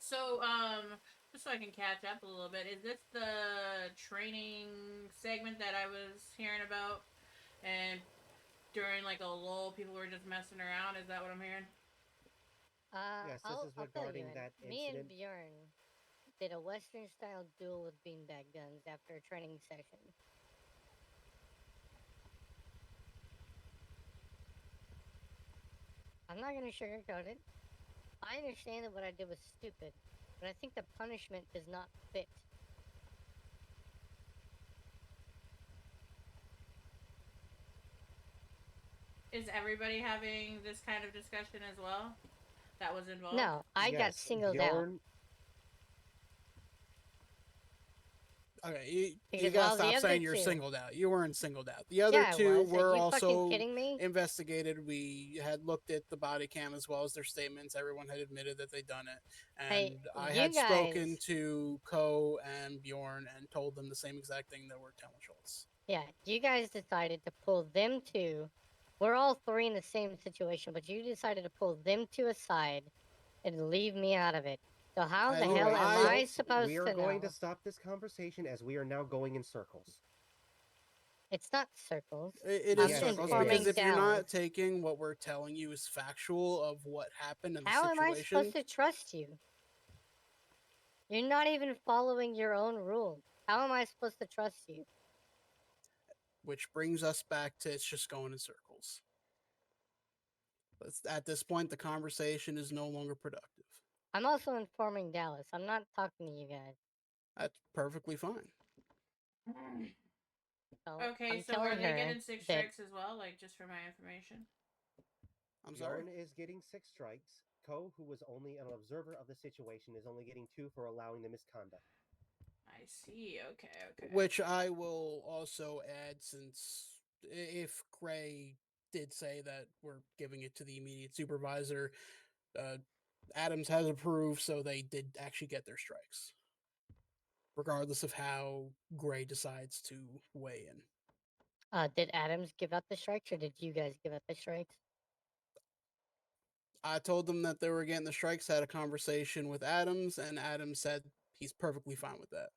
So, just so I can catch up a little bit, is this the training segment that I was hearing about? And during like a lull, people were just messing around. Is that what I'm hearing? Yes, this I'll is I'll fill you regarding in. that Me and incident. Bjorn did a Western style duel with beanbag guns after a training session. I'm not gonna sugarcoat it. I understand that what I did was stupid, but I think the punishment does not fit. Is everybody having this kind of discussion as well? That was involved. No, I got Yes, singled out Bjorn. Okay, you because gotta while the stop other saying you're two, singled out. You weren't singled out. The other yeah, I two was. Are were you fucking also kidding me? investigated. We had looked at the body cam as well as their statements. Everyone had admitted that they'd done it. Hey, And I you had spoken guys, to Ko and Bjorn and told them the same exact thing that we're telling Schultz. yeah, you guys decided to pull them two. We're all three in the same situation, but you decided to pull them two aside and leave me out of it. So how the All hell right, am I I Schultz, we supposed are to going to know? stop this conversation as we are now going in circles. It's not circles. it is I'm Yes, circles it because informing if is. you're not Dallas. taking what we're telling you as factual of what happened in the How am I supposed situation, to trust you? You're not even following your own rules. How am I supposed to trust you? which brings us back to it's just going in circles. At this point, the conversation is no longer productive. I'm also informing Dallas. I'm not talking to you guys. That's perfectly fine. So Okay, I'm so are telling they her getting six that strikes as well? Like just for my information. I'm sorry. Bjorn is getting 6 strikes. Ko, who was only an observer of the situation, is only getting 2 for allowing the misconduct. I see. Okay, okay. Which I will also add since if Gray did say that we're giving it to the immediate supervisor, uh, Adams has approved, so they did actually get their strikes, regardless of how Gray decides to weigh in. did Adams give out the strikes or did you guys give out the strikes? I told them that they were getting the strikes, had a conversation with Adams, and Adams said he's perfectly fine with that.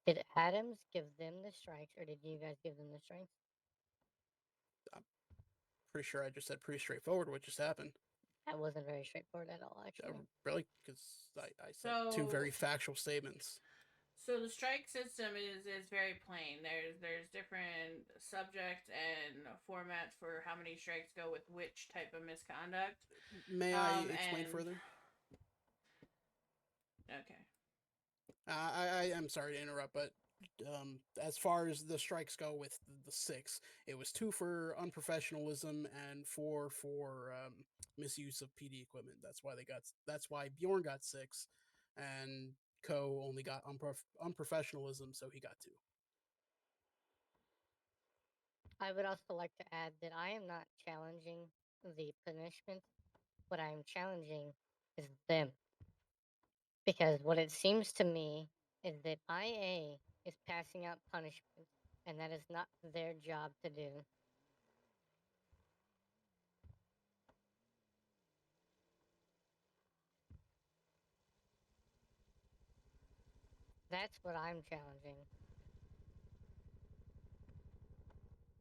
Did Adams give them the strikes or did you guys give them the strikes? I'm pretty sure I just said pretty straightforward what just happened. That wasn't very straightforward at all, actually. Really? Because I said two very So factual statements. so the strike system is very plain. There's different subject and formats for how many strikes go with which type of misconduct. May I explain And further? okay. I am sorry to interrupt, but as far as the strikes go with the six, it was two for unprofessionalism and four for misuse of PD equipment. That's why they got. That's why Bjorn got six, and Ko only got unprofessionalism, so he got two. I would also like to add that I am not challenging the punishment. What I am challenging is them. Because what it seems to me is that IA is passing out punishment, and that is not their job to do. That's what I'm challenging.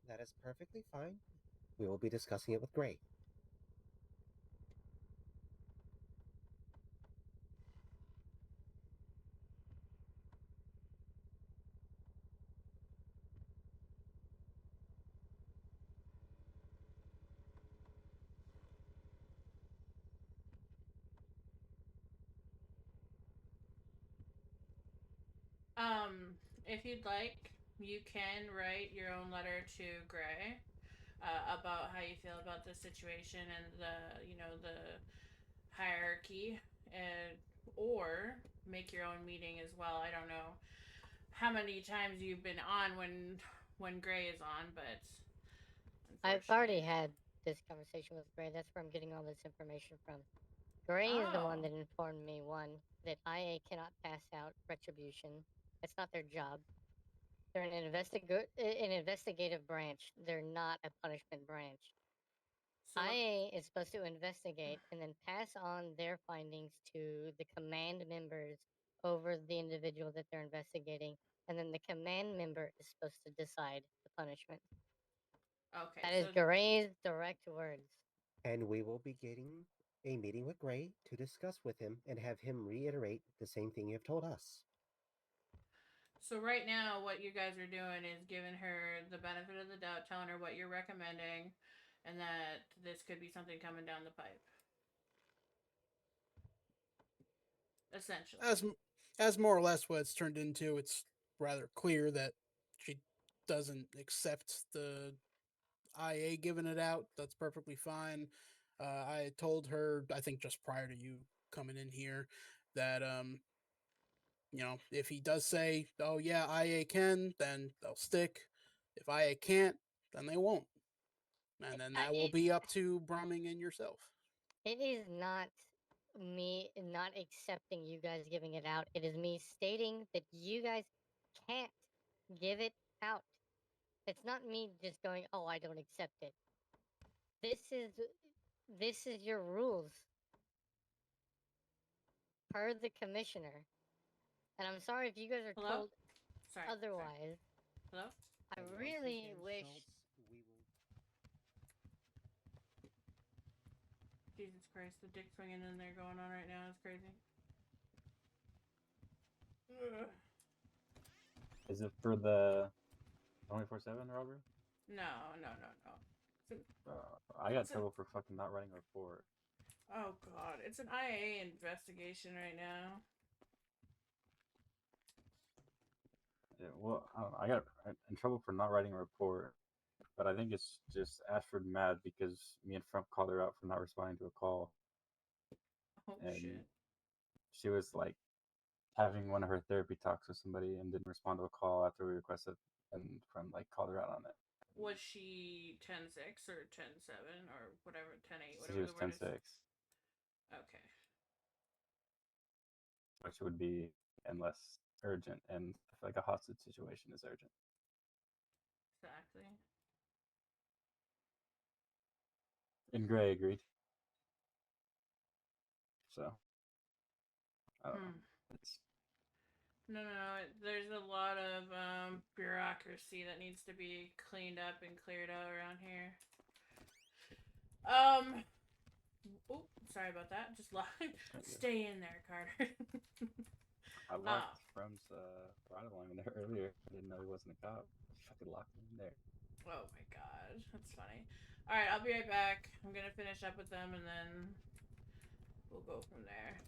That is perfectly fine. We will be discussing it with Gray. If you'd like, you can write your own letter to Gray about how you feel about the situation and the hierarchy, and or make your own meeting as well. I don't know how many times you've been on when Gray is on, but I've already unfortunately. had this conversation with Gray. That's where I'm getting all this information from. Gray is the one Oh, that informed me one, that IA cannot pass out retribution. That's not their job. They're an investigative branch. They're not a punishment branch. So what? IA is supposed to investigate and then pass on their findings to the command members over the individual that they're investigating, and then the command member is supposed to decide the punishment. Okay, That is so Gray's direct words. And we will be getting a meeting with Gray to discuss with him and have him reiterate the same thing you have told us. So right now, what you guys are doing is giving her the benefit of the doubt, telling her what you're recommending, and that this could be something coming down the pipe. Essentially. As as more or less what it's turned into, it's rather clear that she doesn't accept the IA giving it out. That's perfectly fine. I told her, I think just prior to you coming in here, that if he does say, "Oh yeah, IA can," then they'll stick. If IA can't, then they won't, and then that will be up to Brumming and yourself. It is not me not accepting you guys giving it out. It is me stating that you guys can't give it out. It's not me just going, "Oh, I don't accept it." This is your rules per the commissioner. And I'm sorry if you guys are Hello? told Sorry. otherwise. Hello? I And once really again, wish Schultz, we will. Jesus Christ, the dick swinging in there going on right now is crazy. Ugh. Is it for the 24/7 robbery? No, no, no, no. I got It's a- trouble for fucking not writing a report. Oh god, it's an IA investigation right now. Yeah, well, I don't know. I got in trouble for not writing a report, but I think it's just Ashford mad because me and Trump called her out for not responding to a call, Oh and shit. she was like having one of her therapy talks with somebody and didn't respond to a call after we requested, and Trump like called her out on it. Was she 10-6 or 10-7 or whatever, 10-8, She whatever was the word is? 10/6, Okay. which would be unless urgent, and I feel like a hostage situation is urgent. Exactly. And Gray agreed. So I don't know. It's No, no, no. There's a lot of bureaucracy that needs to be cleaned up and cleared out around here. Oh, sorry about that. Just lock. Stay in there, Carter. I locked From's ride along there earlier. I didn't know he wasn't a cop. Fucking locked him in there. Oh my god, that's funny. All right, I'll be right back. I'm gonna finish up with them and then we'll go from there.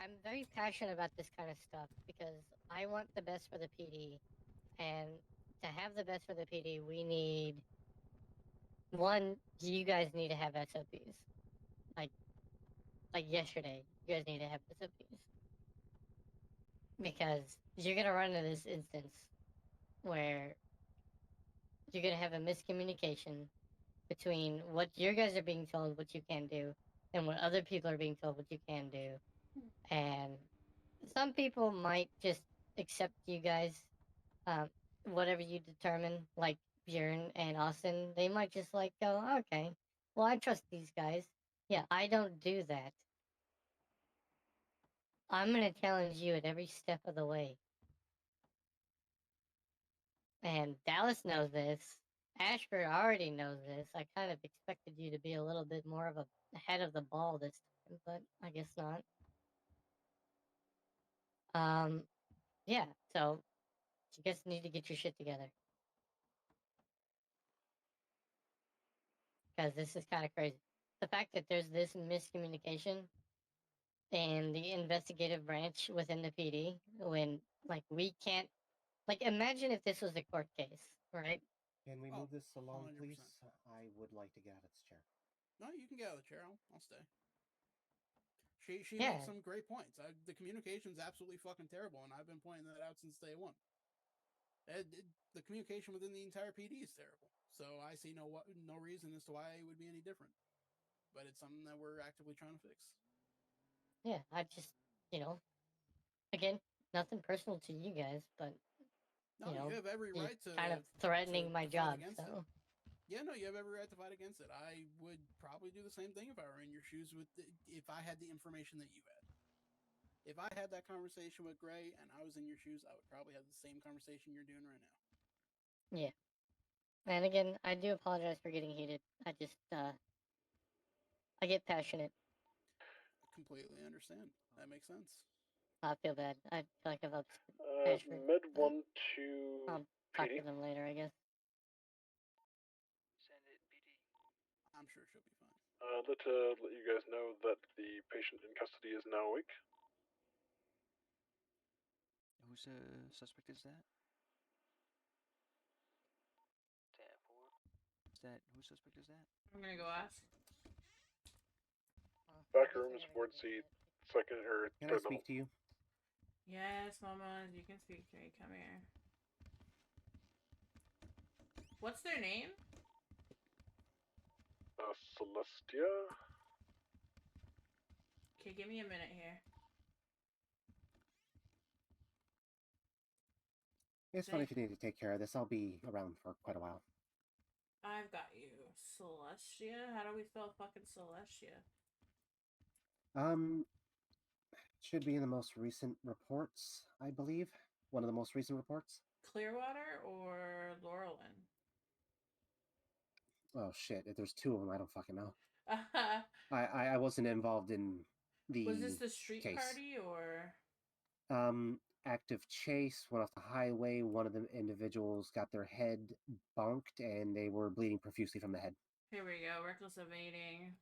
I'm very passionate about this kind of stuff because I want the best for the PD. And to have the best for the PD, we need one, you guys need to have SOPs. Like yesterday, you guys need to have SOPs. Because you're gonna run into this instance where you're gonna have a miscommunication between what you guys are being told what you can do and what other people are being told what you can do. And some people might just accept you guys, whatever you determine, like Bjorn and Austin. They might just like go, okay, well, I trust these guys. Yeah, I don't do that. I'm gonna challenge you at every step of the way. And Dallas knows this. Ashford already knows this. I kind of expected you to be a little bit more of a head of the ball this time, but I guess not. Yeah, so you guys need to get your shit together. Because this is kind of crazy. The fact that there's this miscommunication in the investigative branch within the PD when, like, we can't. Like, imagine if this was a court case, right? Can we Oh, move this along, 100%. please? I would like to get out of this chair. No, you can get out of the chair. I'll stay. She Yeah. makes some great points. The communication's absolutely fucking terrible, and I've been pointing that out since day one. The communication within the entire PD is terrible. So I see no reason as to why it would be any different. But it's something that we're actively trying to fix. Yeah, I just, again, Nothing personal to you guys, but No, you know, you have every you're right to kind of threatening my fight job. against it. So Yeah, no, you have every right to fight against it. I would probably do the same thing if I were in your shoes if I had the information that you had. If I had that conversation with Gray and I was in your shoes, I would probably have the same conversation you're doing right now. yeah. And again, I do apologize for getting heated. I just I get passionate. I completely understand. That makes sense. I feel bad. I feel like I've upset Ashford. Med but 1 to I'll talk PD. to them later, I guess. Send it, PD. I'm sure she'll be fine. Let you guys know that the patient in custody is now awake. Whose suspect is that? 10-4. Is that whose suspect is that? I'm gonna go ask. Back I guess I room is gotta go board get seat, it. second or Can I third speak level. to you? Yes, Mama, you can speak to me. Come here. What's their name? Celestia. Okay, give me a minute here. It's fine if you need to take care of this. I'll be around for quite a while. I've got you. Celestia? How do we spell fucking Celestia? Should be in the most recent reports, I believe. One of the most recent reports. Clearwater or Laurelin? Oh shit! If there's two of them, I don't fucking know. I wasn't involved in the Was this the street case. party or? Active chase, went off the highway. One of the individuals got their head bonked and they were bleeding profusely from the head. Here we go. Reckless evading.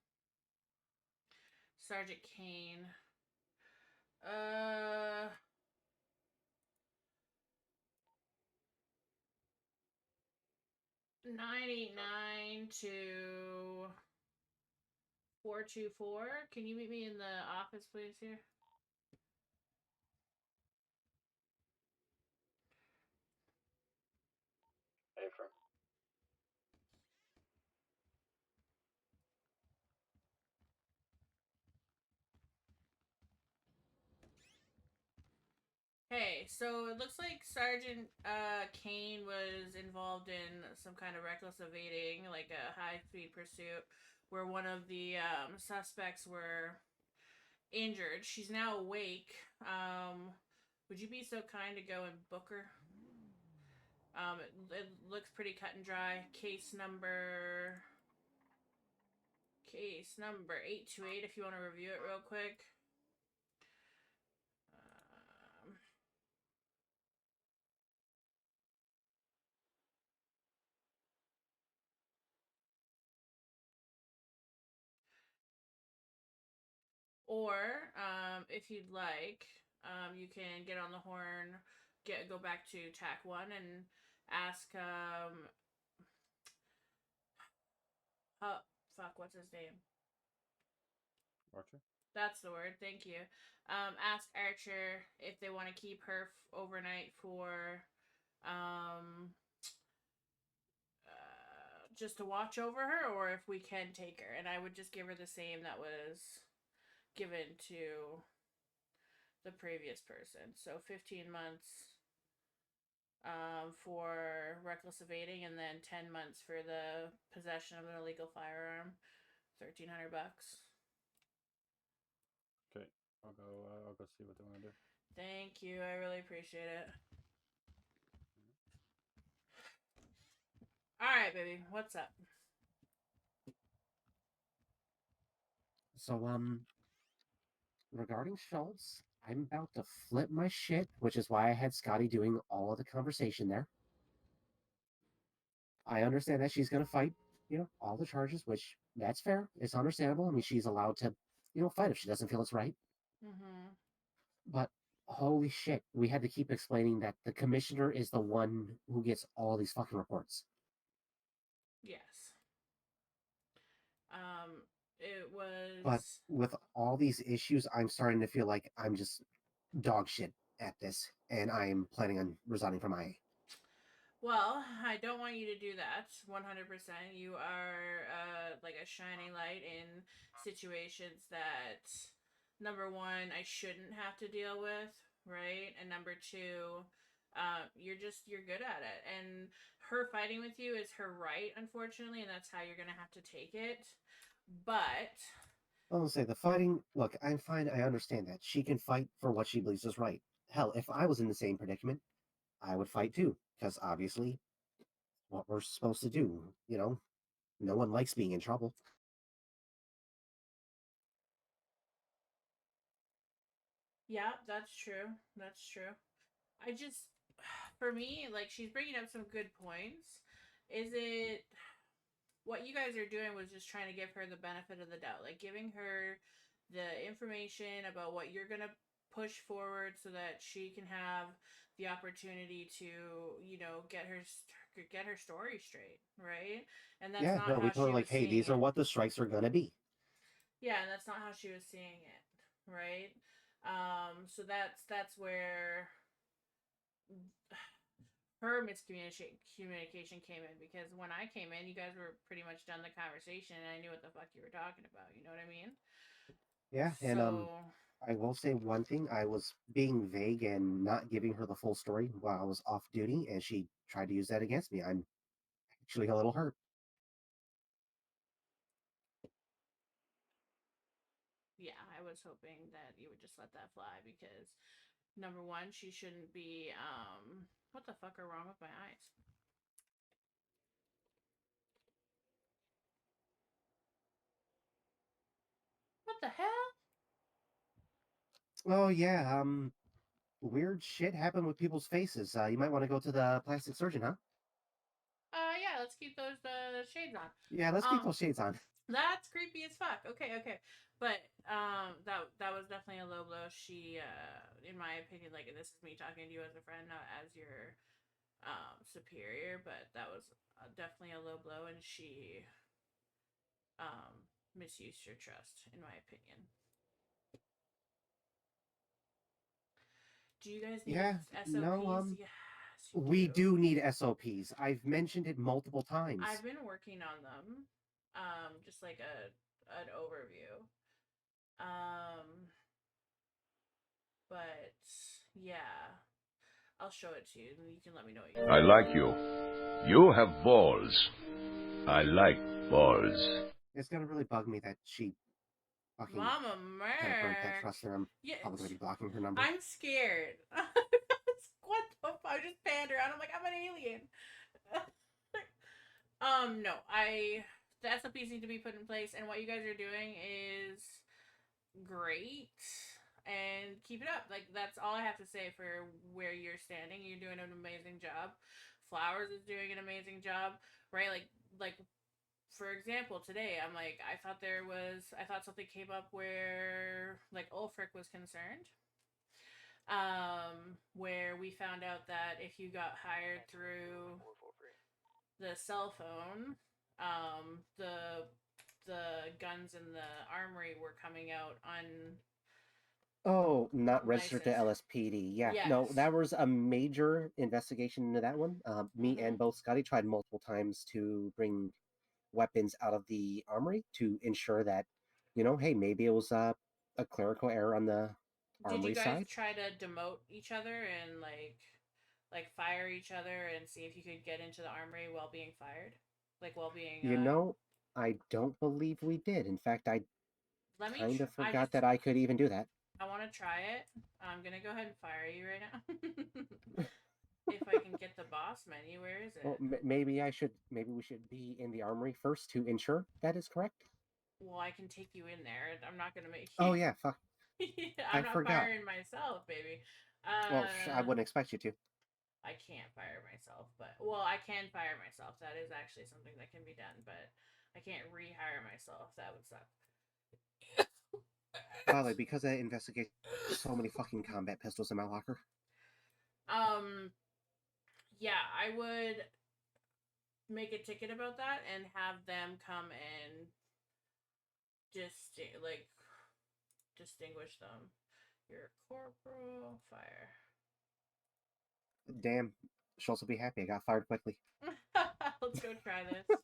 Sergeant Kane. 989 to 424. Can you meet me in the office, please, here? Affirm. Hey, so it looks like Sergeant Kane was involved in some kind of reckless evading, like a high-speed pursuit, where one of the suspects were injured. She's now awake. Would you be so kind to go and book her? It looks pretty cut and dry. Case number 828, if you want to review it real quick. Or, if you'd like, you can get on the horn, go back to TAC 1 and ask, what's his name? Archer? That's the word, thank you. Ask Archer if they want to keep her overnight for, just to watch over her, or if we can take her. And I would just give her the same that was given to the previous person. So 15 months for reckless evading, and then 10 months for the possession of an illegal firearm. $1,300. Okay, I'll go see what they want to do. Thank you. I really appreciate it. All right, baby. What's up? So, regarding Schultz, I'm about to flip my shit, which is why I had Scotty doing all of the conversation there. I understand that she's going to fight, all the charges, which that's fair. It's understandable. I mean, she's allowed to, fight if she doesn't feel it's right. Mm-hmm. But holy shit, we had to keep explaining that the commissioner is the one who gets all these fucking reports. Yes. It was. But with all these issues, I'm starting to feel like I'm just dog shit at this, and I'm planning on resigning from IA. Well, I don't want you to do that. 100%. You are like a shining light in situations that, number one, I shouldn't have to deal with. right? And number two, you're good at it. And her fighting with you is her right, unfortunately, and that's how you're gonna have to take it. But I'll say the fighting. Look, I'm fine. I understand that she can fight for what she believes is right. Hell, if I was in the same predicament, I would fight too, because obviously, what we're supposed to do. No one likes being in trouble. yeah, that's true. That's true. I just, for me, like she's bringing up some good points. Is it what you guys are doing was just trying to give her the benefit of the doubt, like giving her the information about what you're gonna push forward so that she can have the opportunity to, get her story straight, right? And that's Yeah, not no, we how told she her was like, hey, seeing these are it. what the strikes are gonna be. Yeah, and that's not how she was seeing it, right? So that's where her miscommunication came in, because when I came in, you guys were pretty much done the conversation and I knew what the fuck you were talking about. You know what I mean? Yeah, and So, I will say one thing: I was being vague and not giving her the full story while I was off duty, and she tried to use that against me. I'm actually a little hurt. yeah, I was hoping that you would just let that fly, because number one, she shouldn't be. What the fuck are wrong with my eyes? What the hell? Oh yeah, weird shit happened with people's faces. You might want to go to the plastic surgeon, huh? Yeah, let's keep those shades on. Yeah, let's keep Um, those shades on. That's creepy as fuck. Okay, okay. But that was definitely a low blow. She in my opinion, like, this is me talking to you as a friend, not as your superior, but that was definitely a low blow, and she misused your trust, in my opinion. Do you guys need Yeah, no, SOPs? Yes, you we do. do need SOPs. I've mentioned it multiple times. I've been working on them. Just like an overview. But yeah, I'll show it to you, and you can let me know what you think. I like you. You have balls. I like balls. It's gonna really bug me that she fucking Mama kind of burnt that Merc. trust, and I'm Yeah, probably gonna be blocking her number. I'm scared. What the fuck? I just panned around. I'm like, I'm an alien. No, the SOPs need to be put in place, and what you guys are doing is great, and keep it up. Like, that's all I have to say for where you're standing. You're doing an amazing job. Flowers is doing an amazing job, right? Like for example, today I thought something came up where, like, Ulfric was concerned. Where we found out that if you got hired through the cell phone, the guns in the armory were coming out Oh, not registered to unlicensed. LSPD. Yeah, no, Yes. that was a major investigation into that one. Me Mm-hmm. and both Scotty tried multiple times to bring weapons out of the armory to ensure that, hey, maybe it was a clerical error on the Did you armory guys side. try to demote each other and fire each other and see if you could get into the armory while being fired? Like, while being You know, I don't believe we did. In fact, I let me kind of I forgot just that I could even do that. I want to try it. I'm gonna go ahead and fire you right now. If I can get the boss menu, where is Well, it? maybe we should be in the armory first to ensure that is correct. Well, I can take you in there. I'm not gonna make Oh you. yeah, fuck, I'm I not forgot. firing myself, baby. Well, I wouldn't expect you to. I can't fire myself, but well, I can fire myself. That is actually something that can be done, but I can't rehire myself. That would suck. By the way, because of that investigation, so many fucking combat pistols in my locker. um, yeah, I would make a ticket about that and have them come and just like distinguish them. You're a corporal fire. Damn, Schultz will be happy. I got fired quickly. Let's go try this.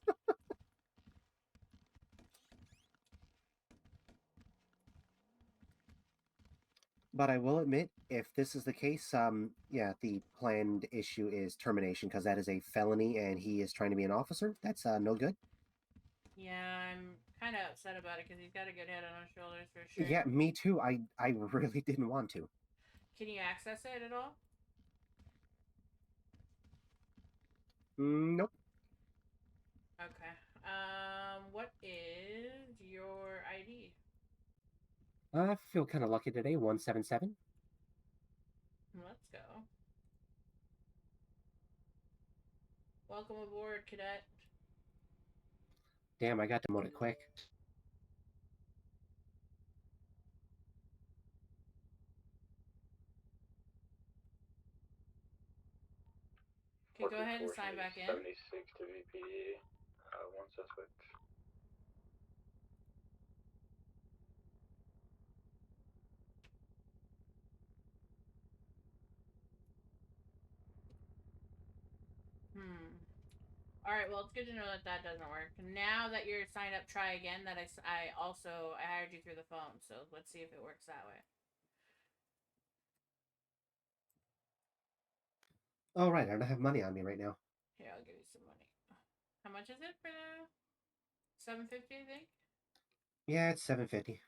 But I will admit, if this is the case, yeah, the planned issue is termination because that is a felony, and he is trying to be an officer. That's no good. Yeah, I'm kind of upset about it because he's got a good head on his shoulders for sure. Yeah, me too. I really didn't want to. Can you access it at all? Nope. Okay. What is your ID? I feel kind of lucky today. 177. Let's go. Welcome aboard, cadet. Damn, I got demoted quick. Okay, go ahead and sign back in. 76 to VPD. One suspect. All right, well, it's good to know that that doesn't work. Now that you're signed up, try again. That I hired you through the phone, so let's see if it works that way. Oh, right. I don't have money on me right now. Here, I'll give you some money. How much is it for the $750? I think. Yeah, it's 750.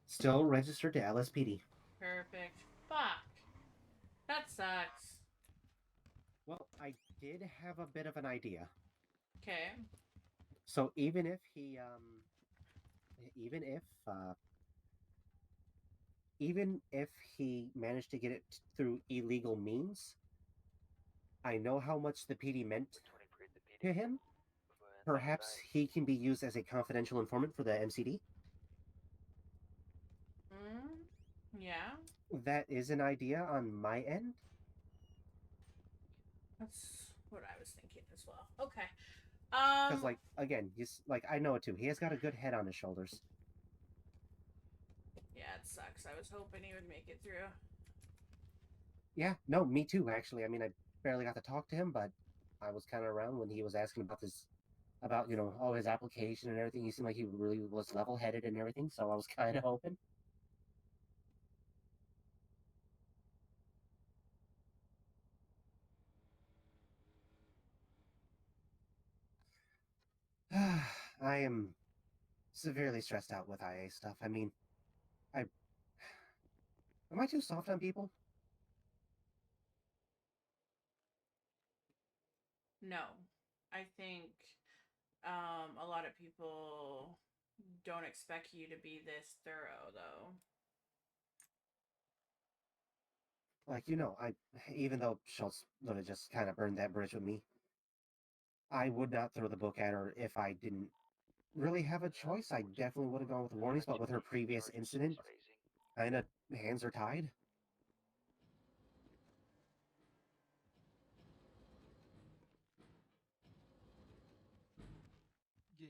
Still registered to LSPD. Perfect. Fuck. That sucks. Well, I did have a bit of an idea. Okay. So even if he even if uh even if he managed to get it through illegal means, I know how much the PD meant to him. Perhaps he can be used as a confidential informant for the MCD. Yeah. That is an idea on my end. That's what I was thinking as well. Okay. Because, like, again, he's like, I know it too. He has got a good head on his shoulders. Yeah, it sucks. I was hoping he would make it through. Yeah, no, me too, actually. I mean, I barely got to talk to him, but I was kind of around when he was asking about this, about, all his application and everything. He seemed like he really was level headed and everything, so I was kind of hoping. I am severely stressed out with IA stuff. I mean, I am I too soft on people? No. I think a lot of people don't expect you to be this thorough, though. Like, I even though Schultz would have just kind of burned that bridge with me, I would not throw the book at her if I didn't really have a choice. I definitely would have gone with the warnings, but with her previous incident, kind of hands are tied.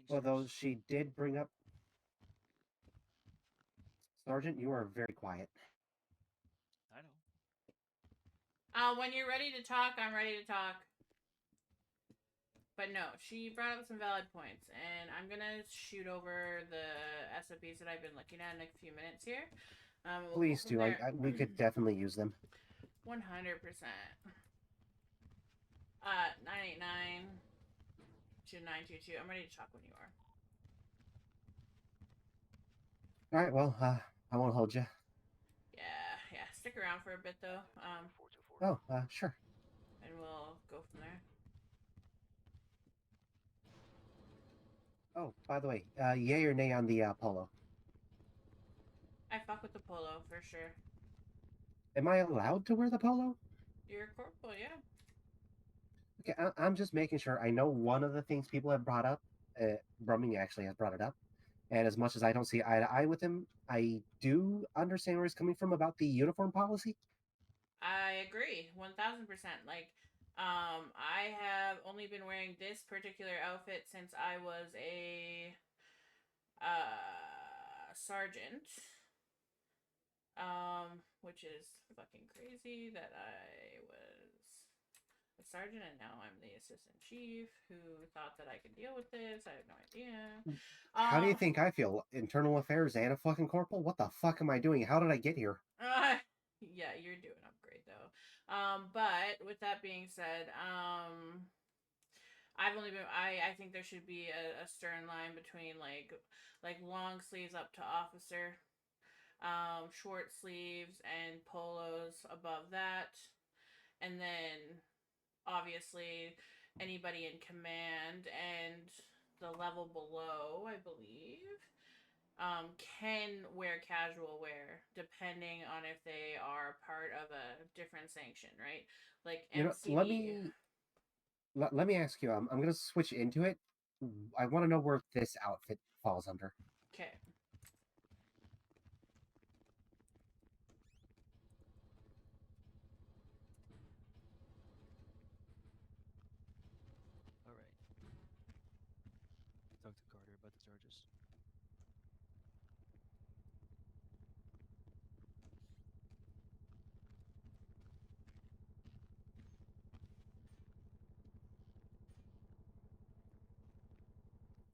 Although she did bring up, Sergeant, you are very quiet. I know. When you're ready to talk, I'm ready to talk. But no, she brought up some valid points, and I'm gonna shoot over the SOPs that I've been looking at in a few minutes here. We'll Please do. We could definitely use them. 100%. 989 to 922. I'm ready to talk when you are. All right. Well, I won't hold you. Yeah. Stick around for a bit though. Sure. And we'll go from there. Oh, by the way, yay or nay on the polo? I fuck with the polo for sure. Am I allowed to wear the polo? You're a corporal, yeah. Okay, I'm just making sure. I know one of the things people have brought up, Brumming actually has brought it up, and as much as I don't see eye to eye with him, I do understand where he's coming from about the uniform policy. I agree, 1000%. Like, I have only been wearing this particular outfit since I was a sergeant. Which is fucking crazy that I was a sergeant, and now I'm the assistant chief who thought that I could deal with this. I have no idea. How do you think I feel? Internal affairs and a fucking corporal? What the fuck am I doing? How did I get here? Yeah, you're doing great though. But with that being said, I think there should be a stern line between like long sleeves up to officer, short sleeves and polos above that, and then obviously anybody in command and the level below, I believe, can wear casual wear depending on if they are part of a different sanction, right? Like MCD. Let me ask you. I'm gonna switch into it. I want to know where this outfit falls under. Okay. All right. Talk to Carter about the charges.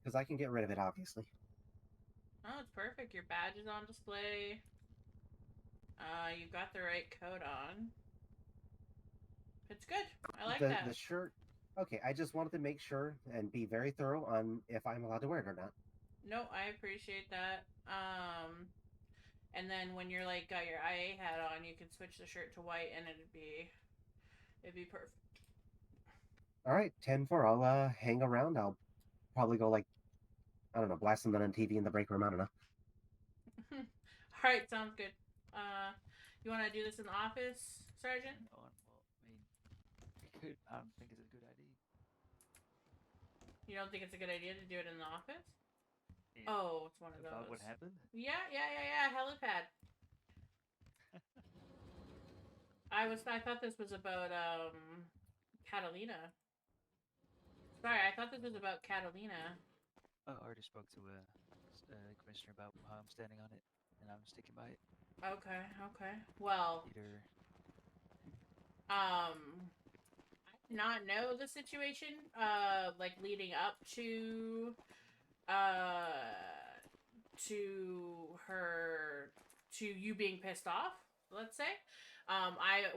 Because I can get rid of it, obviously. Oh, it's perfect. Your badge is on display. You've got the right coat on. It's good. I like that. The shirt. Okay, I just wanted to make sure and be very thorough on if I'm allowed to wear it or not. No, I appreciate that. And then when you're like got your IA hat on, you can switch the shirt to white, and it'd be perfect. All right, 10-4. I'll hang around. I'll probably go like, I don't know, blast something on TV in the break room. I don't know. All right, sounds good. You want to do this in the office, Sergeant? Well, I mean, we could. I don't think it's a good idea. You don't think it's a good idea to do it in the office? Yeah. Oh, it's one of those. About what happened? Yeah. Helipad. I thought this was about Catalina. Sorry, I thought this was about Catalina. I already spoke to commissioner about how I'm standing on it, and I'm sticking by it. Okay. Well, Either I did not know the situation like leading up to you being pissed off, let's say. I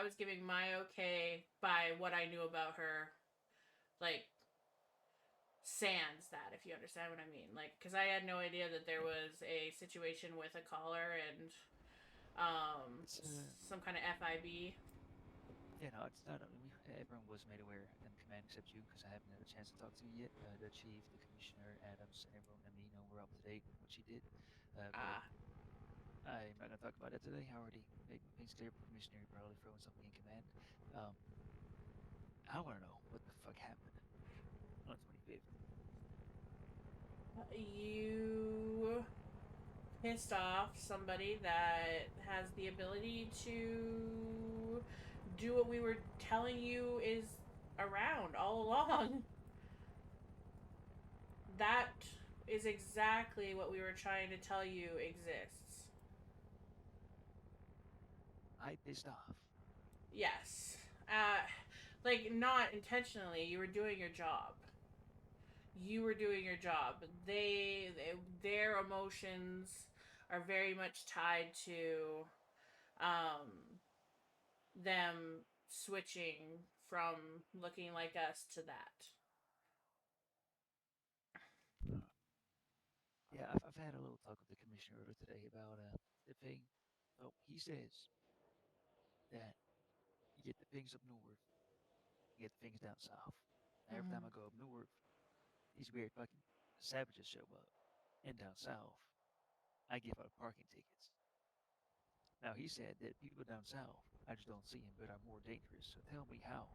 was giving my okay by what I knew about her, like sans that, if you understand what I mean. Like, because I had no idea that there was a situation with a collar and some kind of FIB. yeah, no, it's not. I mean, everyone was made aware in command except you, because I haven't had a chance to talk to you yet. The chief, the commissioner, Adams, and everyone. I mean, we're up to date with what she did. But I'm not gonna talk about that today. I already made things clear. Commissioner, you're probably throwing something in command. I want to know what the fuck happened on the 25th. You pissed off somebody that has the ability to do what we were telling you is around all along. That is exactly what we were trying to tell you exists. I pissed off. Yes. Like, not intentionally. You were doing your job. Their emotions are very much tied to them switching from looking like us to that. Yeah, I've had a little talk with the commissioner earlier today about the ping. Oh, he says that you get the pings up north, you get the pings down south. Now, every time I go up north, these weird fucking savages show up. And down south, I give out parking tickets. Now, he said that people down south, I just don't see them, but are more dangerous. So tell me how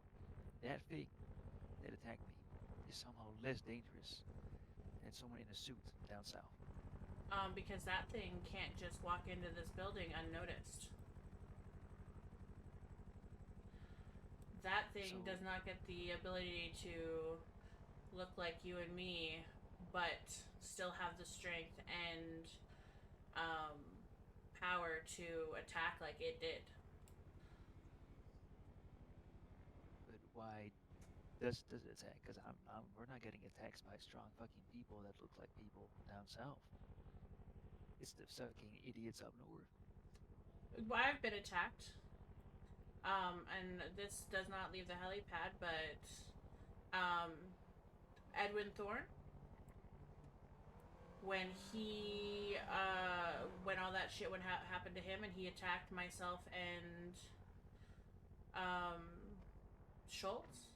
that thing that attacked me is somehow less dangerous than someone in a suit down south. Because that thing can't just walk into this building unnoticed. That thing does not get the ability to look like you and me, but still have the strength and power to attack like it did. why does it attack? Because we're not getting attacked by strong fucking people that look like people down south. It's the fucking idiots up north. Well, I've been attacked. And this does not leave the helipad, but Edwin Thorne, when when all that shit would happen to him, and he attacked myself and Schultz,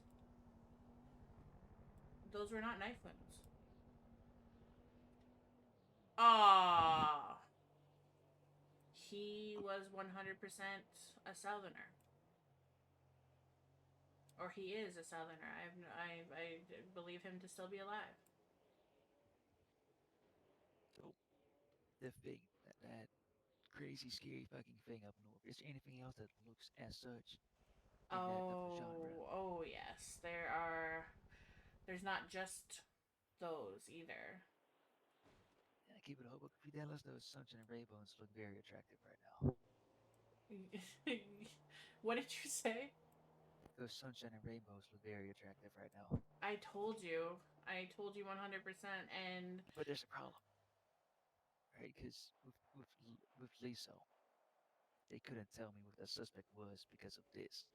those were not knife wounds. Ah, he was 100% a Southerner. Or he is a Southerner. I believe him to still be alive. So the thing that crazy scary fucking thing up north. Is there anything else that looks as such in that type of genre? Oh yes, there's not just those either. Yeah, keep it hope. Fidelis, those sunshine and rainbows look very attractive right now. What did you say? Those sunshine and rainbows look very attractive right now. I told you 100%. And But there's a problem, right? Because with Liso, they couldn't tell me what the suspect was because of this,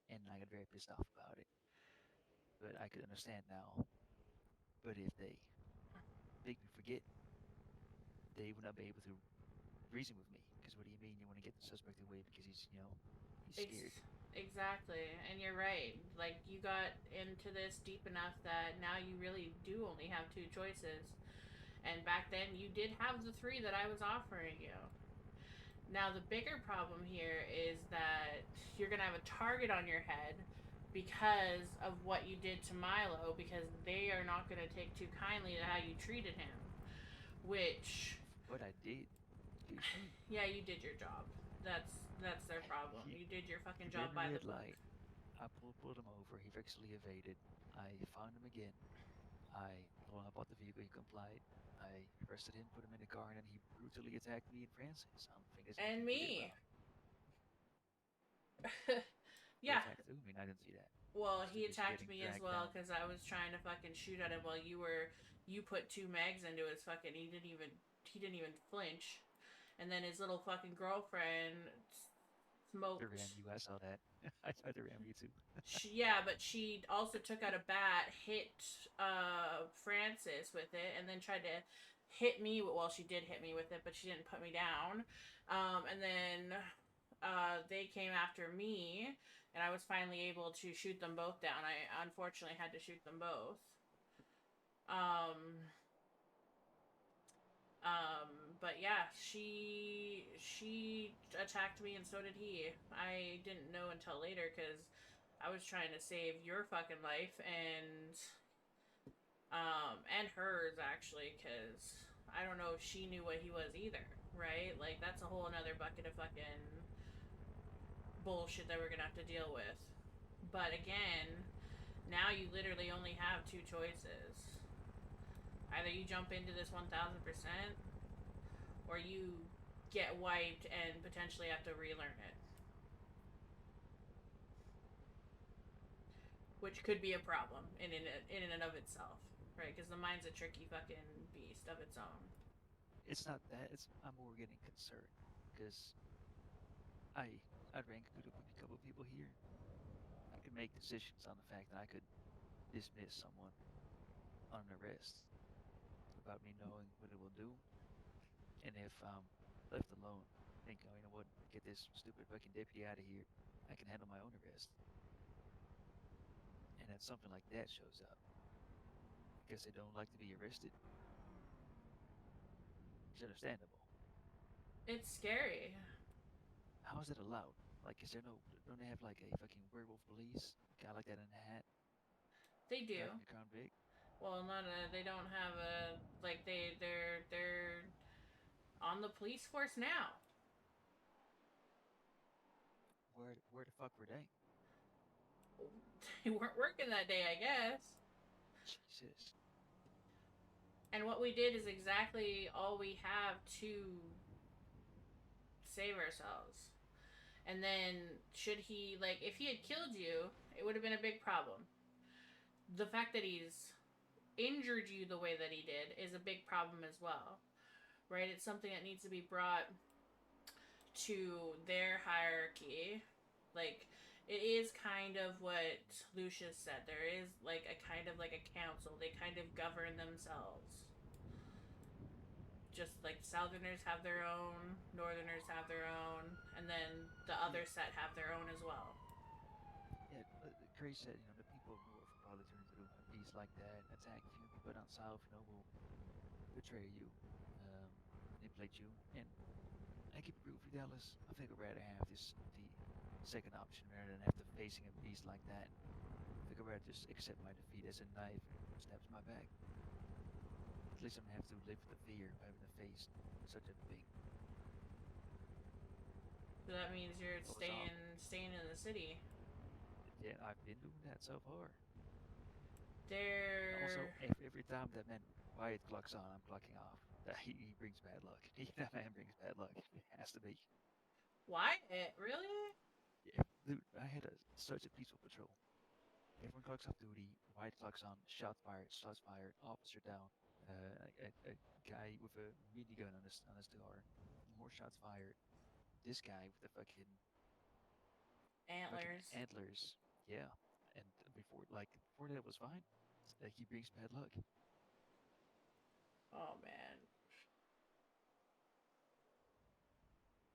and I got very pissed off about it. But I could understand now. But if they make me forget, they would not be able to reason with me. Because what do you mean you want to get the suspect away because he's scared? Exactly, and you're right. Like, you got into this deep enough that now you really do only have two choices. And back then, you did have the three that I was offering you. Now, the bigger problem here is that you're going to have a target on your head because of what you did to Milo, because they are not going to take too kindly to how you treated him. Which... What I did? Yeah, you did your job. That's their problem. You did your fucking job by the book. Light. I pulled him over. He actually evaded. I found him again. I told him about the vehicle. He complied. I arrested him, put him in the car, and then he brutally attacked me and Francis. And me. Yeah. He attacked me. I didn't see that. Well, he attacked me as well because I was trying to fucking shoot at him while you put two mags into his fucking. He didn't even flinch, and then his little fucking girlfriend smoked. To ram you, I saw that. I tried to ram you too. Yeah, but she also took out a bat, hit Francis with it, and then tried to hit me. Well, she did hit me with it, but she didn't put me down. And then they came after me, and I was finally able to shoot them both down. I unfortunately had to shoot them both. But yeah, she attacked me, and so did he. I didn't know until later because I was trying to save your fucking life and hers actually, because I don't know if she knew what he was either, right? Like, that's a whole another bucket of fucking bullshit that we're gonna have to deal with. But again, now you literally only have two choices. Either you jump into this 1000%, or you get wiped and potentially have to relearn it. Which could be a problem in and of itself, right? Because the mind's a tricky fucking beast of its own. It's not that. I'm more getting concerned because I drank a couple of people here. I could make decisions on the fact that I could dismiss someone on an arrest about me knowing what it will do. And if I'm left alone, think, oh, you know what, get this stupid fucking deputy out of here. I can handle my own arrest. And then something like that shows up because they don't like to be arrested. It's understandable. It's scary. How is it allowed? Like, is there don't they have like a fucking werewolf police guy like that in a hat? They do. Convict? Well, they don't have a, like, they're on the police force now. Where the fuck were they? They weren't working that day, I guess. Jesus. And what we did is exactly all we have to save ourselves. And then, should he, like, if he had killed you it would have been a big problem. The fact that he's injured you the way that he did is a big problem as well, right? It's something that needs to be brought to their hierarchy. Like, it is kind of what Lucius said. There is like a kind of like a council. They kind of govern themselves. Just like Southerners have their own, Northerners have their own, and then the other set have their own as well. Yeah, Gray said, the people of North will probably turn into a beast like that and attack you. People down south, will betray you, manipulate you. And I keep it real with you, Dallas. I think I'd rather have the second option rather than have to facing a beast like that. I think I'd rather just accept my defeat as a knife stabs my back. At least I don't have to live with the fear of having to face such a thing. So that means you're What was staying in the city. Yeah, I've been doing that so far. Also, There. every time that man Wyatt clocks on, I'm clocking off. He brings bad luck. That man brings bad luck. It has to be. Wyatt? Really? Yeah, dude, I had such a peaceful patrol. Everyone clocks off duty. Wyatt clocks on. Shots fired. Officer down. A guy with a minigun on his door. More shots fired. This guy with the fucking Antlers. antlers. Yeah, and before that it was fine. He brings bad luck. Oh man.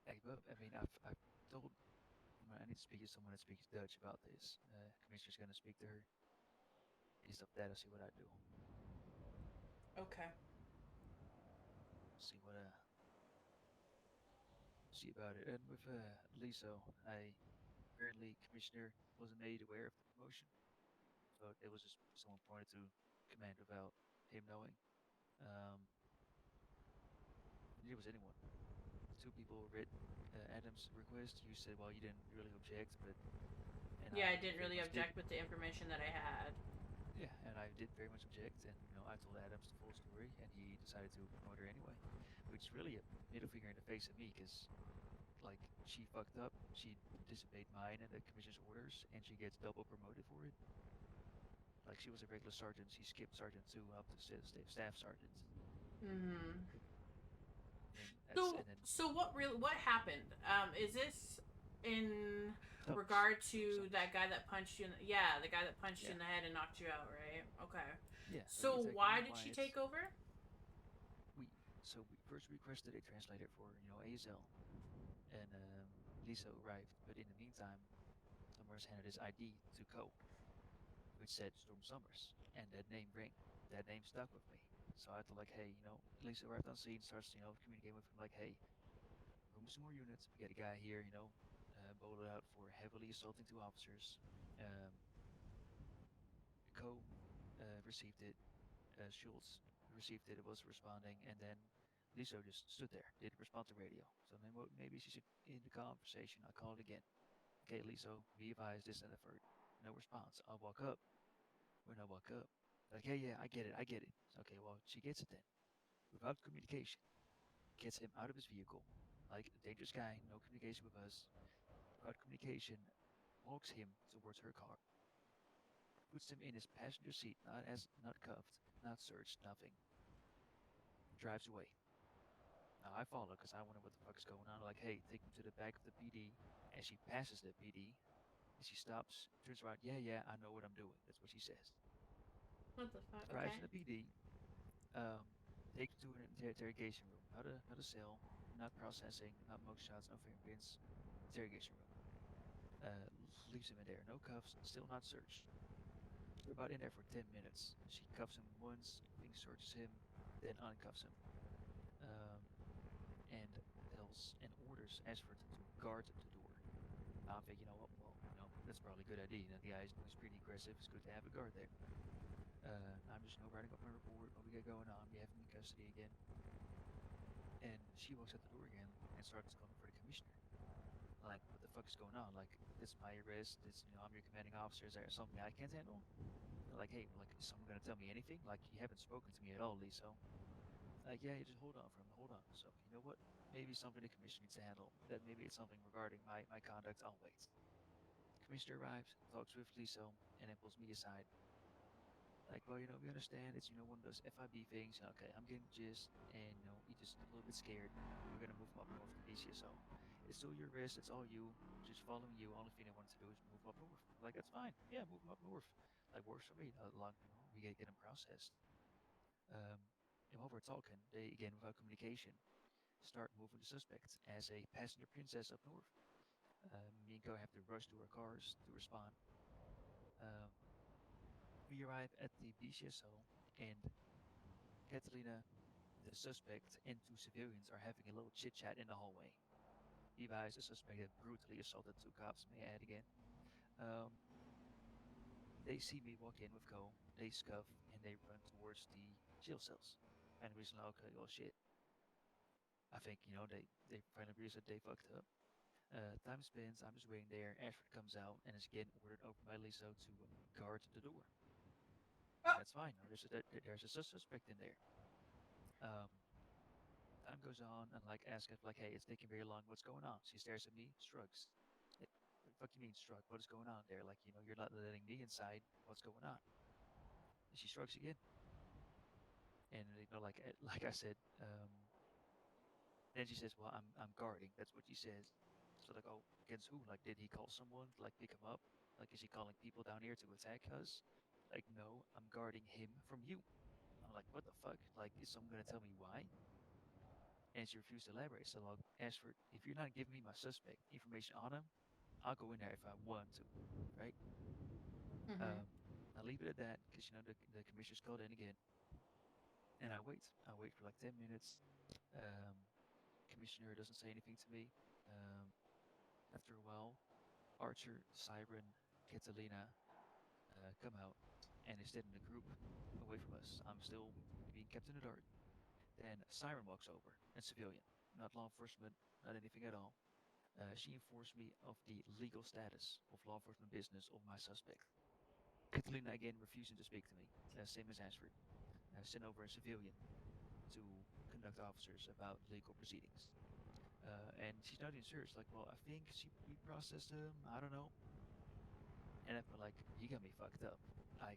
I mean, I've told. I need to speak to someone that speaks Dutch about this. Commissioner's gonna speak to her. Based off that, I'll see what I do. Okay. See what see about it. And with Liso, apparently Commissioner wasn't made aware of the promotion, so it was just someone pointed to command without him knowing. Neither was anyone. Two people read Adam's request. You said, well, you didn't really object, but Yeah, I didn't really object with the information that I had. Yeah, and I did very much object, and I told Adams the full story, and he decided to promote her anyway, which is really a middle finger in the face of me, because like she fucked up, she disobeyed mine and the commission's orders, and she gets double promoted for it. Like she was a regular sergeant, she skipped sergeant 2 up to staff sergeant. Mm-hmm. And then So what happened? Is this in oh, regard to that guy that punched you in the guy that punched you in Yeah. the head and knocked you out, right? Okay. Yeah. So exactly why did she Wyatt's- take over? We first requested a translator for ASL, and Lisa arrived, but in the meantime, Summers handed his ID to Co, which said Storm Summers, and that name rang. That name stuck with me. So I thought, like, hey, Lisa arrived on scene, starts, communicating with him, like, hey, room some more units. We got a guy here, bolted out for heavily assaulting 2 officers. Co received it. Schultz received it. It was responding, and then Lisa just stood there, didn't respond to radio. So then, well, maybe she should end the conversation. I called again. Okay, Lisa, be advised this and the third. No response. I'll walk up. When I walk up, like, hey, yeah, I get it. Okay, well, she gets it then. Without communication, gets him out of his vehicle, like a dangerous guy, no communication with us. Without communication, walks him towards her car, puts him in his passenger seat, not cuffed, not searched, nothing. Drives away. Now I follow because I wonder what the fuck is going on. Like, hey, take him to the back of the PD. As she passes the PD, she stops, turns around. Yeah, I know what I'm doing. That's what she says. What the fuck? Drives Okay. to the PD. Takes him to an interrogation room. Not a cell. Not processing. Not mug shots. No fingerprints. Interrogation room. Leaves him in there. No cuffs. Still not searched. We're about in there for 10 minutes. She cuffs him once. Then searches him. Then uncuffs him. And tells and orders Ashford to guard the door. I think, well, that's probably a good idea. The guy is pretty aggressive. It's good to have a guard there. I'm just writing up my report, what we got going on. We have him in custody again. And she walks out the door again and starts calling for the commissioner. Like, what the fuck is going on? Like, this is my arrest. I'm your commanding officer. Is there something I can't handle? Like, hey, is someone gonna tell me anything? Like, you haven't spoken to me at all, Lisa. Like, yeah, you just hold on for him. Hold on. So, you know what? Maybe something the commission needs to handle. That maybe it's something regarding my conduct. I'll wait. The Commissioner arrives, talks with Liso, and then pulls me aside. Like, well, we understand it's, one of those FIB things. Okay, I'm getting the gist, and, you're just a little bit scared. We're going to move him up north to BCSO. It's still your risk. It's all you. Just following you. Only thing I wanted to do is move him up north. Like, that's fine. Yeah, move him up north. Like, works for me. Long, we get him processed. And while we're talking, they, again, without communication, start moving the suspect as a passenger princess up north. Me and Go have to rush to our cars to respond. Um, we arrive at the BCSO, and Catalina, the suspect, and two civilians are having a little chit chat in the hallway. Levi is the suspect that brutally assaulted two cops, may I add again. Um, they see me walk in with Co, they scuff, and they run towards the jail cells. And we're like, okay, oh shit. I think, they finally realize that they fucked up. Time spins, I'm just waiting there. Ashford comes out and is again ordered open by Lisa to guard the door. That's fine. There's a suspect in there. Time goes on, and like ask if like, hey, it's taking very long. What's going on? She stares at me, shrugs. Like, what the fuck you mean shrug? What is going on there? Like, you're not letting me inside. What's going on? And she shrugs again. And like I said, then she says, well, I'm guarding. That's what she says. So like, oh, against who? Like, did he call someone to like pick him up? Like, is he calling people down here to attack us? Like, no, I'm guarding him from you. I'm like, what the fuck? Like, is someone gonna tell me why? And she refused to elaborate. So I'll ask for, if you're not giving me my suspect information on him, I'll go in there if I want to, right? Mm-hmm. I'll leave it at that because the commissioner's called in again, and I wait. I wait for like 10 minutes. Commissioner doesn't say anything to me. After a while, Archer, Siren, Catalina come out, and they stand in a group away from us. I'm still being kept in the dark. Then Siren walks over, and civilian, not law enforcement, not anything at all. She informs me of the legal status of law enforcement business of my suspect. Catalina again refusing to speak to me, same as Ashford. Sent over a civilian to conduct officers about legal proceedings. And she's not even serious. Like, well, I think we processed him. I don't know. And I felt like you got me fucked up.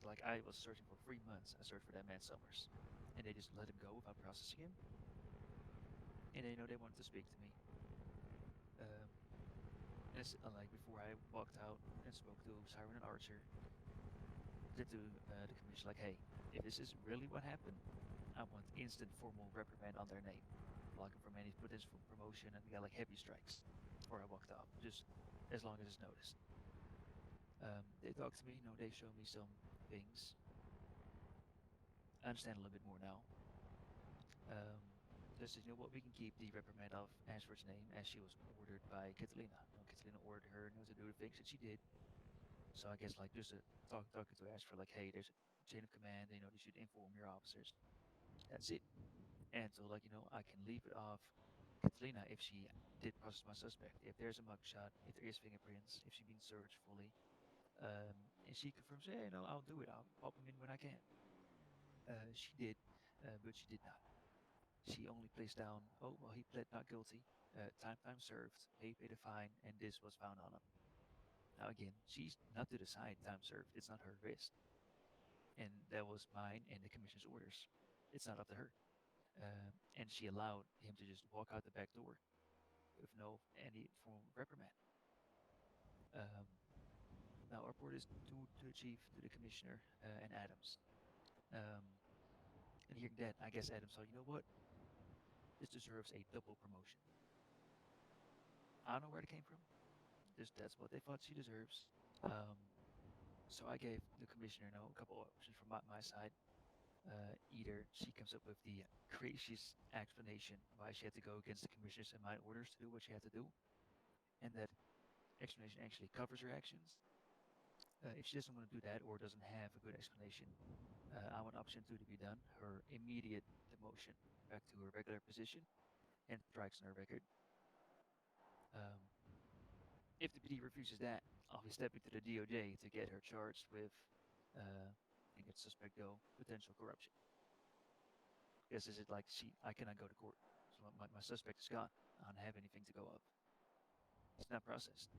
Like I was searching for 3 months. I searched for that man Summers, and they just let him go without processing him. And they wanted to speak to me. As like before I walked out and spoke to Siren and Archer, said to the commission like, hey, if this is really what happened, I want instant formal reprimand on their name, blocking from any potential promotion, and we got like heavy strikes. Before I walked off, just as long as it's noticed. They talked to me, they showed me some things. I understand a little bit more now. Just said, what, we can keep the reprimand of Ashford's name as she was ordered by Catalina. Catalina ordered her to do the things that she did. So I guess like just talking to Ashford, like, hey, there's a chain of command. You should inform your officers. That's it. And so like I can leave it off Catalina if she did process my suspect, if there's a mugshot, if there is fingerprints, if she's been searched fully, and she confirms, yeah, I'll do it. I'll pop him in when I can. She did, but she did not. She only placed down, oh, well, he pled not guilty. Time served. He paid a fine, and this was found on him. Now, again, she's not to decide time served. It's not her wrist. And that was mine and the commissioner's orders. It's not up to her. And she allowed him to just walk out the back door with no any form of reprimand. Um, Now, our report is to the chief, to the commissioner, and Adams. And hearing that, I guess Adams thought, you know what? This deserves a double promotion. I don't know where it came from. That's what they thought she deserves. Um, so I gave the commissioner a couple options from my side. Either she comes up with the craziest explanation why she had to go against the commissioner's and my orders to do what she had to do, and that explanation actually covers her actions. If she doesn't want to do that or doesn't have a good explanation, I want option two to be done, her immediate demotion back to her regular position and strikes on her record. Um, if the PD refuses that, I'll be stepping to the DOJ to get her charged with, and get suspect go, potential corruption. This is it like I cannot go to court. So my suspect is gone. I don't have anything to go up. It's not processed.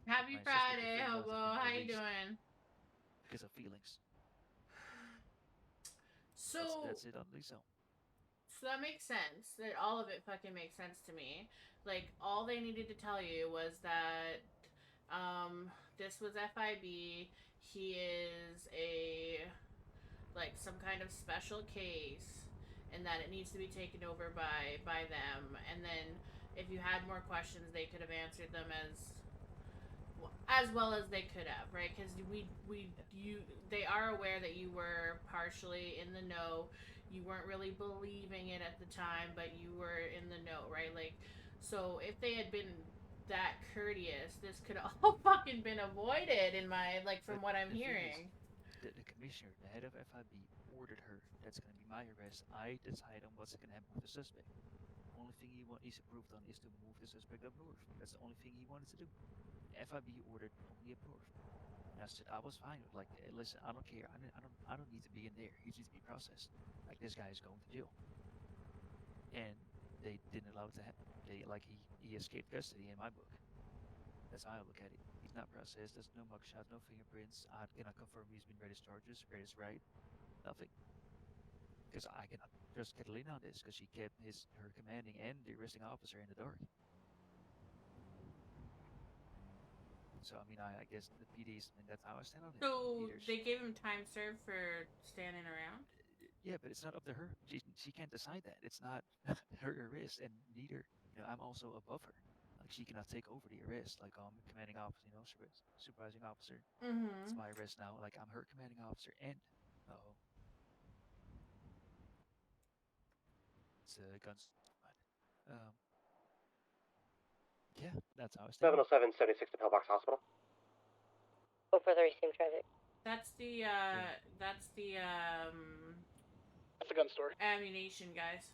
Happy My suspect Friday, offender has hobo. been How you released doing? because of feelings. So That's it on Lisa. So that makes sense. That all of it fucking makes sense to me. Like all they needed to tell you was that this was FIB. He is a like some kind of special case and that it needs to be taken over by them, and then if you had more questions they could have answered them as well as they could have, right? Because they are aware that you were partially in the know. You weren't really believing it at the time, but you were in the know, right? Like, so if they had been that courteous, this could have all fucking been avoided in my like from But what I'm the thing is, hearing. the commissioner, the head of FIB, ordered her. That's going to be my arrest. I decide on what's going to happen with the suspect. Only thing he's approved on is to move the suspect up north. That's the only thing he wanted to do. FIB ordered only up north. And I said I was fine with like, listen, I don't care. I don't need to be in there. He needs to be processed. Like this guy is going to jail, and they didn't allow it to happen. He escaped custody in my book. That's how I look at it. He's not processed. There's no mugshots, no fingerprints. I cannot confirm he's been read his charges, read his right. Nothing. Because I cannot trust Catalina on this because she kept her commanding and the arresting officer in the dark. So I mean, I guess the PDs, and that's how I stand on it. So they gave him time served for standing around. Yeah, but it's not up to her. She can't decide that. It's not her arrest, and neither. I'm also above her. Like she cannot take over the arrest. Like I'm commanding officer, supervising officer. It's my arrest now. Like I'm her commanding officer, and it's a guns. Yeah, that's how I stand. 707 76 to Pillbox Hospital. Go for the receive traffic. That's the that's the gun store. ammunition, guys.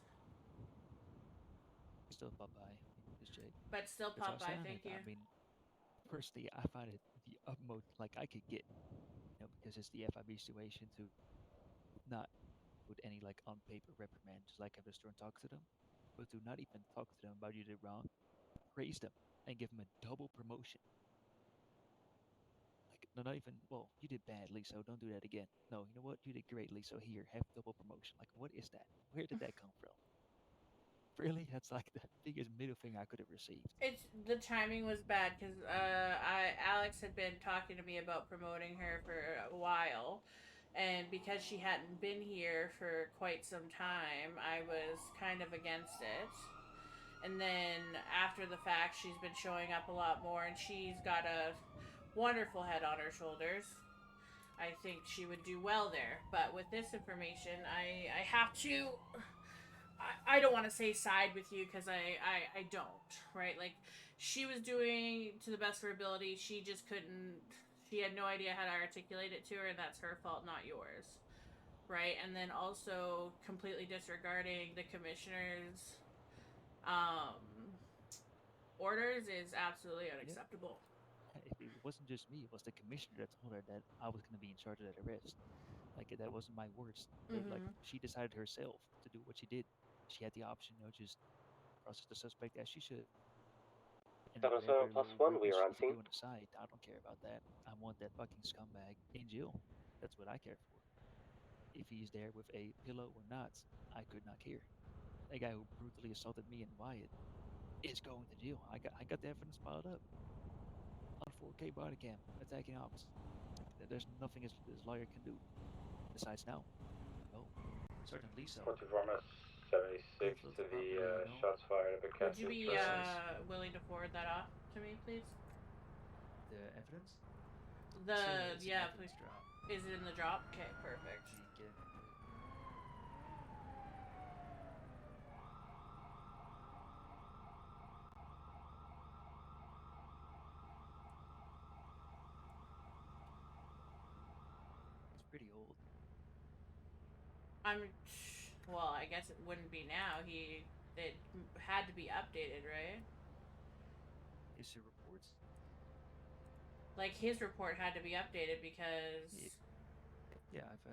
Still Popeye, this Jake. But still Popeye, thank you. I mean, personally, I find it the utmost like I could get, because it's the FIB situation to not put any like on paper reprimand, just like have the store and talk to them, but to not even talk to them about you did wrong, praise them and give them a double promotion. Like not even, well, you did badly, so don't do that again. No, you know what, you did greatly, so here, have double promotion. Like what is that? Where did that come from? Really, that's like the biggest middle finger I could have received. It's the timing was bad because Alex had been talking to me about promoting her for a while, and because she hadn't been here for quite some time, I was kind of against it. And then after the fact, she's been showing up a lot more, and she's got a wonderful head on her shoulders. I think she would do well there. But with this information, I have to. I don't want to say side with you because I don't, right? Like, she was doing to the best of her ability. She just couldn't. She had no idea how to articulate it to her, and that's her fault, not yours, right? And then also completely disregarding the commissioner's orders is absolutely unacceptable. If it wasn't just me, it was the commissioner that told her that I was going to be in charge of that arrest. Like that wasn't my words. Like she decided herself to do what she did. She had the option, just process the suspect as she should. And 707 plus 1, we are on scene. Do on the side, I don't care about that. I want that fucking scumbag in jail. That's what I care for. If he's there with a pillow or not, I could not care. That guy who brutally assaulted me and Wyatt is going to jail. I got the evidence piled up on 4K body cam attacking ops. Like, there's nothing his lawyer can do besides now. No, certainly so. 76 to the shots fired at the Would you be willing to forward that off to me, please? The evidence? Yeah, please. Drop. Is it in the drop? Okay, perfect. It's pretty old. Well, I guess it wouldn't be now. It had to be updated, right? Is your reports? Like his report had to be updated because. Yeah, I've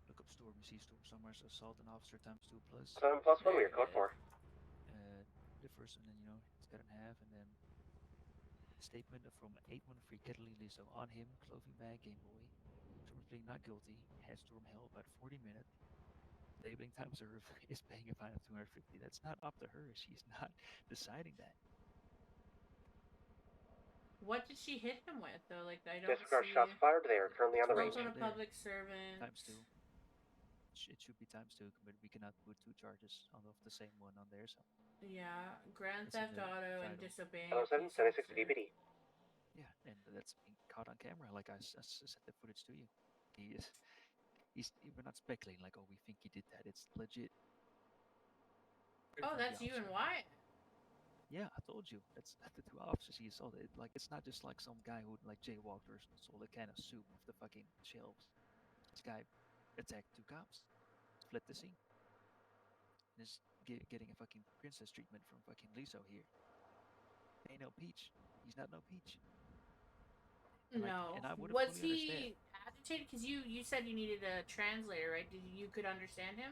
look up store, we see store somewhere. So assault an officer times 2 plus. 7 plus 1, we are code 4. The first one, then it's cut in half, and then statement from 813 Catalina Liso on him, clothing bag, Game Boy. Storm's pleading not guilty, has Storm held about 40 minutes. Labeling time served is paying a fine of 250. That's not up to her. She's not deciding that. What did she hit him with though? Like I don't Disregard see. shots fired. They are currently on the Assault range. on a public servant. Times 2. It should be times 2, but we cannot put 2 charges of the same one on there. So Yeah, grand It's in theft the auto and title. disobeying. Hello, 7, police 76 officer. DPD. yeah, and that's being caught on camera. Like I sent the footage to you. He is. We're not speculating like, oh, we think he did that. It's legit. Oh, that's you and Wyatt. Yeah, I told you. That's the 2 officers he assaulted. Like, it's not just like some guy who like jaywalked or stole a can of soup off the fucking shelves. This guy attacked 2 cops, fled the scene, and is getting a fucking princess treatment from fucking Liso here. Ain't no peach. He's not no peach. And No. and I would Was fully understand. he agitated? Because you said you needed a translator, right? Did you could understand him?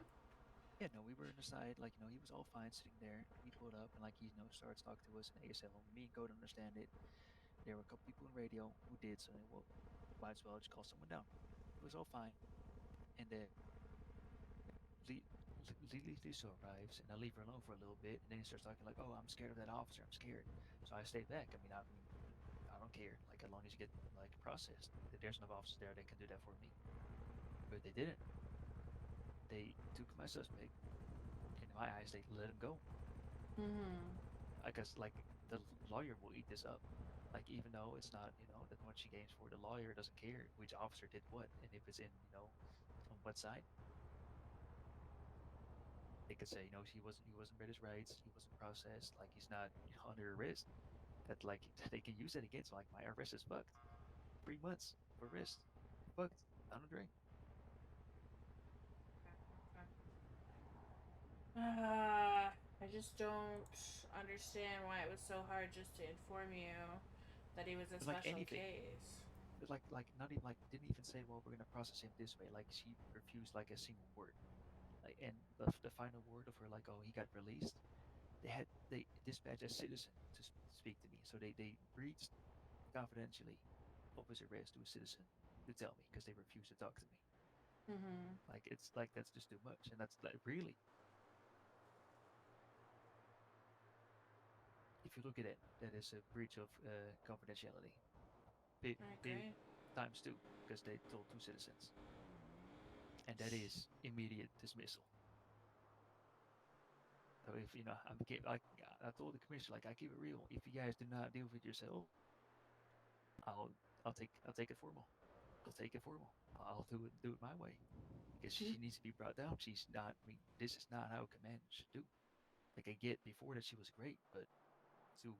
Yeah, no, we were on the side, like, he was all fine sitting there. He pulled up and, like, he, starts talking to us in ASL. Me and Code understand it. There were a couple people in radio who did, so well, might as well just call someone down. It was all fine. And then Lisa arrives, and I leave her alone for a little bit, and then he starts talking like, "Oh, I'm scared of that officer. I'm scared." So I stay back. I don't care. Like, as long as you get like processed. There's enough officers there that can do that for me. But they didn't. They took my suspect. In my eyes, they let him go. I guess like the lawyer will eat this up. Like, even though it's not, that much he gains for, the lawyer doesn't care which officer did what, and if it's in, on what side. They could say, he wasn't read his rights, he wasn't processed, like he's not under arrest. That, like, they can use that against, like, my arrest is fucked. 3 months for arrest, fucked, on a drain. I just don't understand why it was so hard just to inform you that he was a Like special anything. case. Like not even, like, didn't even say, well, we're gonna process him this way. Like, she refused like a single word. Like, and the final word of her, like, oh, he got released. They dispatched a citizen to speak to me. So they breached confidentially of his arrest to a citizen to tell me, because they refused to talk to me. Like, it's like, that's just too much, and that's like, really. If you look at it, that is a breach of confidentiality. Big times 2, because they told 2 citizens, and that is immediate dismissal. So if I told the commissioner, like, I keep it real. If you guys do not deal with yourself, I'll take it formal. I'll take it formal. I'll do it my way, because she needs to be brought down. She's not. I mean, this is not how a command should do. Like, I get before that she was great, but to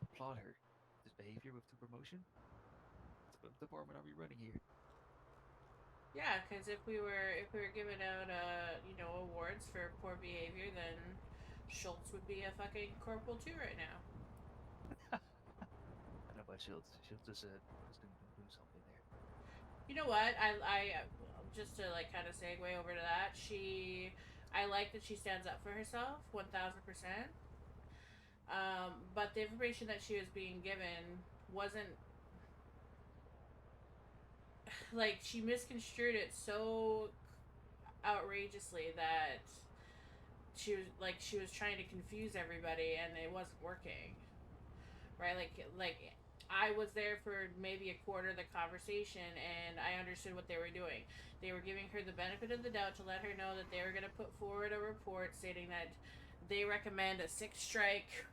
applaud her this behavior with 2 promotion, what department are we running here? Yeah, because if we were giving out awards for poor behavior, then Schultz would be a fucking corporal too right now. I don't know about Schultz. Schultz is doing something there. You know what? I just to like kind of segue over to that. I like that she stands up for herself 1000%. But the information that she was being given wasn't like, she misconstrued it so outrageously that she was trying to confuse everybody, and it wasn't working. Right? Like I was there for maybe a quarter of the conversation, and I understood what they were doing. They were giving her the benefit of the doubt to let her know that they were going to put forward a report stating that they recommend a 6 strike.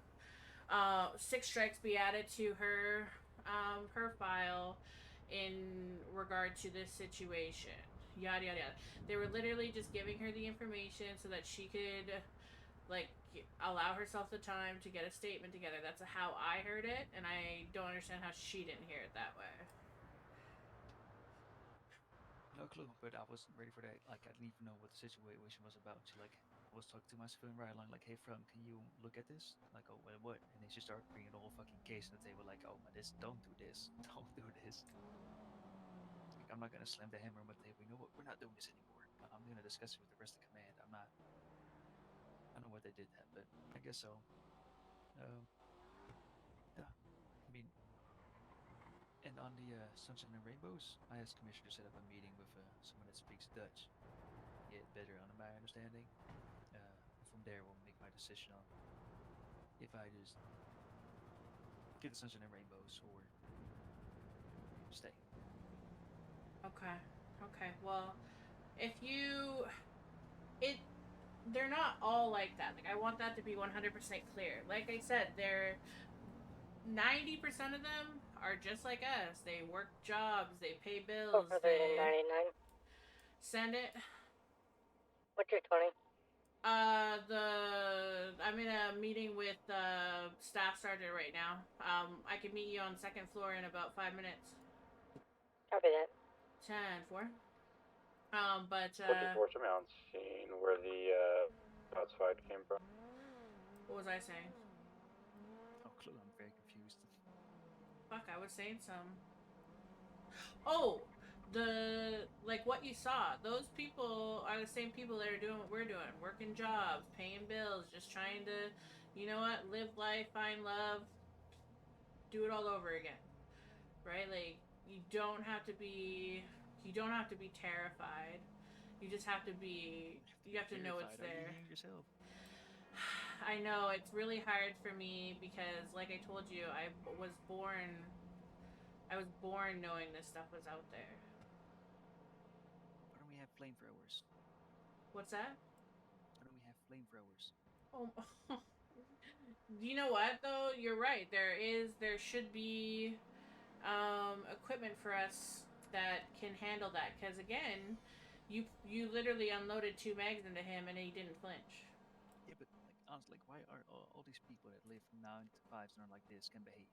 6 strikes be added to her file in regard to this situation. Yada yada yada. They were literally just giving her the information so that she could like allow herself the time to get a statement together. That's how I heard it, and I don't understand how she didn't hear it that way. No clue, but I wasn't ready for that. Like, I didn't even know what the situation was about. She, like, I was talking to my civilian right along, like, hey, from, can you look at this? Like, oh, what? And then she started bringing the whole fucking case on the table, like, oh, man, don't do this. Don't do this. Like, I'm not gonna slam the hammer on the table. You know what? We're not doing this anymore. I'm gonna discuss it with the rest of the command. I don't know why they did that, but I guess so. Yeah. I mean, And on the Sunshine and Rainbows, I asked Commissioner to set up a meeting with someone that speaks Dutch. Get better on my understanding. From there, we'll make my decision on if I just get the Sunshine and Rainbows or stay. Okay. Okay. Well, if you they're not all like that. Like I want that to be 100% clear. Like I said, they're 90% of them are just like us. They work jobs, they pay bills, Over they 99. send it. What's your 20? I'm in a meeting with staff sergeant right now. I can meet you on second floor in about 5 minutes. Copy that. 10-4. But Looking for some on scene where the shots fired came from. what was I saying? Oh, clue. I'm very confused. Fuck, I was saying some. Oh, like what you saw. Those people are the same people that are doing what we're doing, working jobs, paying bills, just trying to, you know what, live life, find love, do it all over again, right? Like you don't have to be terrified. You just have to be. You have to know it's Are you there. hearing yourself? I know it's really hard for me because, like I told you, I was born knowing this stuff was out there. Why don't we have flamethrowers? What's that? Why don't we have flamethrowers? Oh, you know what though? You're right. There should be equipment for us that can handle that. Because again, you literally unloaded 2 mags into him and he didn't flinch. Yeah, but like honestly, like, why are all these people that live from 9 to 5s and are like this can behave,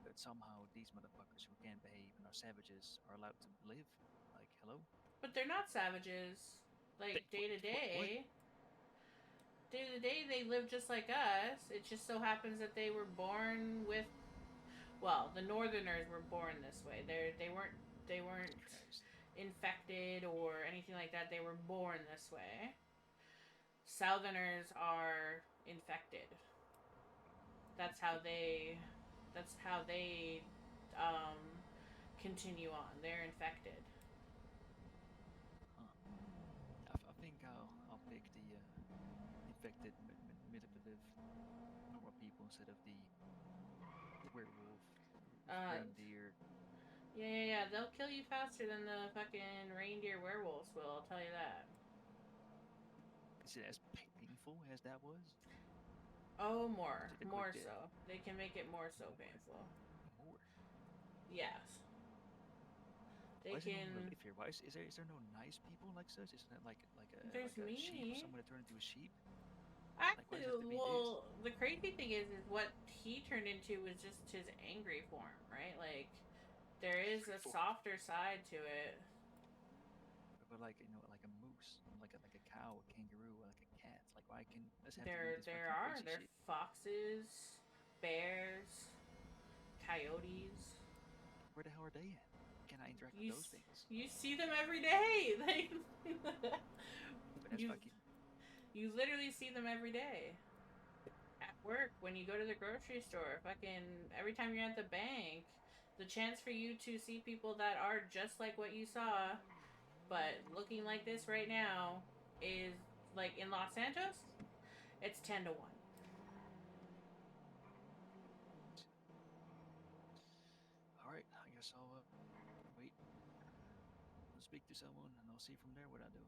but somehow these motherfuckers who can't behave and are savages are allowed to live? Like, hello? But they're not savages. Like day to day. Day to day, they live just like us. It just so happens that they were born with. Well, the Northerners were born this way. They weren't Christ. infected or anything like that. They were born this way. Southerners are infected. That's how they um, continue on. They're infected. Huh. I think I'll pick the infected, manipulative, normal people instead of the werewolf, reindeer. Yeah. They'll kill you faster than the fucking reindeer werewolves will. I'll tell you that. Is it as painful as that was? Oh, more Is it a quick death? so. They can make it more so painful. More. Yes. They Why is can. anyone live here? Why is there no nice people like such? Isn't it like There's like a sheep or me. someone that turned into a sheep? Actually, Like, why does it have to be well, the crazy thing is what he turned into was just his angry form, right? Like, there is a softer side to it. But like, like a moose, like a cow, a kangaroo, like a cat. Like, why can this have to be this There fucking are crazy shit? foxes, bears, coyotes. Where the hell are they at? Can I interact with those things? You see them every day. Like, But that's fucking. You literally see them every day. At work, when you go to the grocery store, fucking every time you're at the bank, the chance for you to see people that are just like what you saw, but looking like this right now, is like in Los Santos, it's 10-1. All right, I guess I'll wait. I'll speak to someone, and I'll see from there what I do.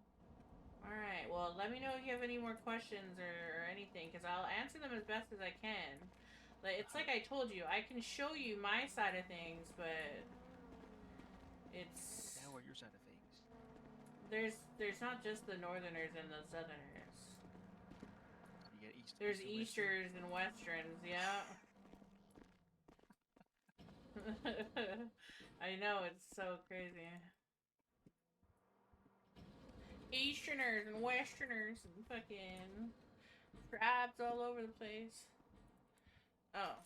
All right. Well, let me know if you have any more questions or anything, because I'll answer them as best as I can. It's like I told you, I can show you my side of things, but it's How are your side of things? there's not just the Northerners and the Southerners. You get East. There's East and Easters and Westerns, yeah. I know, it's so crazy. Easterners and Westerners and fucking tribes all over the place. Oh.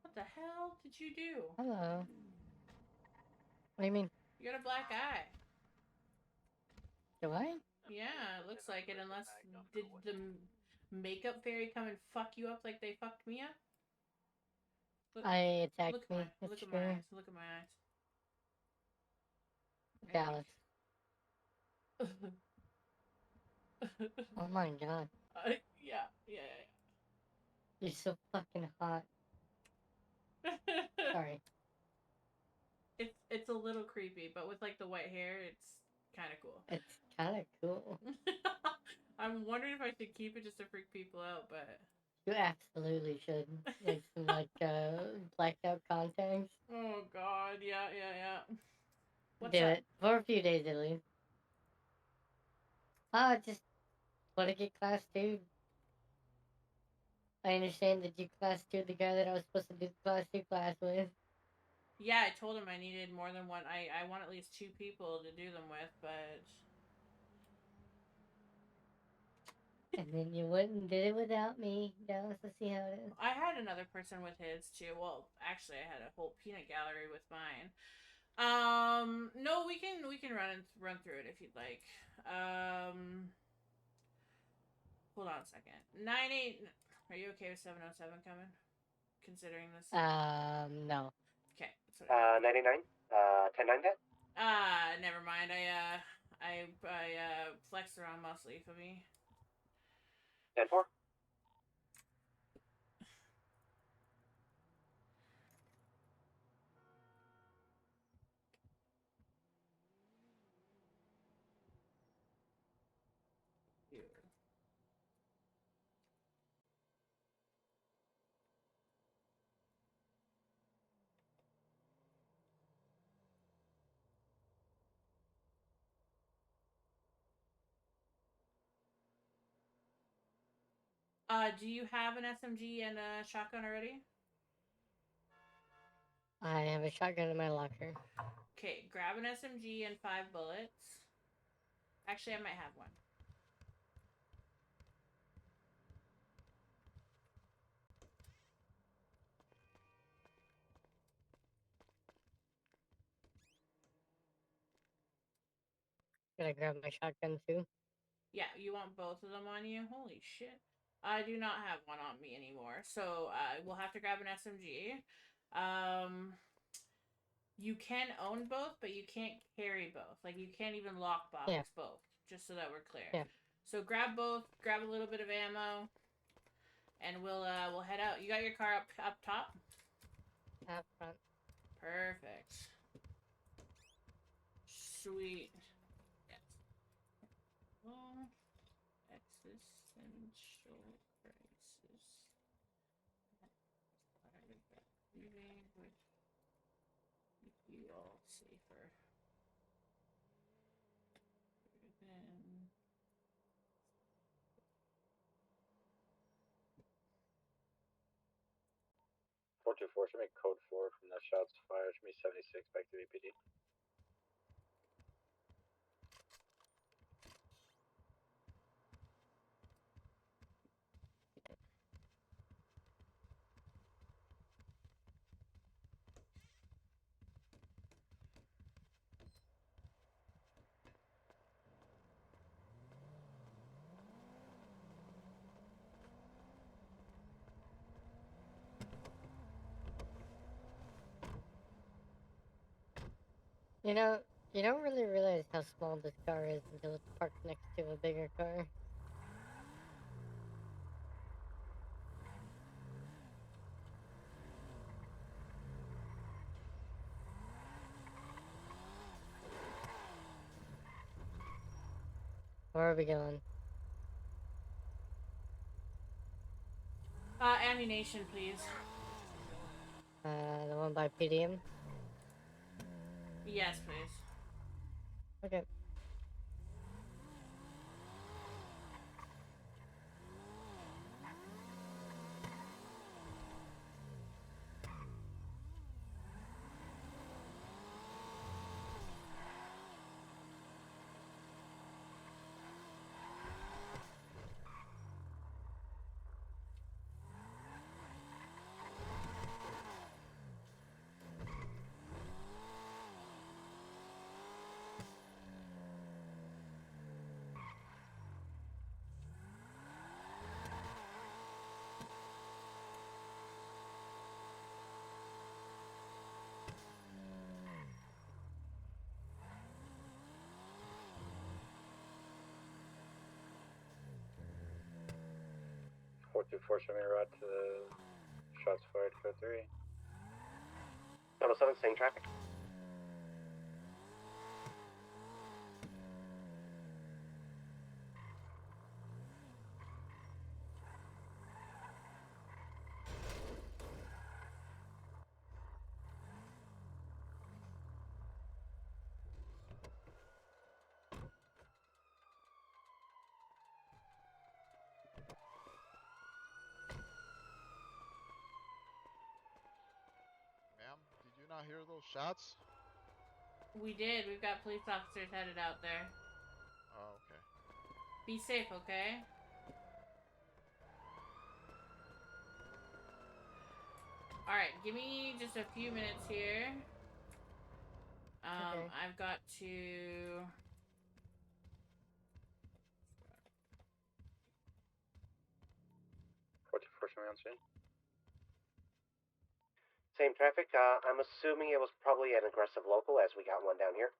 What the hell did you do? Hello. What do you mean? You got a black eye. Do I? Yeah, it looks like it. Unless did the makeup fairy come and fuck you up like they fucked me up? Look, I attacked look at me. my That's look at true. my eyes. Look at my eyes. Dallas. Oh my god. Yeah. You're so fucking hot. Sorry. It's a little creepy, but with like the white hair, it's kind of cool. It's kind of cool. I'm wondering if I should keep it just to freak people out, but You absolutely should. Like some blacked out contacts. oh god, yeah. What's Do up? it for a few days at least. Just want to get class 2. I understand that you class 2 the guy that I was supposed to do the class 2 class with. Yeah, I told him I needed more than one. I want at least 2 people to do them with, but And then you went and did it without me. Dallas, let's see how it is. I had another person with his too. Well, actually, I had a whole peanut gallery with mine. No, we can run through it if you'd like. Hold on a second. 98. Are you okay with 707 coming? Considering this. No. Okay. That's what 99. 10-9 that. never mind. I flexed the wrong muscle for me. 10-4. Do you have an SMG and a shotgun already? I have a shotgun in my locker. Okay, grab an SMG and 5 bullets. Actually, I might have one. Can I grab my shotgun too? Yeah, you want both of them on you? Holy shit. I do not have one on me anymore, so we'll have to grab an SMG. You can own both, but you can't carry both. Like, you can't even lockbox both, just so that we're clear. Yeah. So grab both, grab a little bit of ammo, and we'll head out. You got your car up top? Up front. Perfect. Sweet. Yes. Well, existential crisis. Leaving would keep you all safer. Then 424 should make code 4 from that shots fired. Should be 76 back to VPD. You know, you don't really realize how small this car is until it's parked next to a bigger car. Where are we going? ammunition, please. The one by PDM? Yes, please. Okay. 424, show me a route to shots fired, code 3. 107, same traffic. Ma'am, did you not hear those shots? We did. We've got police officers headed out there. Oh, okay. Be safe, okay? Alright, give me just a few minutes here. Okay. I've got to... 424, show me on scene. Same traffic. I'm assuming it was probably an aggressive local, as we got one down here.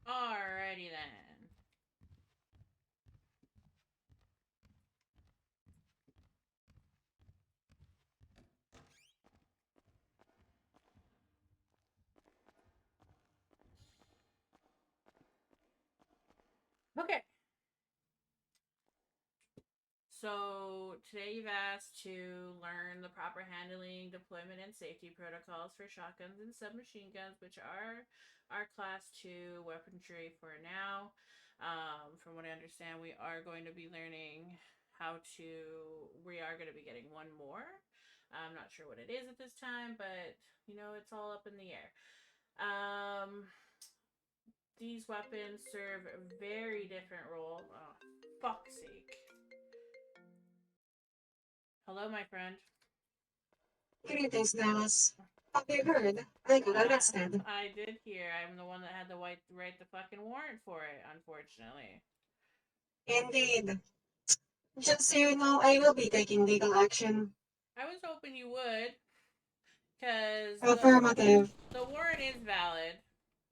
Alrighty then. Okay. So today you've asked to learn the proper handling, deployment, and safety protocols for shotguns and submachine guns, which are our class 2 weaponry for now. From what I understand, we are going to be learning we are going to be getting one more. I'm not sure what it is at this time, but it's all up in the air. These weapons serve very different roles. Oh, fuck's sake. Hello, my friend. Greetings, Dallas. Have you heard? I got arrested. I did hear. I'm the one that had to write the fucking warrant for it, unfortunately. Indeed. Just so you know, I will be taking legal action. I was hoping you would, because Affirmative. the warrant is valid,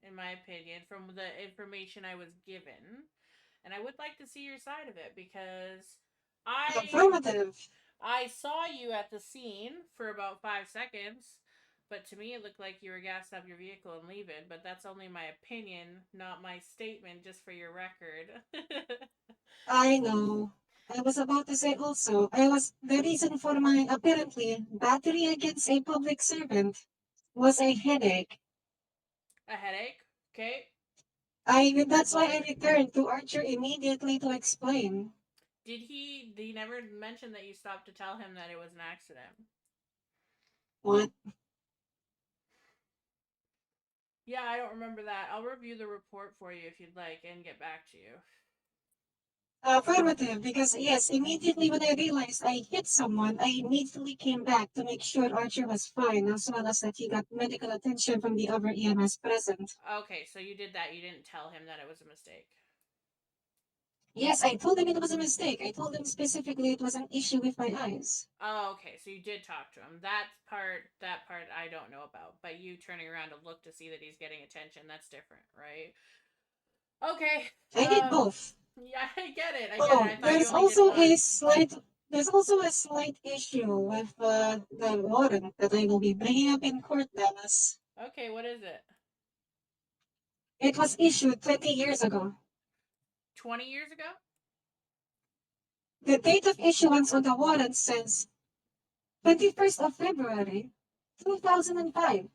in my opinion, from the information I was given. And I would like to see your side of it, because Affirmative. I saw you at the scene for about 5 seconds, but to me it looked like you were gassed up your vehicle and leaving, but that's only my opinion, not my statement, just for your record. I know. I was about to say also, the reason for my apparently battery against a public servant was a headache. A headache? Okay. That's why I returned to Archer immediately to explain. He never mention that you stopped to tell him that it was an accident? What? Yeah, I don't remember that. I'll review the report for you if you'd like and get back to you. Affirmative, because yes, immediately when I realized I hit someone, I immediately came back to make sure Archer was fine, as well as that he got medical attention from the other EMS present. Okay, so you did that. You didn't tell him that it was a mistake. Yes, I told him it was a mistake. I told him specifically it was an issue with my eyes. Oh, okay. So you did talk to him. That part I don't know about. But you turning around to look to see that he's getting attention, that's different, right? Okay. I did both. Yeah, I get it. Oh, I thought you only did one. there's also a slight issue with the warrant that I will be bringing up in court, Dallas. Okay, what is it? It was issued 20 years ago. 20 years ago? The date of issuance on the warrant says 21st of February, 2005.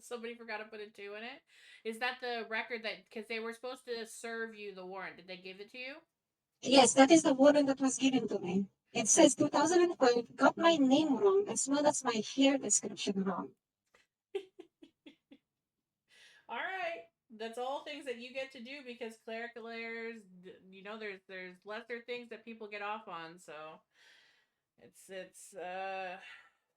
Somebody forgot to put a 2 in it. Is that the record that because they were supposed to serve you the warrant? Did they give it to you? Yes, that is the warrant that was given to me. It says 2005, got my name wrong, as well as my hair description wrong. All right, that's all things that you get to do because clerical errors. There's lesser things that people get off on. So it's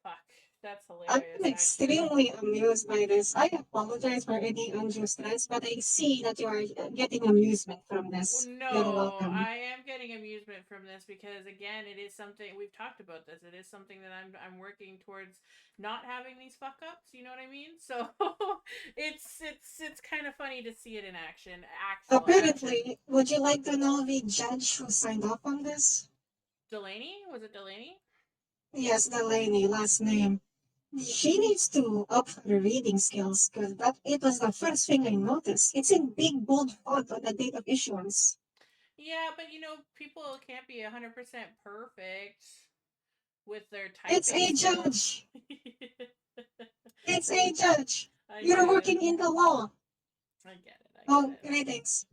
fuck. That's I'm hilarious. extremely amused by this. I apologize for any undue stress, but I see that you are getting amusement from this. No, You're welcome. I am getting amusement from this because again, it is something we've talked about. This it is something that I'm working towards not having these fuck ups. You know what I mean? So it's kind of funny to see it in action. Apparently, Action. would you like to know the judge who signed off on this? Delaney, was it Delaney? Yes, Delaney, last name. She needs to up her reading skills because that it was the first thing I noticed. It's in big bold font on the date of issuance. Yeah, but people can't be 100% perfect with their It's typing a skills. judge. It's a judge. I You're get working it. in the law. I get it. Oh, greetings.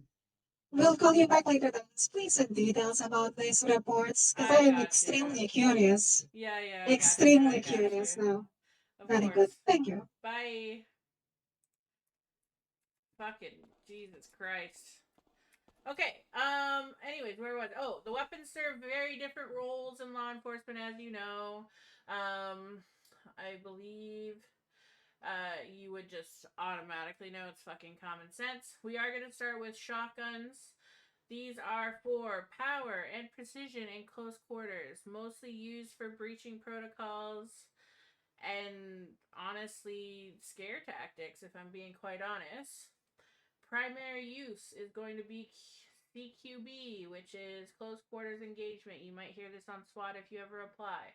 We'll call you back later, Dennis. Please send details about these reports because I am extremely curious. Yeah, I Extremely got you. curious now. Of Very course. good. Thank you. Bye. Fucking Jesus Christ. Okay. Anyways, where was? Oh, the weapons serve very different roles in law enforcement, as you know. I believe. You would just automatically know it's fucking common sense. We are going to start with shotguns. These are for power and precision in close quarters, mostly used for breaching protocols and honestly scare tactics, if I'm being quite honest. Primary use is going to be CQB, which is close quarters engagement. You might hear this on SWAT if you ever apply.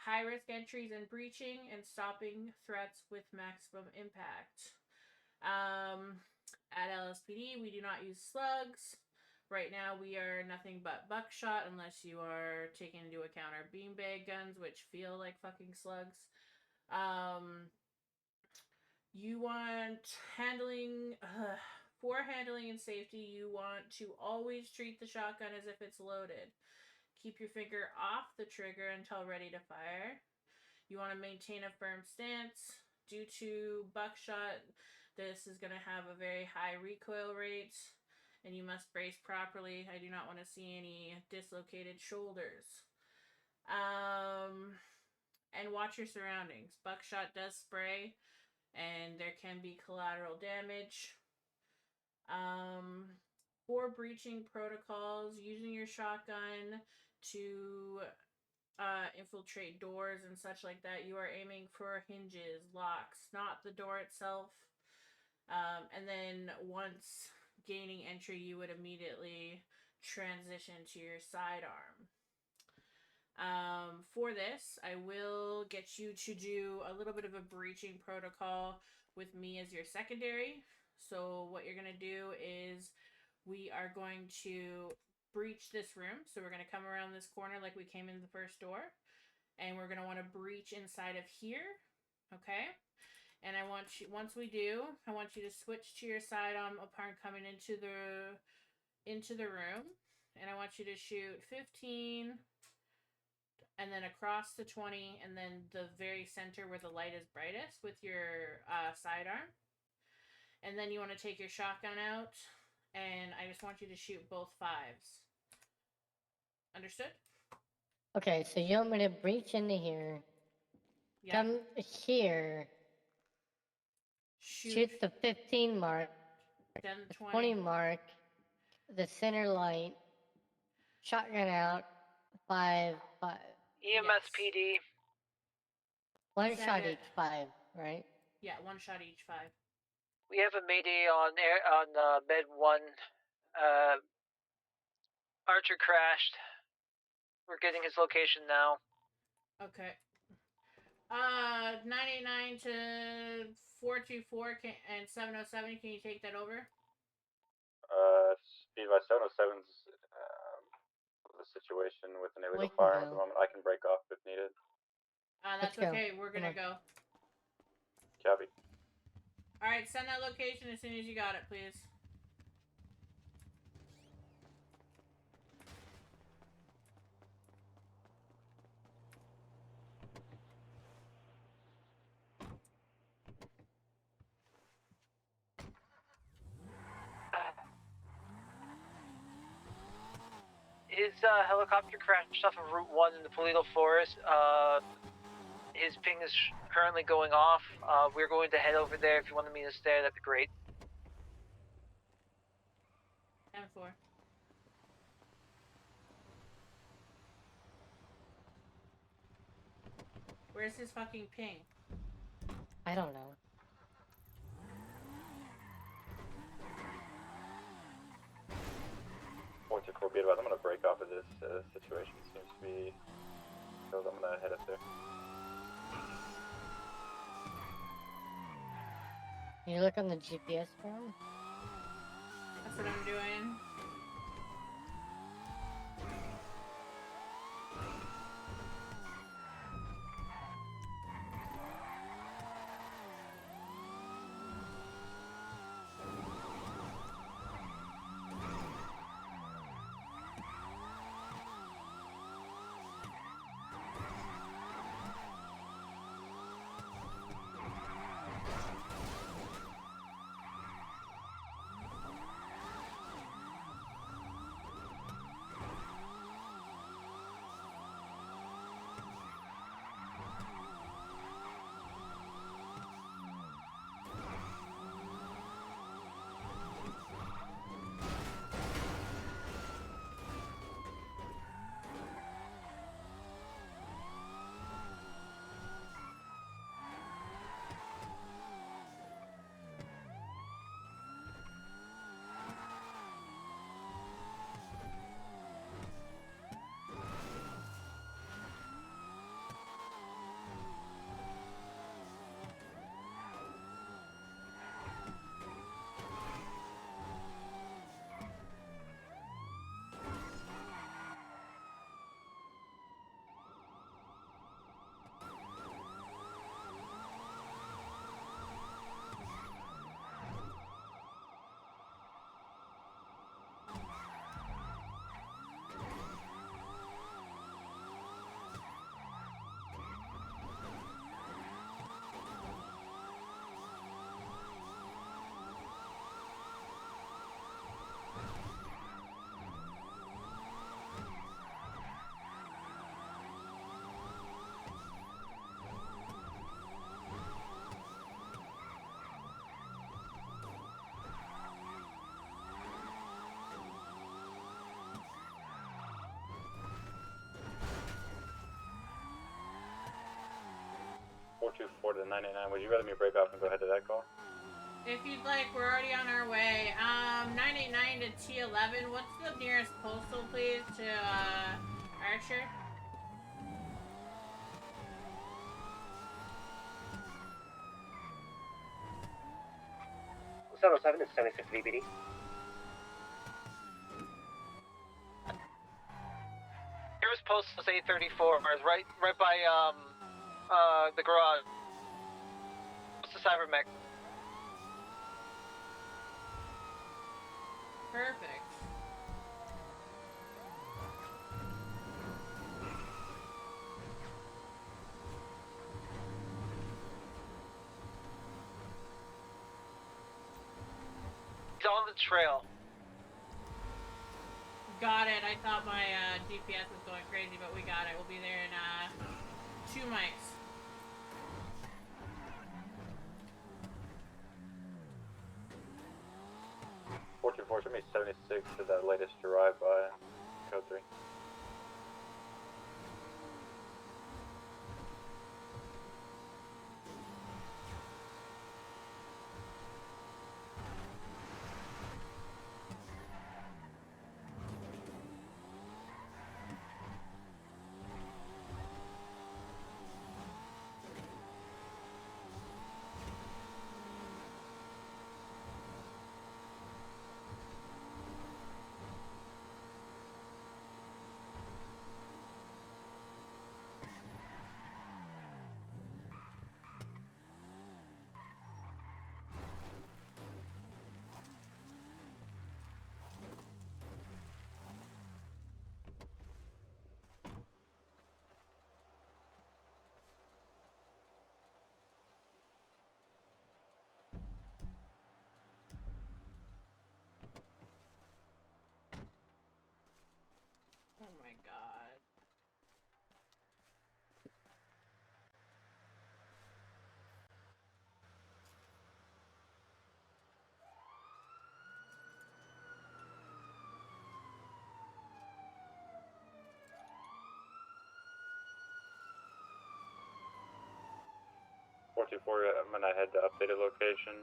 High risk entries and breaching and stopping threats with maximum impact. At LSPD, we do not use slugs. Right now, we are nothing but buckshot unless you are taking into account our beanbag guns, which feel like fucking slugs. You want handling, for handling and safety, you want to always treat the shotgun as if it's loaded. Keep your finger off the trigger until ready to fire. You want to maintain a firm stance. Due to buckshot, this is going to have a very high recoil rate, and you must brace properly. I do not want to see any dislocated shoulders. And watch your surroundings. Buckshot does spray, and there can be collateral damage. For breaching protocols, using your shotgun to infiltrate doors and such like that, you are aiming for hinges, locks, not the door itself. And then once gaining entry, you would immediately transition to your sidearm. For this, I will get you to do a little bit of a breaching protocol with me as your secondary. So what you're going to do is we are going to breach this room. So we're going to come around this corner like we came in the first door. And we're going to want to breach inside of here. Okay? And I want you, once we do, I want you to switch to your sidearm upon coming into the room. And I want you to shoot 15 and then across the 20 and then the very center where the light is brightest with your sidearm. And then you want to take your shotgun out and I just want you to shoot both 5s. Understood? Okay, so you want me to breach into here, Yeah. come here, shoot the 15 mark, then the 20. 20 mark, the center light, shotgun out, 5, 5. EMSPD. One Send shot it. each, 5, right? Yeah, 1 shot each, 5. We have a mayday on air on Med 1. Archer crashed. We're getting his location now. Okay. 989 to 424 and 707. Can you take that over? Speed by 707's the situation with an illegal firearm at the moment. I can break off if needed. That's okay. We're gonna go. Copy. Alright, send that location as soon as you got it, please. His helicopter crashed off of Route 1 in the Toledo Forest. His ping is currently going off. We're going to head over there. If you want me to stay, that'd be great. 10-4. Where's his fucking ping? I don't know. Point to 4 be advised. I'm gonna break off of this situation. Seems to be. So I'm gonna head up there. You look on the GPS, bro? That's what I'm doing. To 989. Would you rather me break off and go ahead to that call? If you'd like, we're already on our way. 989 to T11. What's the nearest postal, please, to Archer? Seven 7 is 76 VBD. Nearest post is 834. Right by the garage. It's the Cybermech. Perfect. He's on the trail. got it. I thought my GPS was going crazy, but we got it. We'll be there in 2 mics. Show me 76 to that latest arrive by code 3. Oh my god. I'm gonna head to updated location.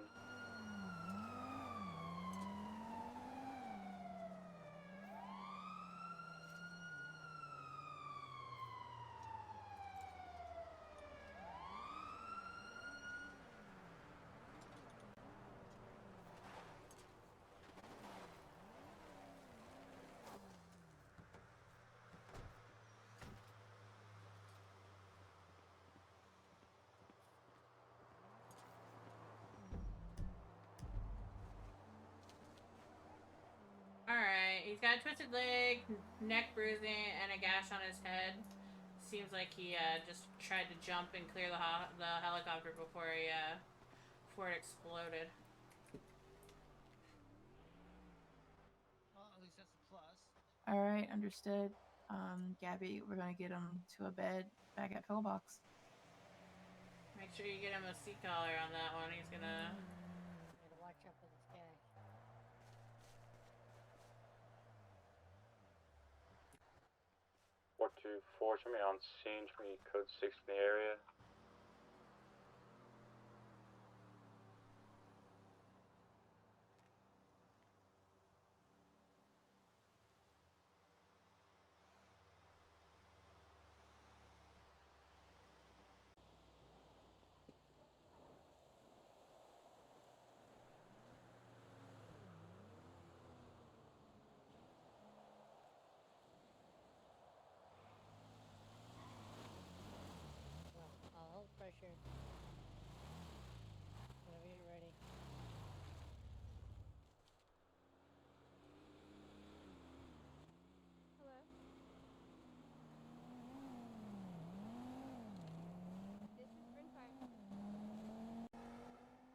Alright, he's got a twisted leg, neck bruising, and a gash on his head. Seems like he just tried to jump and clear the helicopter before before it exploded. Well, at least that's a plus. Alright, understood. Gabby, we're gonna get him to a bed back at pillbox. Make sure you get him a seat collar on that one. He's gonna... Gotta watch out for this guy. Show me on scene, show me code 6 in the area. Well, I'll hold pressure. Whenever you're ready. Hello? This is Bryn Fire.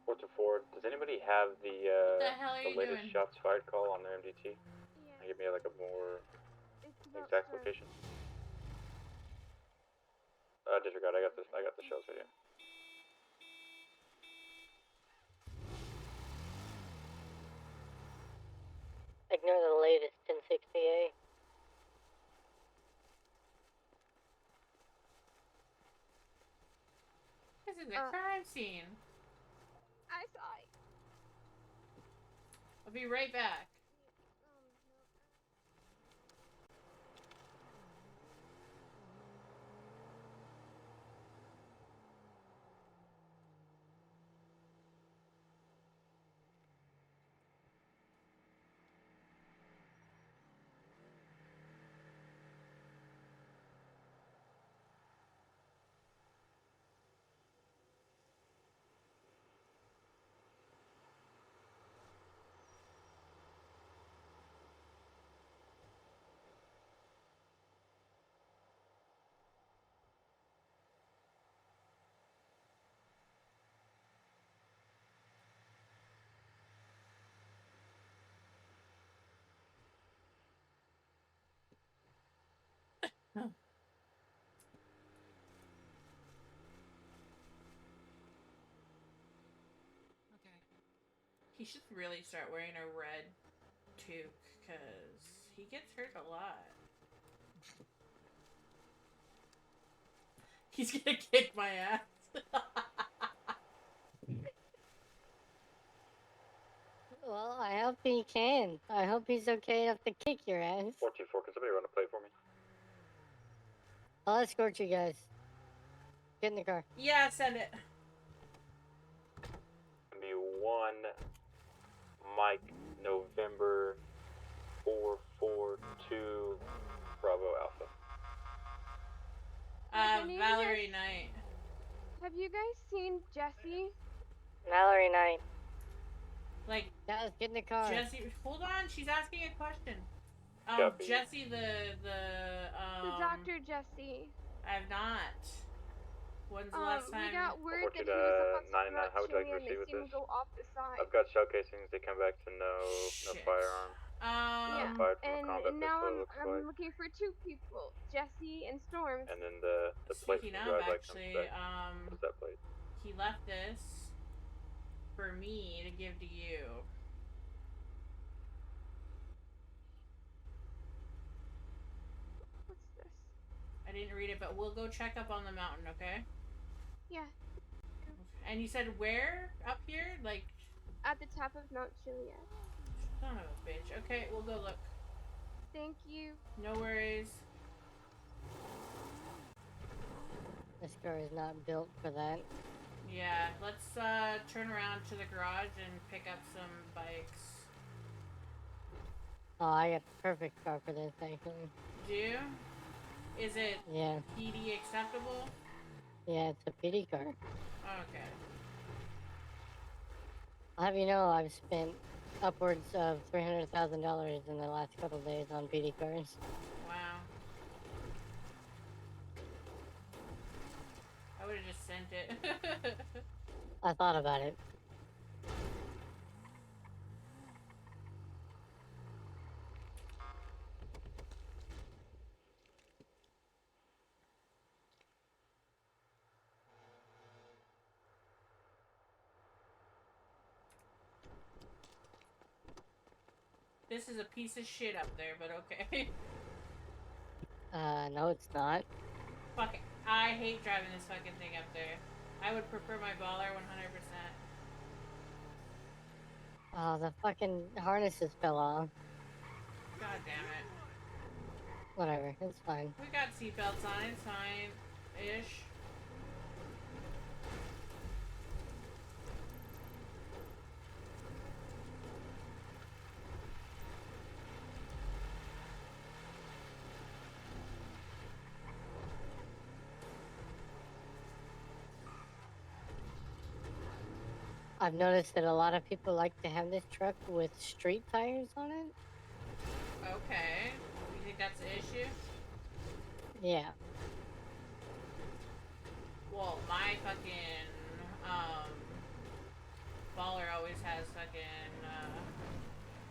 424, does anybody have What the hell are the you latest doing? shots fired call on their MDT? Yeah. Can you give me like a more It's about exact start. location? Disregard, I got the shells video. Ignore the latest 1060A. This is a crime scene. I saw it. I'll be right back. No. He should really start wearing a red toque, because he gets hurt a lot. He's gonna kick my ass. Well, I hope he can. I hope he's okay enough to kick your ass. 424, can somebody run a play for me? I'll escort you guys. Get in the car. Yeah, send it. Be 1 Mike November 442 Bravo Alpha. Valerie Knight. Have you guys seen Jesse? Mallory Knight. Like, guys, get in the car. Jesse, hold on, she's asking a question. Copy. Jesse, the Dr. Jesse. I have not. When's the last time? We got word that he to was about to 99. throw How would you like to Chili and they proceed with seen him this? go off the side. I've got shell casings. They come back to no Shit. firearm. Yeah, Fired from a combat and now pistol, it looks I'm like. looking for 2 people, Jesse and Storms. And then the plate Speaking from the of, drive light comes actually, back. What's that plate? he left this for me to give to you. What's this? I didn't read it, but we'll go check up on the mountain, okay? Yeah. And you said where? Up here? Like... At the top of Mount Chiliad. Son of a bitch. Okay, we'll go look. Thank you. No worries. This car is not built for that. Yeah, let's turn around to the garage and pick up some bikes. Oh, I got the perfect car for this, actually. Do you? Is it Yeah. PD acceptable? Yeah, it's a PD car. Okay. I'll have you know, I've spent upwards of $300,000 in the last couple of days on PD cars. Wow. I would have just sent it. I thought about it. This is a piece of shit up there, but okay. No, it's not. Fuck it. I hate driving this fucking thing up there. I would prefer my baller 100%. Oh, the fucking harnesses fell off. God damn it. Whatever, it's fine. We got seatbelts on, it's fine-ish. I've noticed that a lot of people like to have this truck with street tires on it. Okay. You think that's an issue? Yeah. Well, my fucking, baller always has fucking,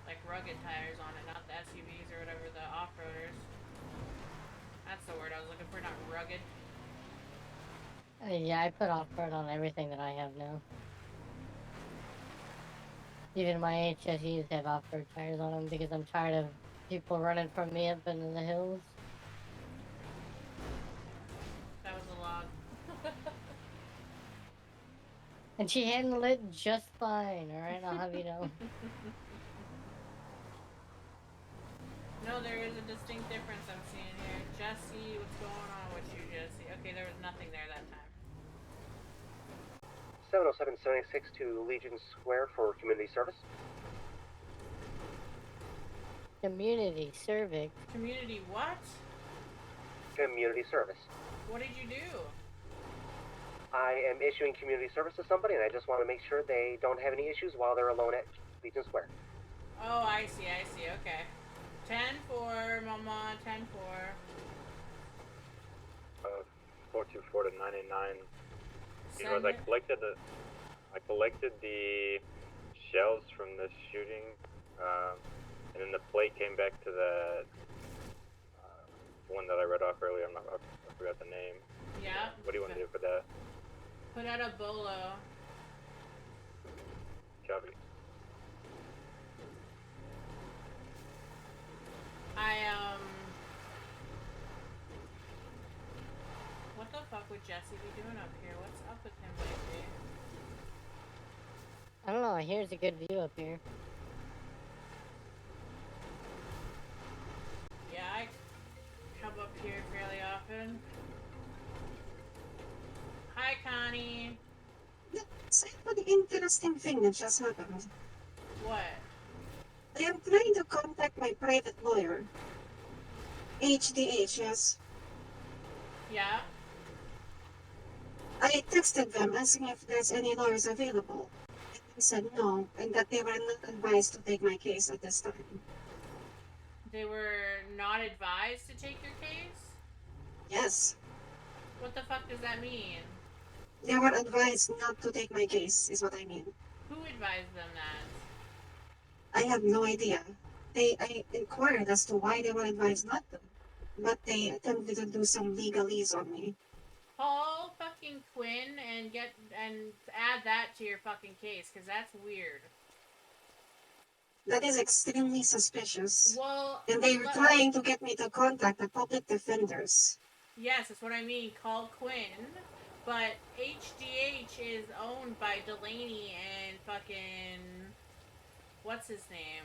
like rugged tires on it, not the SUVs or whatever, the off-roaders. That's the word I was looking for, not rugged. Yeah, I put off-road on everything that I have now. Even my HSUs have off-road tires on them because I'm tired of people running from me up into the hills. That was a log. And she handled it just fine, alright? I'll have you know. No, there is a distinct difference I'm seeing here. Jesse, what's going on with you, Jesse? Okay, there was nothing there that time. 70776 to Legion Square for community service. Community service. Community what? Community service. What did you do? I am issuing community service to somebody, and I just want to make sure they don't have any issues while they're alone at Legion Square. Oh, I see, okay. 10-4, Mama, 10-4. 424 to 989. You know, I collected the shells from the shooting, and then the plate came back to the one that I read off earlier. I forgot the name. Yeah. What do you want to do for that? Put out a bolo. Copy. What the fuck would Jesse be doing up here? What's up with him lately? I don't know. I hear it's a good view up here. Yeah, I come up here fairly often. Hi, Connie. That's an interesting thing that just happened. What? I am trying to contact my private lawyer. HDH, yes. Yeah? I texted them asking if there's any lawyers available. And they said no, and that they were not advised to take my case at this time. They were not advised to take your case? Yes. What the fuck does that mean? They were advised not to take my case, is what I mean. Who advised them that? I have no idea. I inquired as to why they were advised not to, but they attempted to do some legalese on me. Call fucking Quinn and add that to your fucking case, because that's weird. That is extremely suspicious. Well, and they were trying to get me to contact the public defenders. Yes, that's what I mean. Call Quinn. But HDH is owned by Delaney and fucking... What's his name?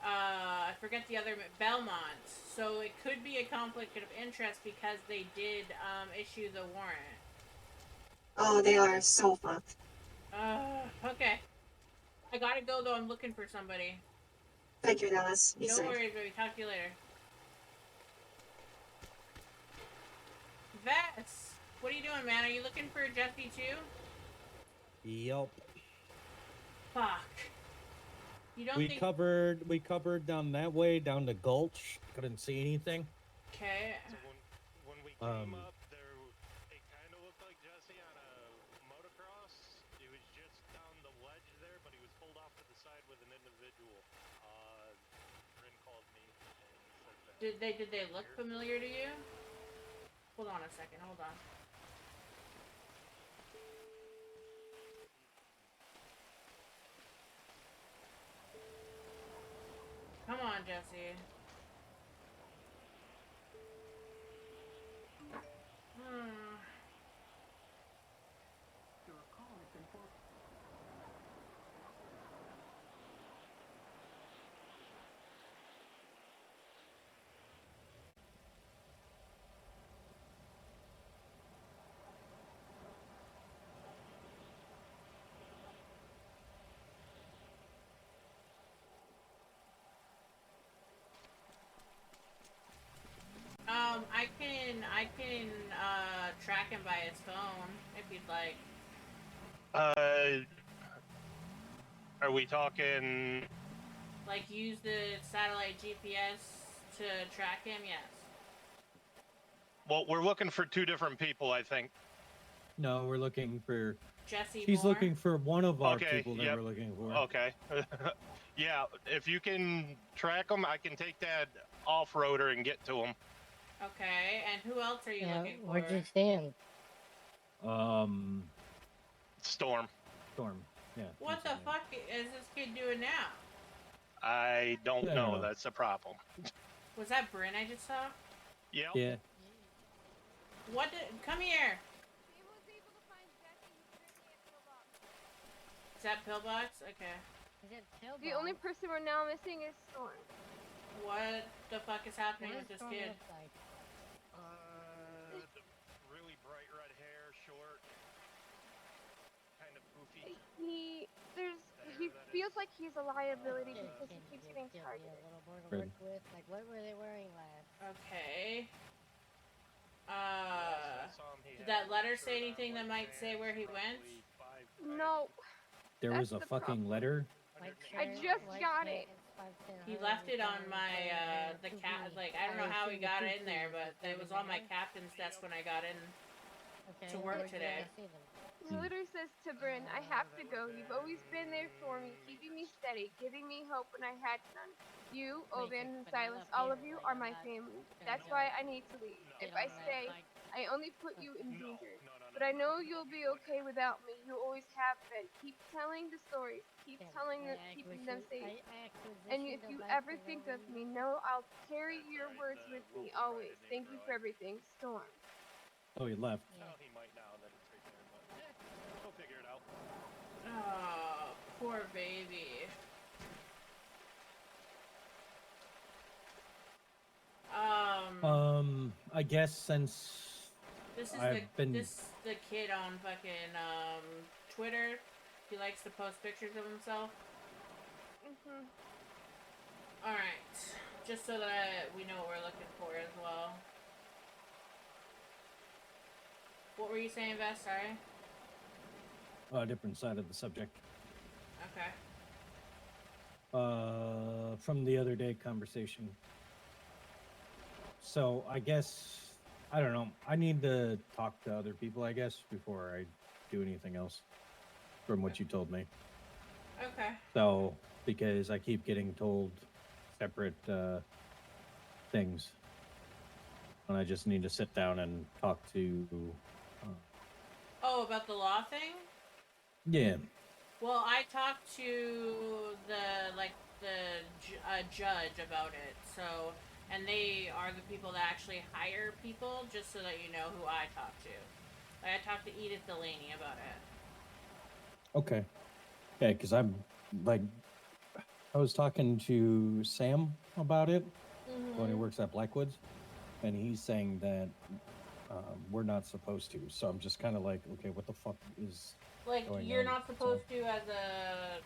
I forget the other... Belmont. So it could be a conflict of interest because they did issue the warrant. Oh, they are so fucked. Okay. I gotta go though, I'm looking for somebody. Thank you, Dallas. Be No safe. worries, baby. Talk to you later. Vess! What are you doing, man? Are you looking for Jesse too? Yup. Fuck. You don't We think... covered down that way, down the gulch. Couldn't see anything. Okay. So when we came up, it kind of looked like Jesse on a motocross. He was just down the ledge there, but he was pulled off to the side with an individual. Rin called me and said that. Did they look familiar to you? Hold on a second. Hold on. Come on, Jesse. I can track him by his phone if you'd like. Are we talking? Like use the satellite GPS to track him? Yes. Well, we're looking for two different people, I think. No, we're looking for Jesse. She's Moore? looking for one of our Okay, people that yep. we're looking for. Okay. Yeah, if you can track them, I can take that off-roader and get to them. Okay, and who else are you looking for? Where'd you see him? Storm. Yeah. What the fuck is this kid doing now? I don't know. That's a problem. Was that Bryn I just saw? Yep. Yeah. What did... Come here! Is that Pillbox? Okay. The only person we're now missing is Storm. What the fuck is happening with this kid? Really bright red hair, short, kind of poofy. He feels like he's a liability because he keeps getting targeted. Like, what were they wearing last? Okay. Did that letter say anything that might say where he went? No. There was a fucking letter. I just got it. He left it on my the cat. Like I don't know how he got in there, but it was on my captain's desk when I got in to work today. The letter says to Bryn, I have to go. You've always been there for me, keeping me steady, giving me hope when I had none. You, Oban, and Silas, all of you are my family. That's why I need to leave. If I stay, I only put you in danger. but I know you'll be okay without me. You always have been. Keep telling the stories. Keep telling them, keeping them safe. And if you ever think of me, know I'll carry your words with me always. Thank you for everything, Storm. Oh, he left. Well, he might now that it's right there, but he'll figure it out. Oh, poor baby. I guess since this is I've been the kid on fucking Twitter. He likes to post pictures of himself. Mhm. All right, just so that we know what we're looking for as well. What were you saying, Vess? Sorry. a different side of the subject. Okay. From the other day conversation. So I guess I don't know. I need to talk to other people, I guess, before I do anything else. From what you told me. Okay. So because I keep getting told separate things, and I just need to sit down and talk to. Oh, about the law thing? Yeah. Well, I talked to the judge about it. So, and they are the people that actually hire people, just so that you know who I talked to. Like, I talked to Edith Delaney about it. Okay. Yeah, because I'm like, I was talking to Sam about it when he works at Blackwoods, and he's saying that we're not supposed to. So I'm just kind of like, okay, what the fuck is Like, going you're on? not supposed to, as a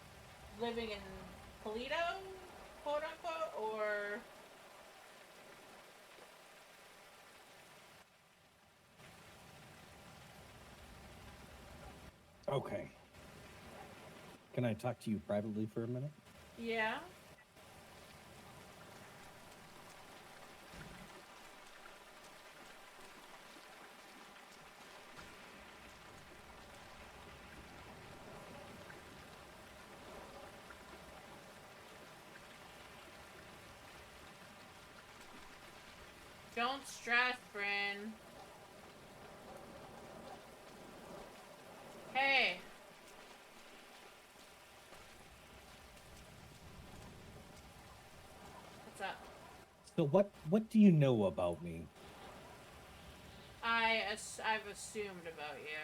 living in Toledo, quote unquote, or Okay. Can I talk to you privately for a minute? yeah. Don't stress, Bryn. Hey. What's up? So what do you know about me? I've assumed about you.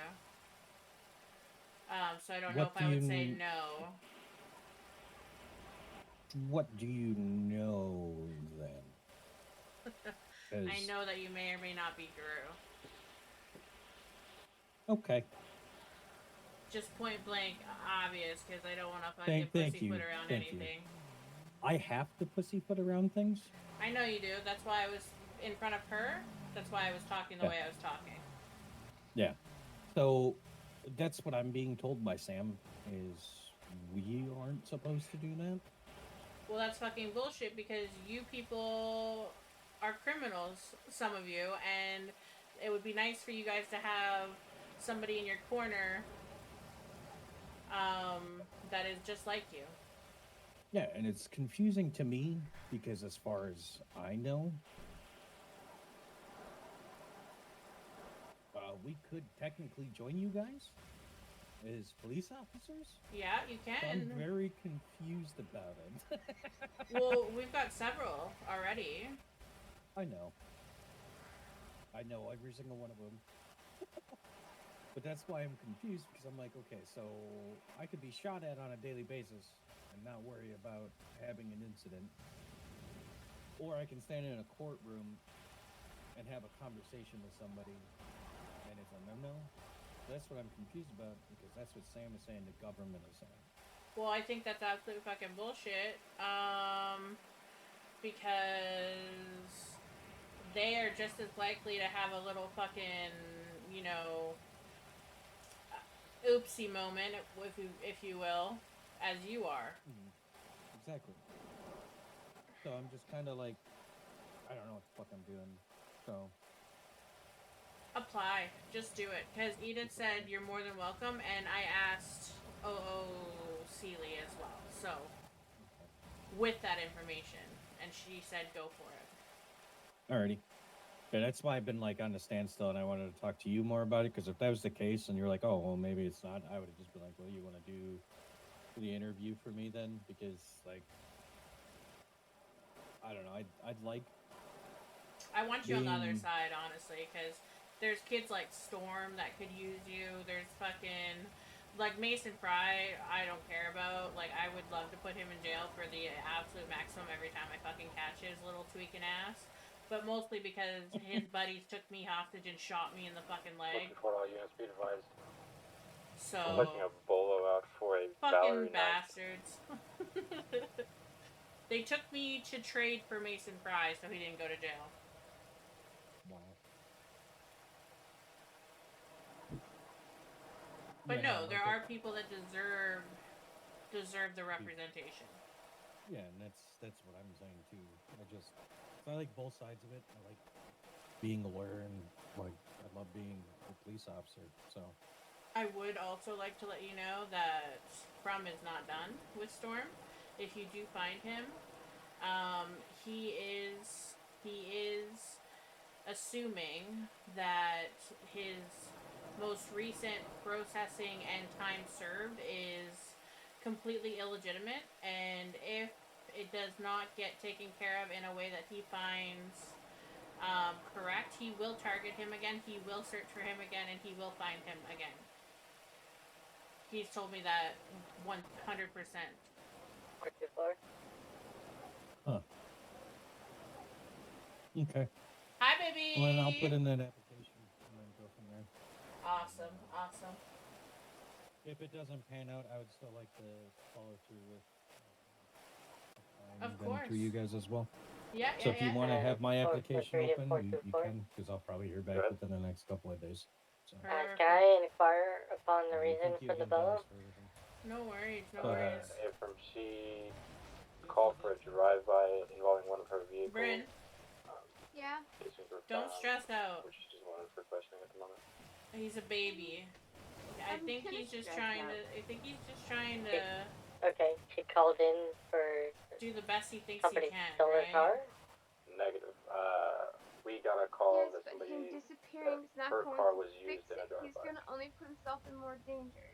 So I don't know What if do I would you say kn- no. What do you know then? I know that you may or may not be Drew. Okay. Just point blank obvious, because I don't want to fucking Thank you. pussyfoot around Thank you. anything. I have to pussyfoot around things? I know you do. That's why I was in front of her. That's why I was talking the Yeah. way I was talking. Yeah. So that's what I'm being told by Sam is we aren't supposed to do that. Well, that's fucking bullshit, because you people are criminals, some of you, and it would be nice for you guys to have somebody in your corner that is just like you. Yeah, and it's confusing to me because as far as I know, we could technically join you guys as police officers. Yeah, you So can. I'm very confused about it. Well, we've got several already. I know every single one of them. But that's why I'm confused, because I'm like, okay, so I could be shot at on a daily basis and not worry about having an incident. Or I can stand in a courtroom and have a conversation with somebody and it's a no-no. That's what I'm confused about, because that's what Sam is saying the government is saying. Well, I think that's absolute fucking bullshit. Because they are just as likely to have a little fucking, you know, oopsie moment, if you will, as you are. Exactly. So I'm just kind of like, I don't know what the fuck I'm doing. So Apply. Just do it. Because Edith said you're more than welcome, and I asked Seeley as well. So, with that information, and she said go for it. alrighty. Yeah, that's why I've been like on the standstill, and I wanted to talk to you more about it. Because if that was the case, and you're like, "Oh, well, maybe it's not," I would have just been like, "Well, you want to do the interview for me then?" Because like, I don't know, I'd like. I want you on the other Being- side, honestly, because there's kids like Storm that could use you. There's fucking like Mason Fry. I don't care about. Like, I would love to put him in jail for the absolute maximum every time I fucking catch his little tweaking ass. But mostly because his buddies took me hostage and shot me in the fucking leg. Looking for all units, be advised. So I'm looking a bolo out for a fucking Valerie knight. bastards. They took me to trade for Mason Fry, so he didn't go to jail. Wow. But Yeah, no, no, there like are people that deserve the representation. Yeah, and that's what I'm saying too. I like both sides of it. I like being aware, and like I love being a police officer. So I would also like to let you know that Crumb is not done with Storm. If you do find him, he is assuming that his most recent processing and time served is completely illegitimate, and if it does not get taken care of in a way that he finds correct, he will target him again, he will search for him again, and he will find him again. He's told me that 100%. Huh. Okay. Hi, baby. Well, then I'll put in that application and then go from there. Awesome, awesome. If it doesn't pan out, I would still like to follow through with Of them course. through you guys as well. Yeah, So if you want to have my 4, application 3 to open, 4 you, to you 4. can, because I'll probably hear back within the next couple of days. So. Can I inquire upon the Alright, reason thank you for the again, guys, bellow? for everything. No worries, no But, worries. From she called for a drive-by involving one of her vehicles. Bryn, Yeah. don't stress out. Which is just wanted for questioning at the moment. He's a baby. I I'm think kinda he's just stressed trying out. to. I think he's just trying to Okay, she called in for do the best he thinks he somebody can, stole her right? car? Negative. We got a call Yes, that but somebody him disappearing is not her going car to was fix used in a it. He's drive-by. gonna only put himself in more danger.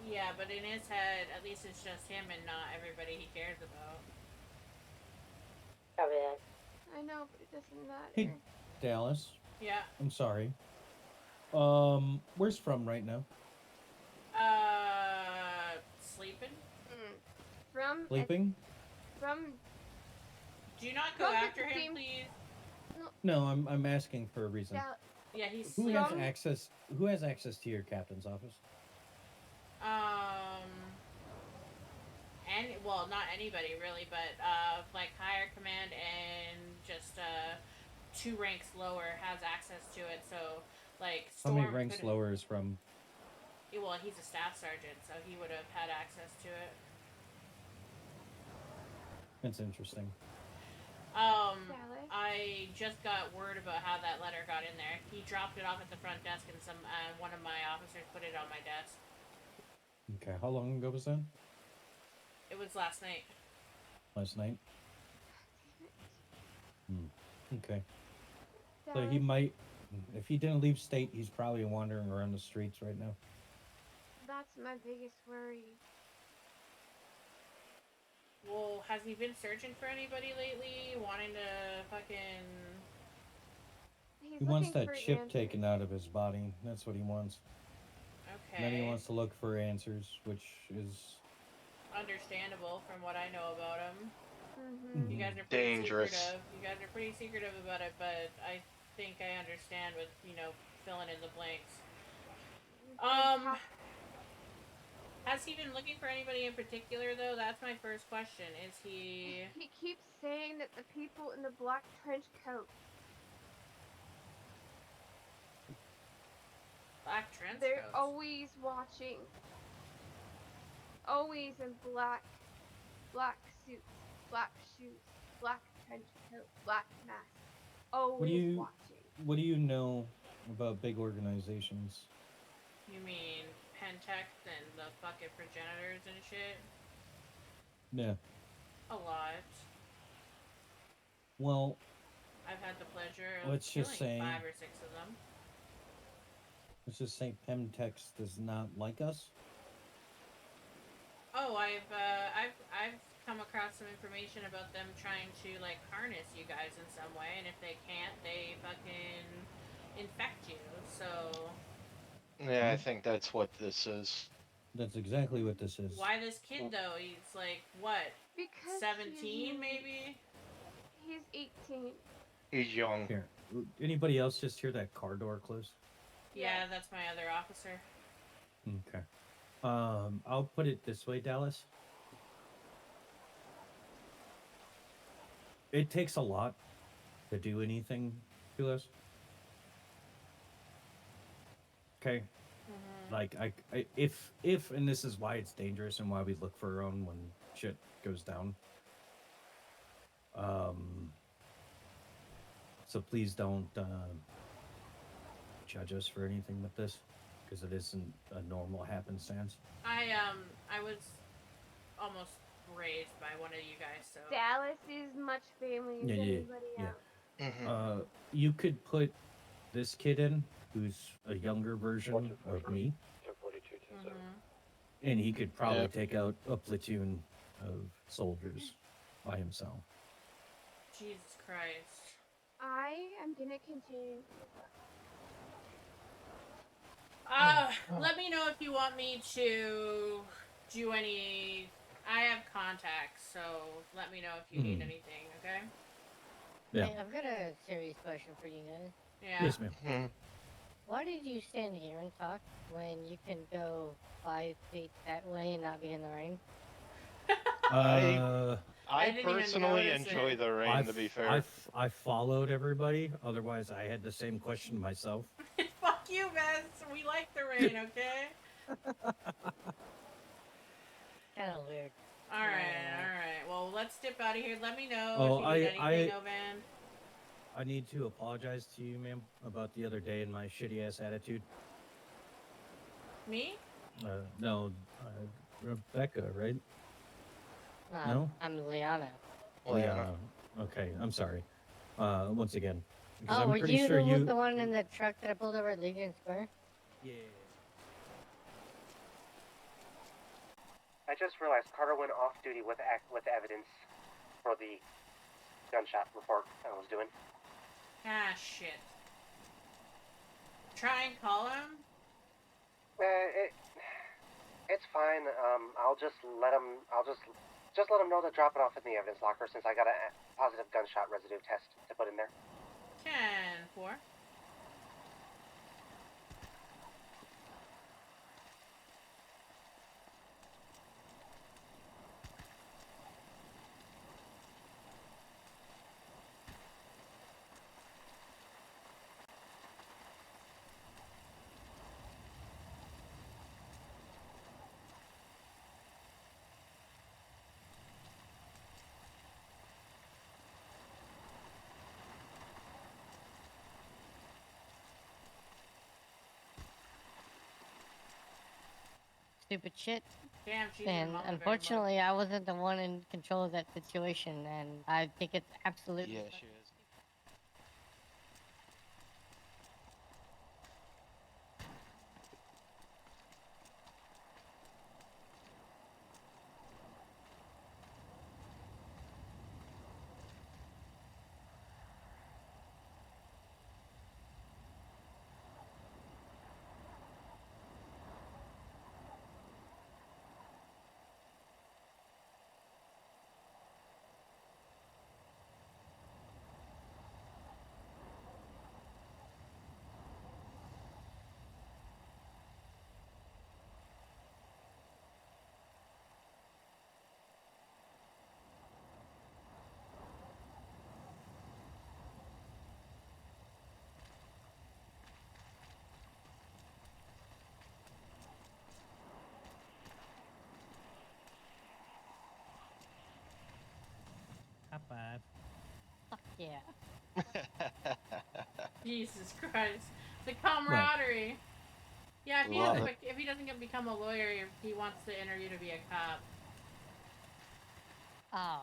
Yeah, but in his head, at least it's just him and not everybody he cares about. Copy that. I know, but it doesn't matter. Hey, Dallas. Yeah. I'm sorry. Where's From right now? Sleeping? From Sleeping? From. Do you not go From after the him, same- please? No, I'm asking for a reason. Yeah, he's Who has sleeping. access? Who has access to your captain's office? And well, not anybody really, but like higher command and just 2 ranks lower has access to it. So like How Storm. many ranks lower is From? Well, he's a staff sergeant, so he would have had access to it. That's interesting. I just got word about how that letter got in there. He dropped it off at the front desk, and one of my officers put it on my desk. Okay, how long ago was that? It was last night. Last night. Okay. So Dallas? he might, if he didn't leave state, he's probably wandering around the streets right now. That's my biggest worry. Well, has he been searching for anybody lately? Wanting to fucking... He wants that chip taken out of his body. That's what he wants. Okay. And then he wants to look for answers, which is... understandable from what I know about him. Mm-hmm. You guys are pretty Dangerous. secretive. You guys are pretty secretive about it, but I think I understand with, filling in the blanks. Has he been looking for anybody in particular, though? That's my first question. Is he... He keeps saying that the people in the black trench coat. Black trench They're coats? always watching. Always in black suits, black shoes, black trench coat, black mask. Always watching. What do you know about big organizations? You mean Pentec and the fucking progenitors and shit? Yeah. A lot. Well, I've had the pleasure of Let's just killing say. 5 or 6 of them. Let's just say Pemtex does not like us. Oh, I've come across some information about them trying to like harness you guys in some way, and if they can't, they fucking infect you. So Yeah, I think that's what this is. That's exactly what this is. why this kid though? He's like what? Because 17 maybe? He's 18. He's young. Here, anybody else just hear that car door close? Yeah, that's my other officer. Okay. I'll put it this way, Dallas. It takes a lot to do anything to us. Okay. Like if and this is why it's dangerous and why we look for our own when shit goes down. So please don't judge us for anything with this, because it isn't a normal happenstance. I was almost raised by one of you guys, so Dallas is much family as anybody else. You could put this kid in, who's a younger version of me, and he could probably take out a platoon of soldiers by himself. Jesus Christ. I am gonna continue. Let me know if you want me to do any. I have contacts, so let me know if you need anything, okay? Yeah. Hey, I've got a serious question for you guys. Yeah. Yes, ma'am. Why did you stand here and talk when you can go 5 feet that way and not be in the rain? I personally enjoy the rain, to be fair. I followed everybody. Otherwise, I had the same question myself. Fuck you, guys. We like the rain, okay? Kind of weird. All right. Well, let's dip out of here. Let me know Oh, if you need anything, Ovan. I need to apologize to you, ma'am, about the other day and my shitty ass attitude. Me? No, Rebecca, right? No? I'm Liana. Liana. Okay, I'm sorry. Once again. Oh, I'm were pretty you sure the one in the truck that I pulled over at Legion Square? Yeah. I just realized Carter went off duty with evidence for the gunshot report I was doing. Ah, shit. Try and call him? It's fine. I'll just let him know to drop it off in the evidence locker since I got a positive gunshot residue test to put in there. 10-4. Stupid shit. Damn, she's And unfortunately, I wasn't the one in control of that situation, and I think it's absolutely. Yeah, she is. High five. Fuck yeah. Jesus Christ. The camaraderie. Yeah, if he doesn't become a lawyer, he wants to interview to be a cop. Oh.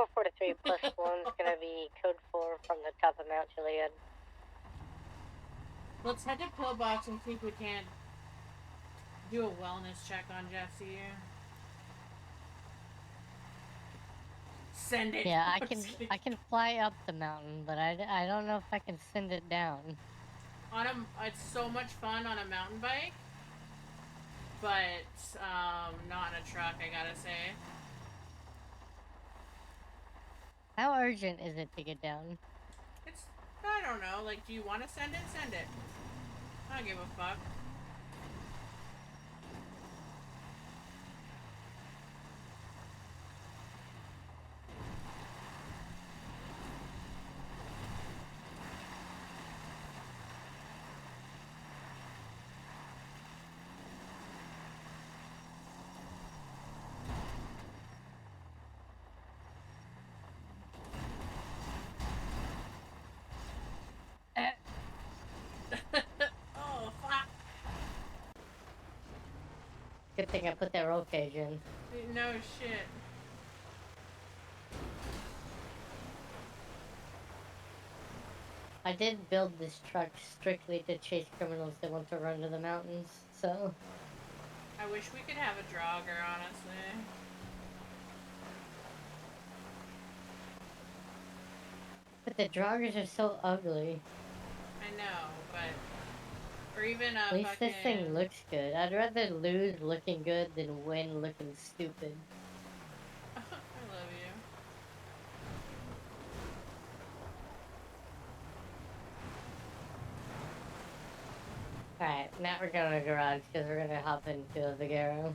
443 plus 1's gonna be code 4 from the top of Mount Gilead. Let's head to Pillbox and see if we can't do a wellness check on Jesse. Send it. Yeah, I can fly up the mountain, but I don't know if I can send it down. It's so much fun on a mountain bike, but not in a truck, I gotta say. How urgent is it to get down? It's, I don't know, like, do you want to send it? Send it. I don't give a fuck. Oh, fuck. Good thing I put that roll cage in. No shit. I did build this truck strictly to chase criminals that want to run to the mountains, so... I wish we could have a jogger, honestly. But the joggers are so ugly. I know, but... Or even a At least this thing looks good. I'd rather lose looking good than win looking stupid. I love you. Alright, now we're going to the garage because we're gonna hop into the Vigero.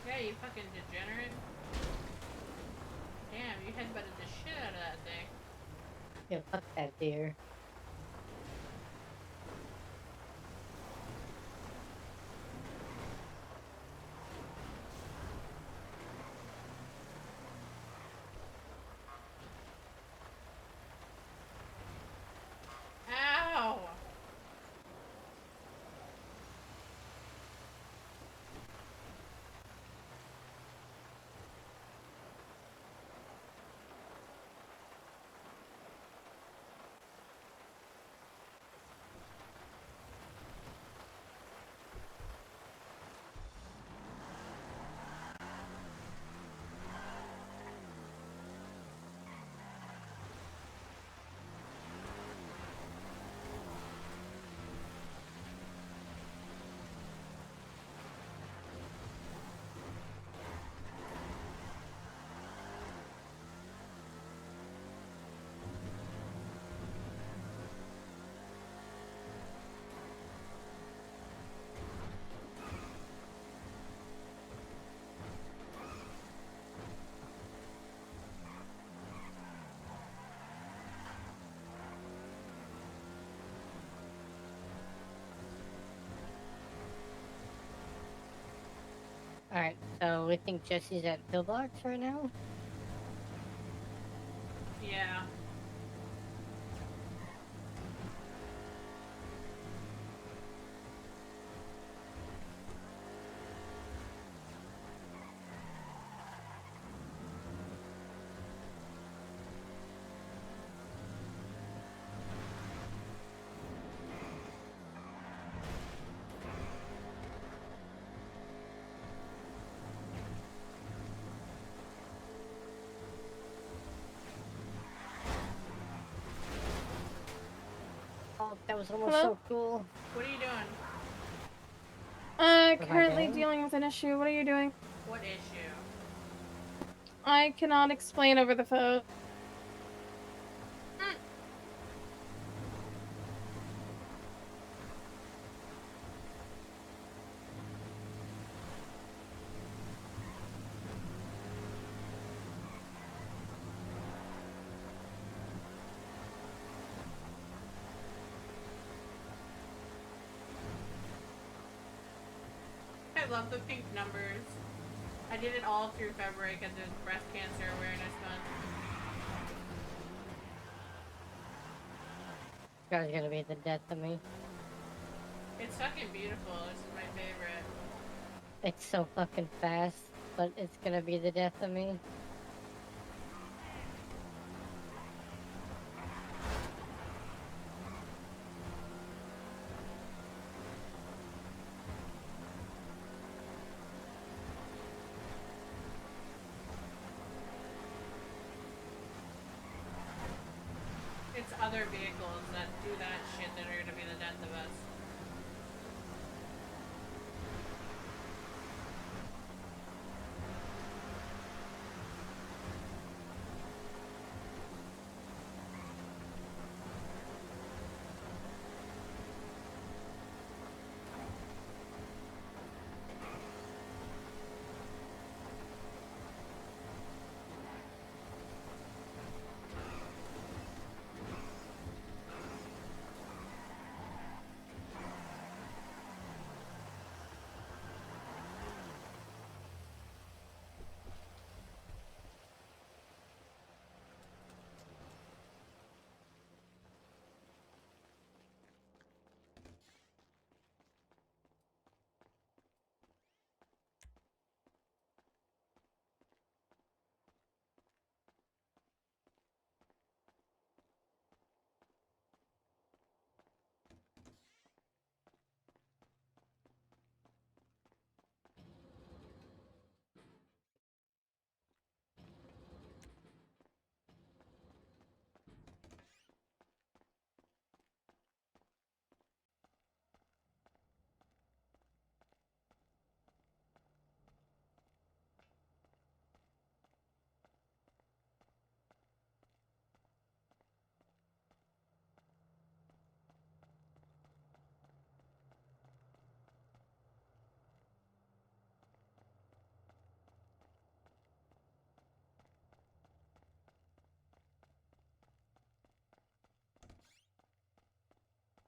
Yeah, you fucking degenerate. Damn, you headbutted the shit out of that thing. Yeah, fuck that deer. Ow! Alright, so we think Jesse's at Pillbox right now? Yeah. Oh, that was almost Hello? so cool. What are you doing? What am I Currently doing? dealing with an issue. What are you doing? What issue? I cannot explain over the phone. I love the pink numbers. I did it all through February because it was Breast Cancer Awareness Month. This car's gonna be the death of me. It's fucking beautiful. This is my favorite. It's so fucking fast, but it's gonna be the death of me. It's other vehicles that do that shit that are gonna be the death of us.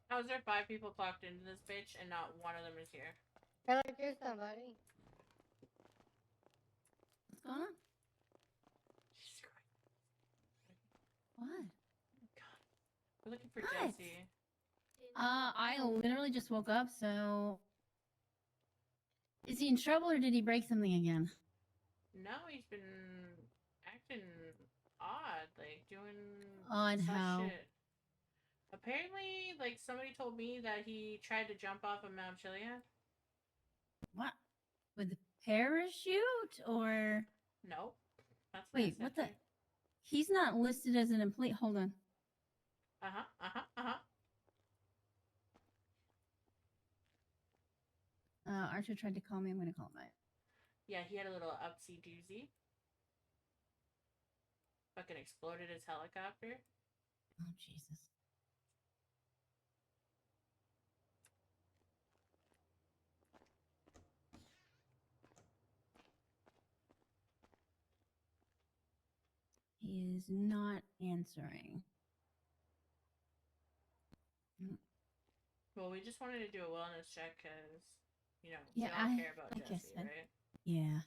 How is there 5 people clocked into this bitch and not one of them is here? I like your somebody. What's going on? Jesus Christ. What? God. We're looking for What? Jesse. I literally just woke up, so... Is he in trouble or did he break something again? No, he's been acting odd, like doing Odd sus how? shit. Apparently, like somebody told me that he tried to jump off of Mount Chiliad. What? With the parachute or... Nope. That's Wait, what the... He's not listed as an employee. Hold on. Archer tried to call me. I'm going to call him back. Yeah, he had a little upsy doozy. Fucking exploded his helicopter. Oh, Jesus. He is not answering. Well, we just wanted to do a wellness check because, you know, Yeah, we all care about like I Jesse, said. right? Yeah.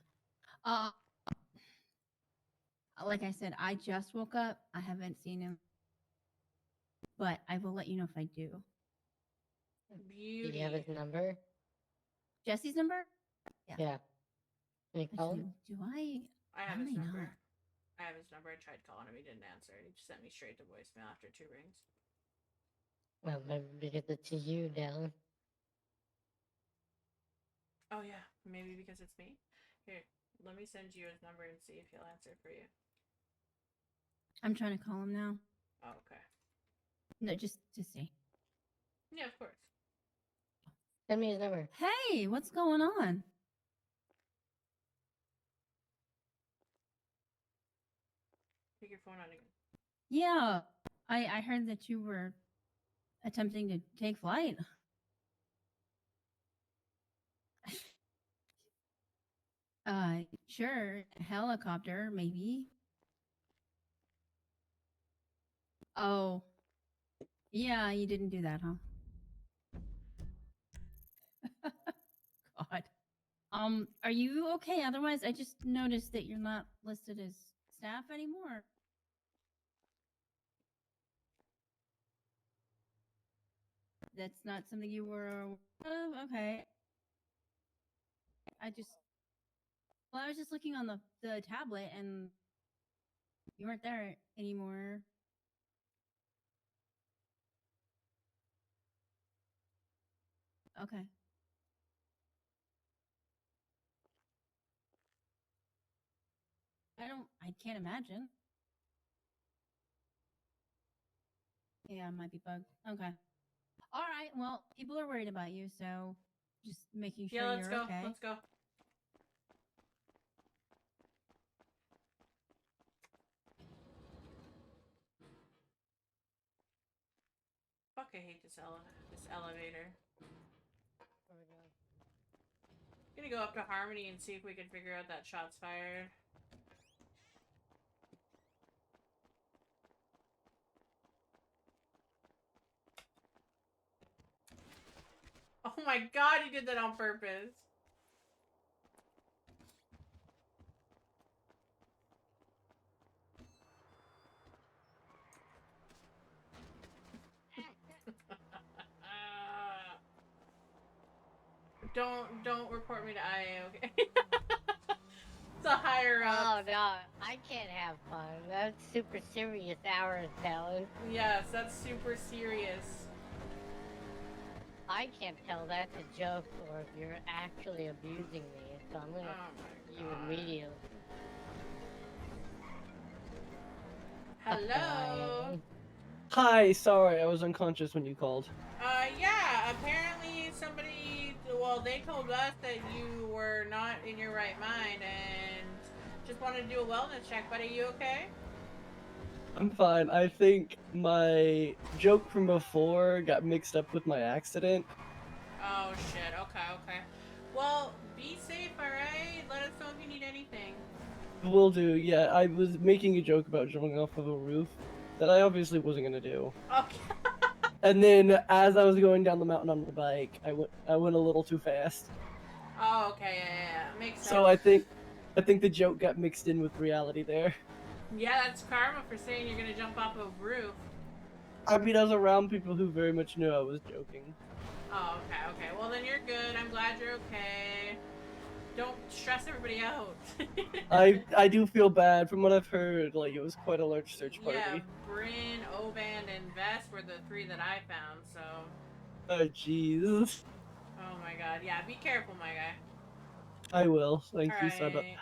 Like I said, I just woke up. I haven't seen him. But I will let you know if I do. Beauty. Do you have his number? Jesse's number? Yeah. Can you call him? Do I? I have How his may number. not? I have his number. I tried calling him. He didn't answer. He just sent me straight to voicemail after 2 rings. Well, maybe because it's you, Dylan. Oh, yeah. Maybe because it's me. Here, let me send you his number and see if he'll answer for you. I'm trying to call him now. Oh, okay. No, just to see. Yeah, of course. Send me his number. Hey, what's going on? Take your phone on again. Yeah, I heard that you were attempting to take flight. Sure, helicopter, maybe. Oh, yeah, you didn't do that, huh? God. Are you okay? Otherwise, I just noticed that you're not listed as staff anymore. That's not something you were aware of? Okay. Well, I was just looking on the tablet and you weren't there anymore. Okay. I can't imagine. Yeah, it might be bugged. Okay. All right. Well, people are worried about you, so just making sure Yeah, let's you're go. okay. Let's go. Fuck, I hate this elevator. Where we going? Gonna go up to Harmony and see if we can figure out that shots fired. Oh my god, he did that on purpose. Don't report me to IA, okay? It's a higher up. Oh no, I can't have fun. That's super serious hours, Helen. Yes, that's super serious. I can't tell that's a joke or if you're actually abusing me, so I'm gonna you immediately. Hello? Hi, sorry, I was unconscious when you called. Yeah, apparently somebody, well, they told us that you were not in your right mind and just wanted to do a wellness check, but are you okay? I'm fine. I think my joke from before got mixed up with my accident. Oh, shit. Okay. Well, be safe, alright? Let us know if you need anything. Will do, yeah. I was making a joke about jumping off of a roof that I obviously wasn't gonna do. Okay. And then as I was going down the mountain on my bike, I went a little too fast. Oh, okay, yeah. Makes sense. So I think the joke got mixed in with reality there. Yeah, that's karma for saying you're gonna jump off a roof. I mean, I was around people who very much knew I was joking. Oh, okay. Well, then you're good. I'm glad you're okay. Don't stress everybody out. I do feel bad. From what I've heard, like, it was quite a large search party. Yeah, Bryn, Oband, and Vest were the 3 that I found, so... Oh, jeez. Oh my god. Yeah, be careful, my guy. I will. Thank you, Saba. Alright.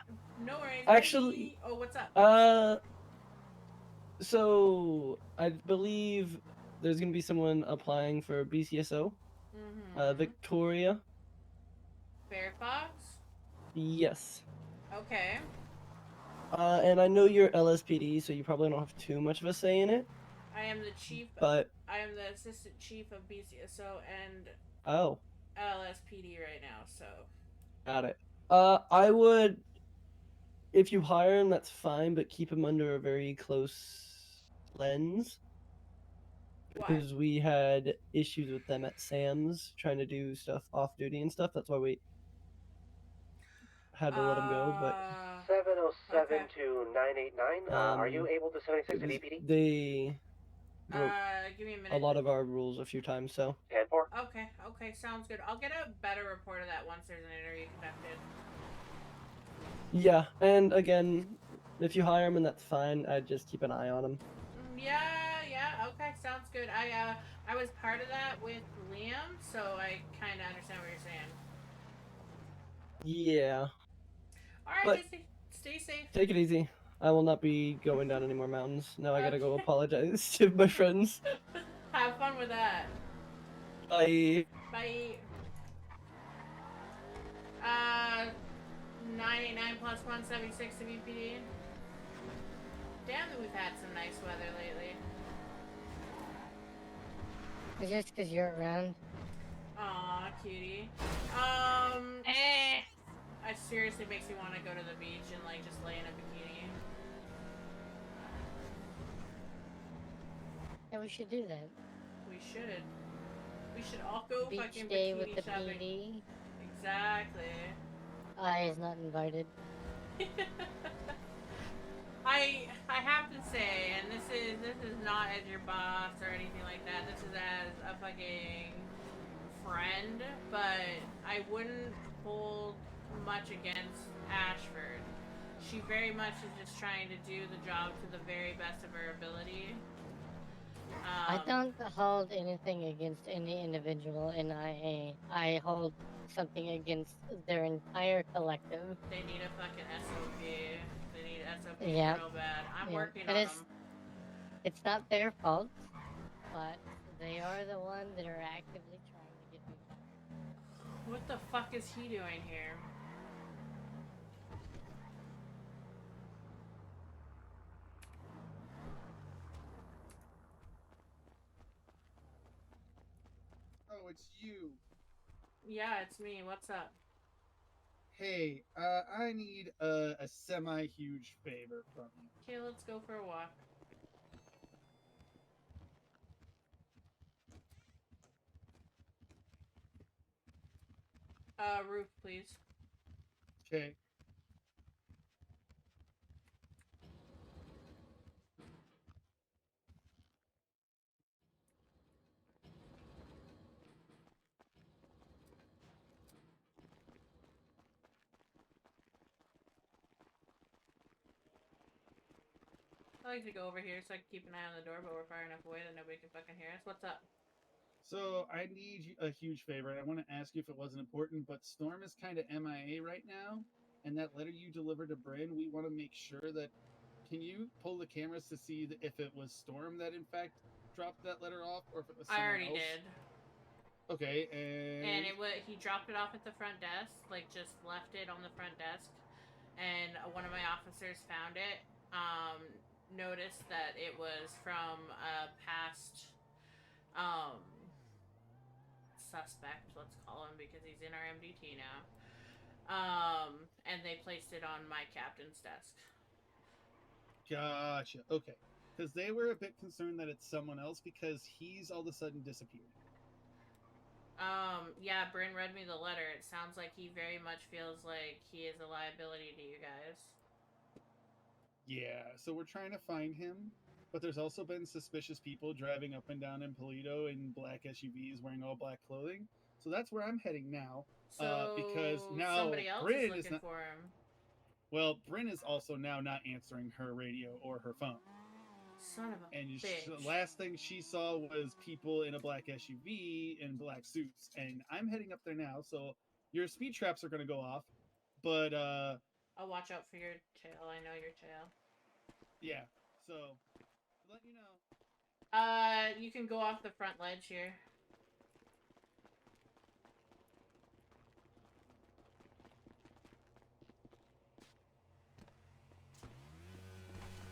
No worries. Actually... Maybe... Oh, what's up? So, I believe there's going to be someone applying for BCSO. Victoria. Fairfox? Yes. Okay. And I know you're LSPD, so you probably don't have too much of a say in it. I am the chief... But... I am the assistant chief of BCSO and... Oh. LSPD right now, so... Got it. I would... If you hire him, that's fine, but keep him under a very close lens. Because we had issues with them at Sam's trying to do stuff off duty and stuff. That's why we had to let him go. But 707 to 989. Are you able to 76 to DPD? They broke give me a minute. a lot of our rules a few times, so. 10-4. Okay, sounds good. I'll get a better report of that once there's an interview conducted. Yeah, and again, if you hire him and that's fine, I'd just keep an eye on him. Yeah, okay, sounds good. I was part of that with Liam, so I kind of understand what you're saying. Yeah. Alright, stay safe. Take it easy. I will not be going down any more mountains. Now I gotta go apologize to my friends. Have fun with that. Bye. Bye. 989 plus 176 to VPD. Damn that we've had some nice weather lately. It's just because you're around. Aw, cutie. It seriously makes me want to go to the beach and like just lay in a bikini. Yeah, we should do that. We should. We should all go Beach fucking day bikini with the shopping. PD. Exactly. I is not invited. I have to say, and this is not as your boss or anything like that. This is as a fucking friend, but I wouldn't hold much against Ashford. She very much is just trying to do the job to the very best of her ability. I don't hold anything against any individual in IA. I hold something against their entire collective. They need a fucking SOP. They need SOPs Yeah. real bad. I'm Yeah. working And on them. it's not their fault, but they are the ones that are actively trying to get me fired. What the fuck is he doing here? Oh, it's you. Yeah, it's me. What's up? Hey, I need a semi-huge favor from you. Okay, let's go for a walk. Roof, please. Okay. I like to go over here so I can keep an eye on the door, but we're far enough away that nobody can fucking hear us. What's up? So I need a huge favor, and I want to ask you if it wasn't important, but Storm is kind of MIA right now, and that letter you delivered to Bryn, we want to make sure that. Can you pull the cameras to see if it was Storm that in fact dropped that letter off, or if it was someone I already else? did. Okay, And he dropped it off at the front desk, like just left it on the front desk, and one of my officers found it. Noticed that it was from a past suspect, let's call him, because he's in our MDT now. And they placed it on my captain's desk. Gotcha. Okay. Because they were a bit concerned that it's someone else because he's all of a sudden disappeared. Yeah, Bryn read me the letter. It sounds like he very much feels like he is a liability to you guys. Yeah, so we're trying to find him, but there's also been suspicious people driving up and down in Polito in black SUVs wearing all black clothing. So that's where I'm heading now. So because now somebody else is Bryn looking is not. for him. Well, Bryn is also now not answering her radio or her phone. Son of a bitch. The last thing she saw was people in a black SUV in black suits, and I'm heading up there now. So your speed traps are going to go off, but I'll watch out for your tail. I know your tail. Yeah. So let you know. You can go off the front ledge here.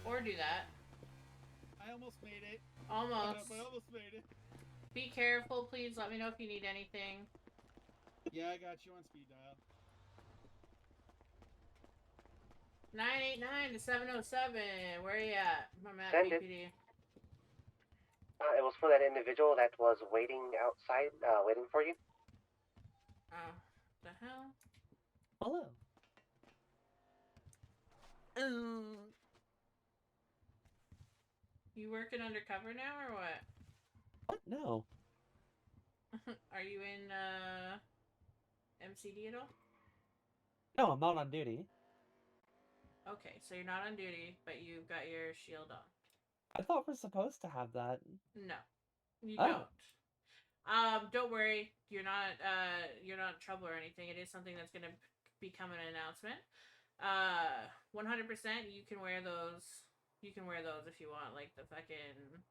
Or do that. I almost made it. Almost. I almost made it. Be careful, please. Let me know if you need anything. Yeah, I got you on speed dial. 989 to 707. Where are you at? I'm at Send it. BPD. It was for that individual that was waiting outside, waiting for you. Oh, the hell? Hello. You working undercover now or what? What? No. Are you in MCD at all? No, I'm not on duty. Okay, so you're not on duty, but you've got your shield on. I thought we're supposed to have that. No, you Oh. don't. Don't worry. You're not in trouble or anything. It is something that's gonna become an announcement. 100%. You can wear those. You can wear those if you want, like the fucking.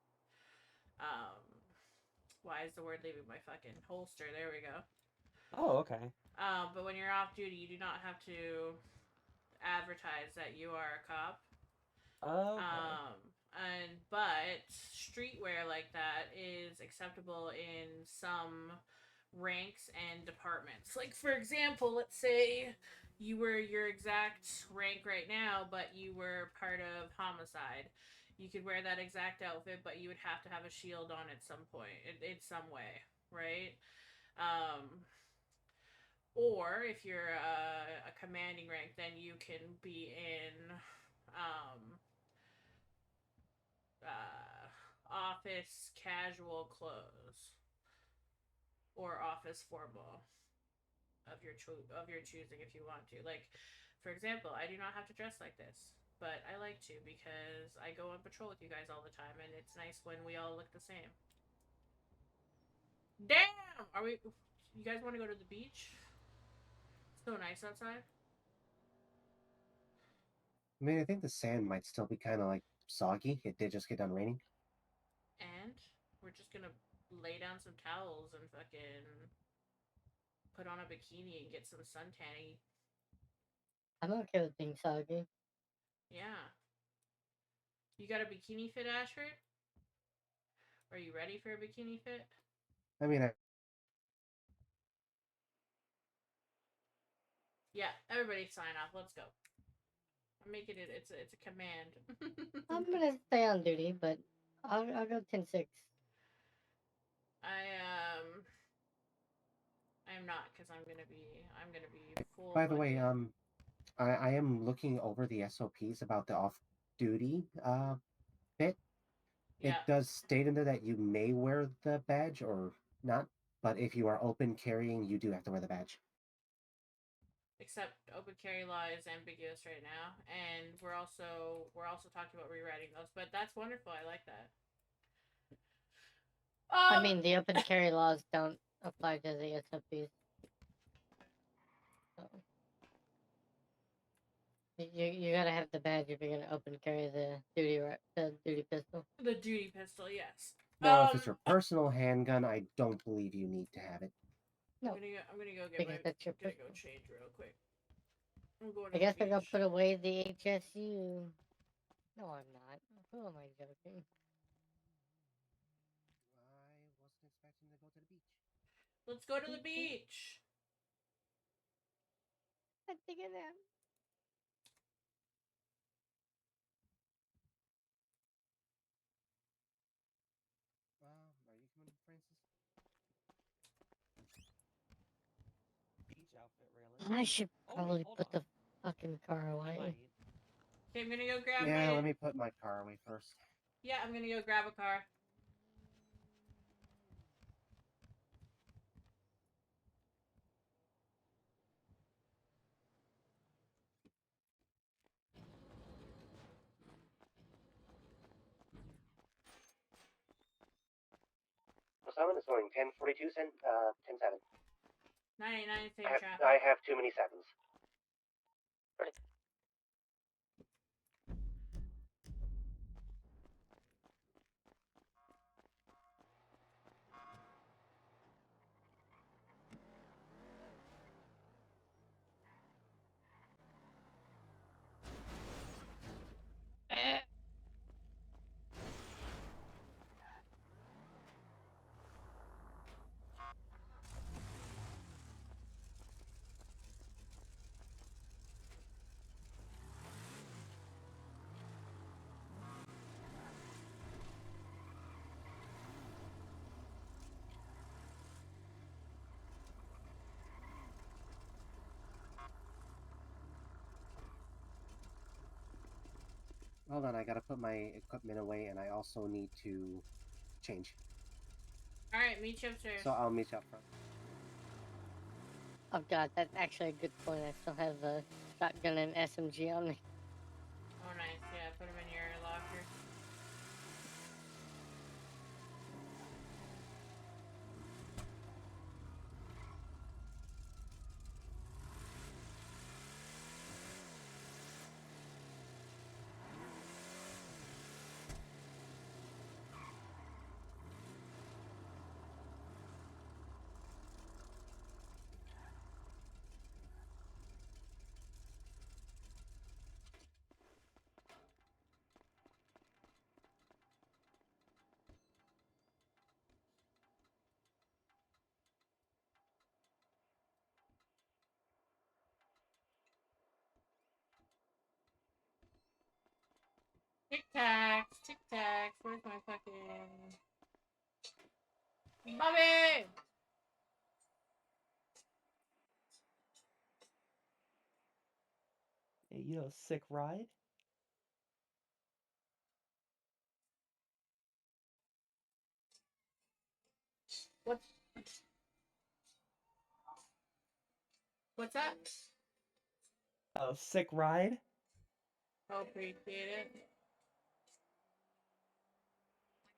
Why is the word leaving my fucking holster? There we go. Oh, okay. But when you're off duty, you do not have to advertise that you are a cop. Okay. But streetwear like that is acceptable in some ranks and departments. Like, for example, let's say you were your exact rank right now, but you were part of homicide. You could wear that exact outfit, but you would have to have a shield on at some point, in some way, right? Or if you're a commanding rank, then you can be in office casual clothes or office formal of your choosing if you want to. Like, for example, I do not have to dress like this, but I like to because I go on patrol with you guys all the time, and it's nice when we all look the same. Damn! Are we? You guys want to go to the beach? It's so nice outside. I mean, I think the sand might still be kind of like soggy. It did just get done raining. And we're just gonna lay down some towels and fucking put on a bikini and get some suntanny. I'm okay with being soggy. Yeah. You got a bikini fit, Ashford? Are you ready for a bikini fit? I mean, Yeah, everybody sign off. Let's go. I'm making it. It's a command. I'm gonna stay on duty, but I'll go 10-6. I'm not because I'm gonna be full. by the way, fucking- I am looking over the SOPs about the off-duty bit. It Yeah. does state in there that you may wear the badge or not, but if you are open carrying, you do have to wear the badge. Except open carry law is ambiguous right now, and we're also talking about rewriting those. But that's wonderful. I like that. I mean, the open carry laws don't apply to the SOPs. So. You gotta have the badge if you're gonna open carry the duty pistol. The duty pistol, yes. Now, if it's your personal handgun, I don't believe you need to have it. No. I'm gonna go get Because that's your gonna pistol. go change real quick. I'm going to I guess the I'm gonna beach. put away the HSU. No, I'm not. Who am I joking? I wasn't expecting to go to the beach. Let's go to the beach. I'm thinking that. Are you coming, Francis? Beach outfit, really? I should probably put the fucking car away. Okay, I'm gonna go grab Yeah, my. let me put my car away first. Yeah, I'm gonna go grab a car. Someone is going 10:42, 10:07. 99 same traffic. I have too many seconds. Hold on, I gotta put my equipment away, and I also need to change. All right, meet you upstairs. So I'll meet you up front. Oh god, that's actually a good point. I still have a shotgun and SMG on me. Oh, nice. Yeah, put them in your locker. Tic tacs, tic tacs. Where's my fucking Bobby? Hey, sick ride? What's that? Oh, sick ride? Oh, appreciate it.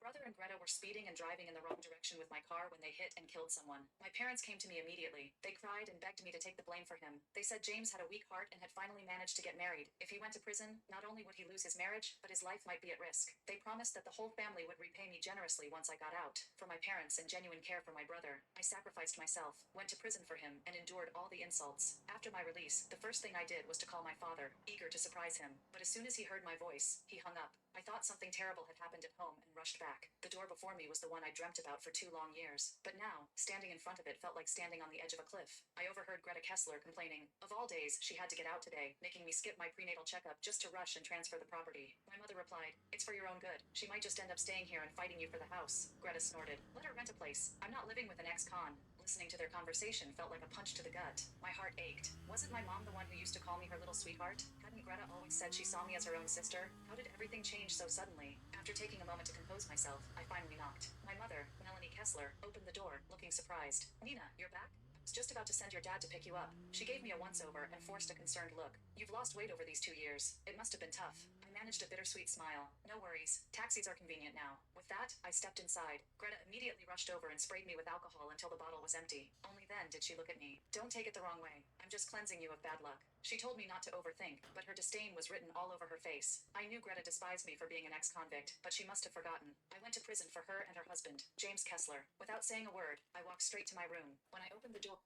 My brother and Greta were speeding and driving in the wrong direction with my car when they hit and killed someone. My parents came to me immediately. They cried and begged me to take the blame for him. They said James had a weak heart and had finally managed to get married. If he went to prison, not only would he lose his marriage, but his life might be at risk. They promised that the whole family would repay me generously once I got out. For my parents and genuine care for my brother, I sacrificed myself, went to prison for him, and endured all the insults. After my release, the first thing I did was to call my father, eager to surprise him. But as soon as he heard my voice, he hung up. I thought something terrible had happened at home and rushed back. The door before me was the one I dreamt about for 2 long years. But now, standing in front of it felt like standing on the edge of a cliff. I overheard Greta Kessler complaining. Of all days, she had to get out today, making me skip my prenatal checkup just to rush and transfer the property. My mother replied, "It's for your own good. She might just end up staying here and fighting you for the house." Greta snorted, "Let her rent a place. I'm not living with an ex-con." Listening to their conversation felt like a punch to the gut. My heart ached. Wasn't my mom the one who used to call me her little sweetheart? Hadn't Greta always said she saw me as her own sister? How did everything change so suddenly? After taking a moment to compose myself, I finally knocked. My mother, Melanie Kessler, opened the door, looking surprised. "Nina, you're back? I was just about to send your dad to pick you up." She gave me a once-over and forced a concerned look. "You've lost weight over these 2 years. It must have been tough." I managed a bittersweet smile. "No worries. Taxis are convenient now." With that, I stepped inside. Greta immediately rushed over and sprayed me with alcohol until the bottle was empty. Only then did she look at me. "Don't take it the wrong way. I'm just cleansing you of bad luck." She told me not to overthink, but her disdain was written all over her face. I knew Greta despised me for being an ex-convict, but she must have forgotten. I went to prison for her and her husband, James Kessler. Without saying a word, I walked straight to my room. When I opened the door...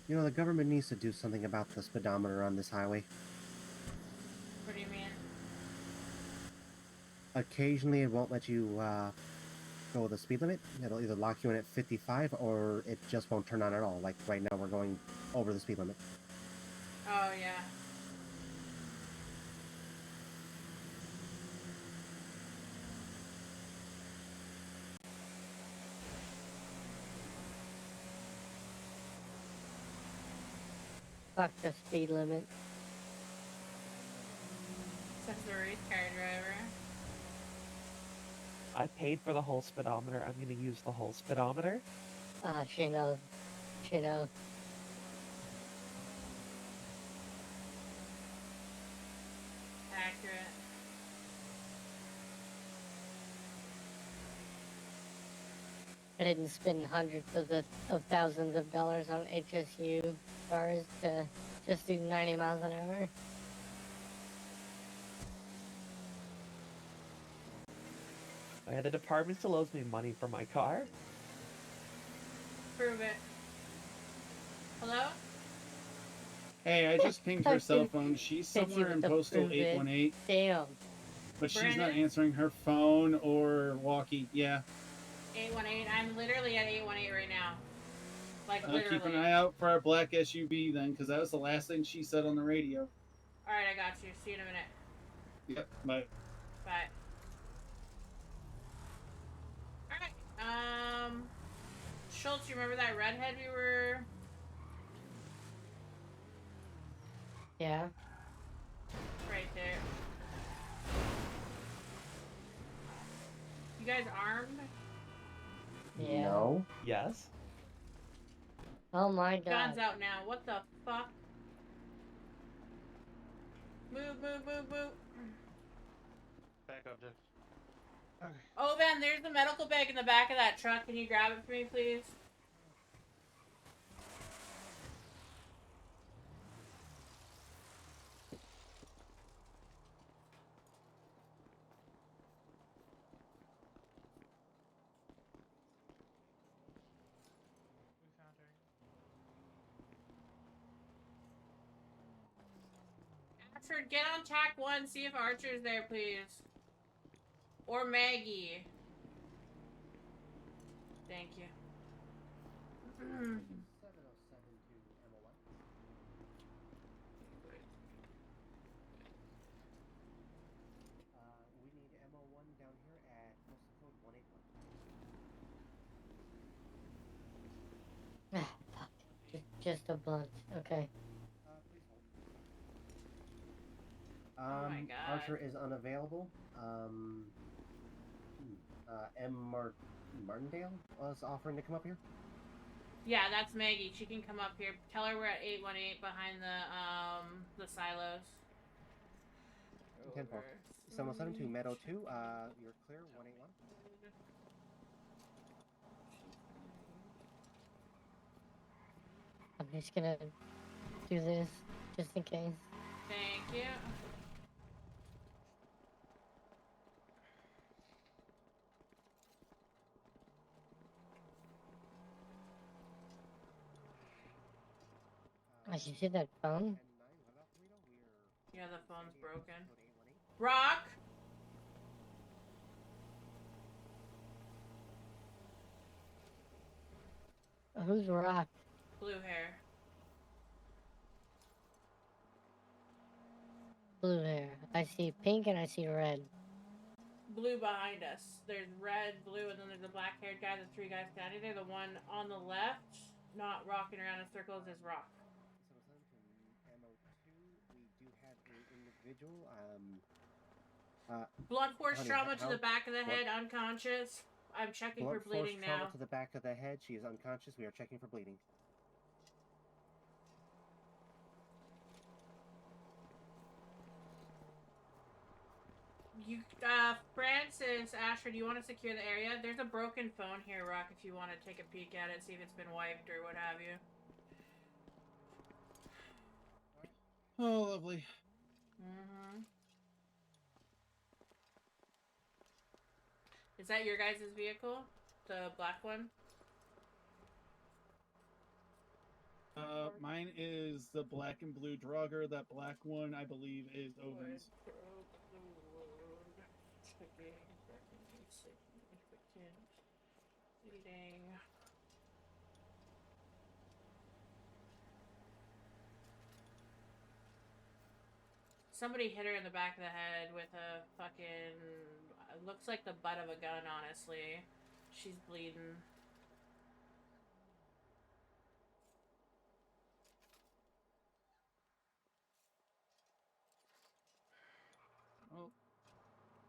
The government needs to do something about the speedometer on this highway. What do you mean? Occasionally, it won't let you go the speed limit. It'll either lock you in at 55 or it just won't turn on at all. Like right now, we're going over the speed limit. Oh, yeah. Fuck the speed limit. Says the race car driver. I paid for the whole speedometer. I'm gonna use the whole speedometer. She knows. She knows. Accurate. I didn't spend hundreds of thousands of dollars on HSU cars to just do 90 miles an hour. The department still owes me money for my car. Prove it. Hello? Hey, I just pinged her cell phone. She's somewhere in postal 818. Damn. But she's Brandon? not answering her phone or walkie. Yeah. 818. I'm literally at 818 right now. Like, literally. Keep an eye out for our black SUV then, because that was the last thing she said on the radio. Alright, I got you. See you in a minute. Yep. Bye. Bye. Alright. Schultz, you remember that redhead we were... Yeah. Right there. You guys armed? Yeah. No. Yes. Oh my god. Guns out now. What the fuck? Move, move, move, move. Back up, Jeff. Okay. Oh, Ben, there's the medical bag in the back of that truck. Can you grab it for me, please? Ashford, get on tack 1, see if Archer's there, please. Or Maggie. Thank you. 707 to MO1. We need MO1 down here at postal code 181. Ah, fuck. Just a blunt. Okay. Please hold. Oh my God. Archer is unavailable. Martindale was offering to come up here. Yeah, that's Maggie. She can come up here. Tell her we're at 818 behind the silos. 10-4. 707 to Meadow 2. You're clear. 181. I'm just gonna do this just in case. Thank you. I should see that phone. Yeah, the phone's broken. Rock! Who's Rock? Blue hair. Blue hair. I see pink and I see red. Blue behind us. There's red, blue, and then there's a black-haired guy. The 3 guys standing there. The one on the left, not rocking around in circles, is Rock. 707 to MO2. We do have an individual. Blunt force honey, trauma to the back of the head, unconscious. I'm checking for Blunt force bleeding trauma now. to the back of the head. She is unconscious. We are checking for bleeding. You, Francis, Ashford, do you want to secure the area? There's a broken phone here, Rock, if you want to take a peek at it, see if it's been wiped or what have you. Oh, lovely. Is that your guys' vehicle? The black one? Mine is the black and blue Drogger. That black one, I believe, is Owen's. Somebody hit her in the back of the head with a fucking... looks like the butt of a gun, honestly. She's bleeding. Well,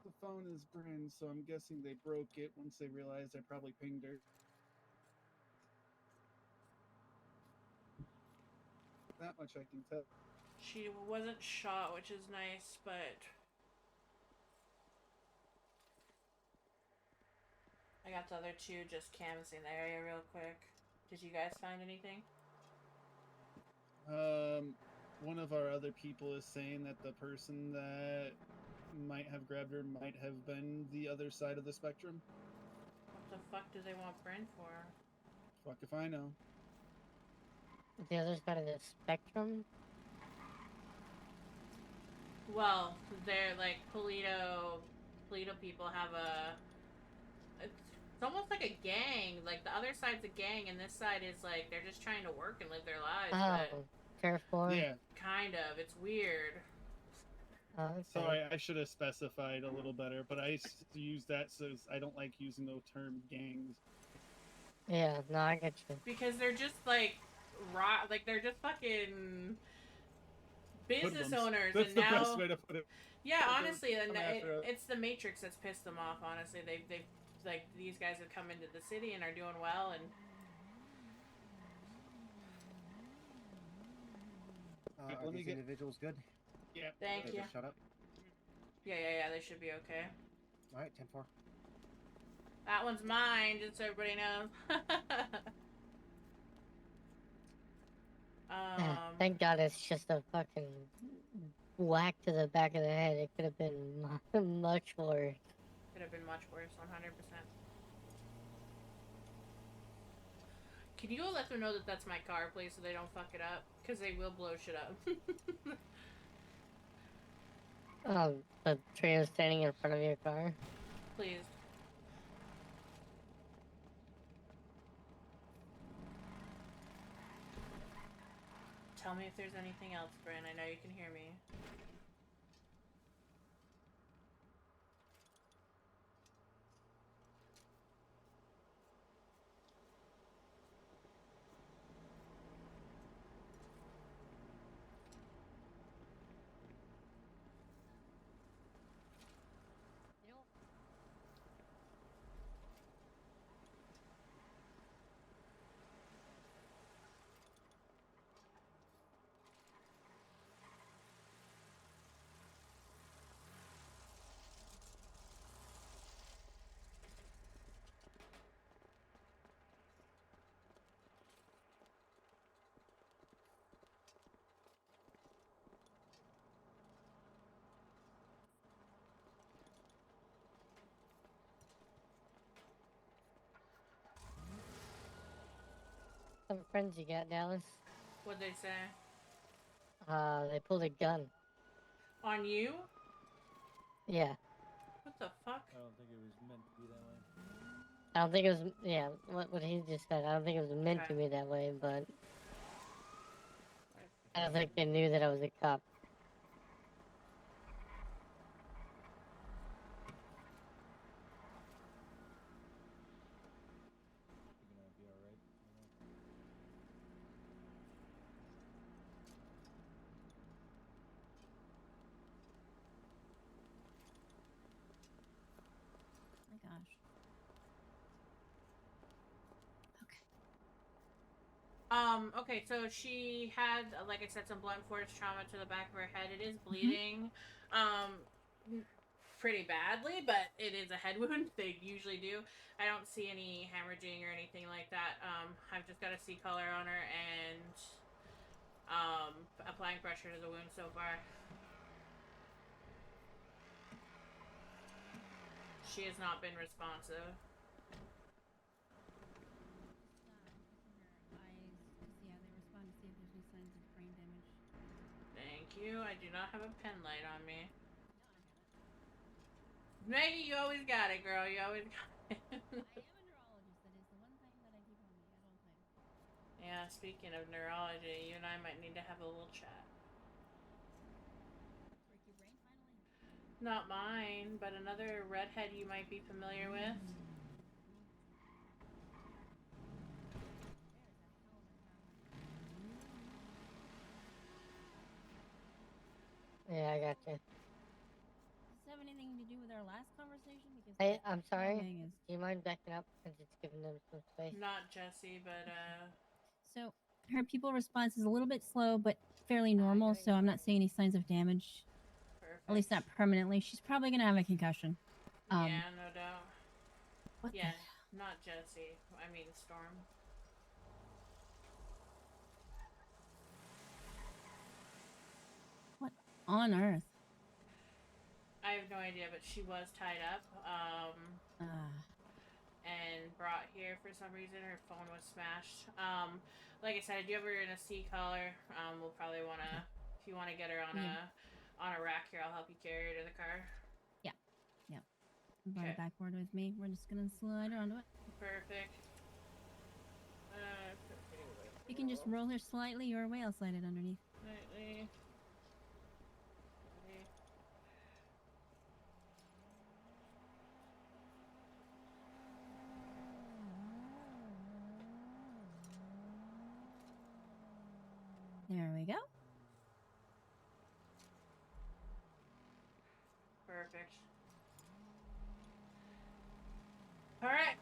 the phone is Bryn, so I'm guessing they broke it once they realized I probably pinged her. That much I can tell. She wasn't shot, which is nice, but... I got the other 2 just canvassing the area real quick. Did you guys find anything? One of our other people is saying that the person that might have grabbed her might have been the other side of the spectrum. What the fuck do they want Bryn for? Fuck if I know. The other side of the spectrum? Well, they're like Polito people have a... It's almost like a gang. Like, the other side's a gang, and this side is like, they're just trying to work and live their lives. Oh, turf war? Yeah. Kind of. It's weird. Oh, okay. Sorry, I should have specified a little better, but I use that so I don't like using the term gangs. Yeah, no, I get you. Because they're just like, they're just fucking business owners. That's and the now, best way to put it. Yeah, They're honestly, and coming after us. it's the Matrix that's pissed them off. Honestly, they've like, these guys have come into the city and are doing well, and Are these individuals good? Yeah. Thank They you. just shut up. Yeah, they should be okay. All right, 10-4. That one's mine, just so everybody knows. Thank God it's just a fucking whack to the back of the head. It could have been much worse. Could have been much worse, 100%. Can you let them know that that's my car, please, so they don't fuck it up? Because they will blow shit up. The trio standing in front of your car. Please. Tell me if there's anything else, Bryn. I know you can hear me. Some friends you got, Dallas. What'd they say? They pulled a gun. On you? Yeah. What the fuck? I don't think it was meant to be that way. I don't think it was. Yeah, what he just said. I don't think it was meant to Okay. be that way, but I don't think they knew that I was a cop. You're gonna be alright. My gosh. Okay, so she had, like I said, some blunt force trauma to the back of her head. It is bleeding, pretty badly, but it is a head wound. They usually do. I don't see any hemorrhaging or anything like that. I've just got a C color on her and, applying pressure to the wound so far. She has not been responsive. Yeah, they respond to see if there's any signs of brain damage. Thank you. I do not have a pen light on me. Maggie, you always got it, girl. You always got it. I am a neurologist. That is the one thing that I keep on me at all times. Yeah, speaking of neurology, you and I might need to have a little chat. Break your brain finally? Not mine, but another redhead you might be familiar with. Yeah, I got you. Does this have anything to do with our last conversation? Because Hey, I'm sorry. timing is... Do you mind backing up and just giving them some space? Not Jesse, but So her pupil response is a little bit slow, but fairly normal. So I'm not seeing any signs of damage. Perfect. At least not permanently. She's probably gonna have a concussion. Yeah, no doubt. What yeah, not Jesse. I mean Storm. What on earth? I have no idea, but she was tied up. And brought here for some reason. Her phone was smashed. Like I said, I do have her in a C collar. We'll probably wanna, if you wanna get her on a rack here, I'll help you carry her to the car. Yeah. I brought a backboard with me. We're just gonna slide her onto it. Perfect. You can just roll her slightly your way. I'll slide it underneath. Slightly. There we go. Perfect. All right.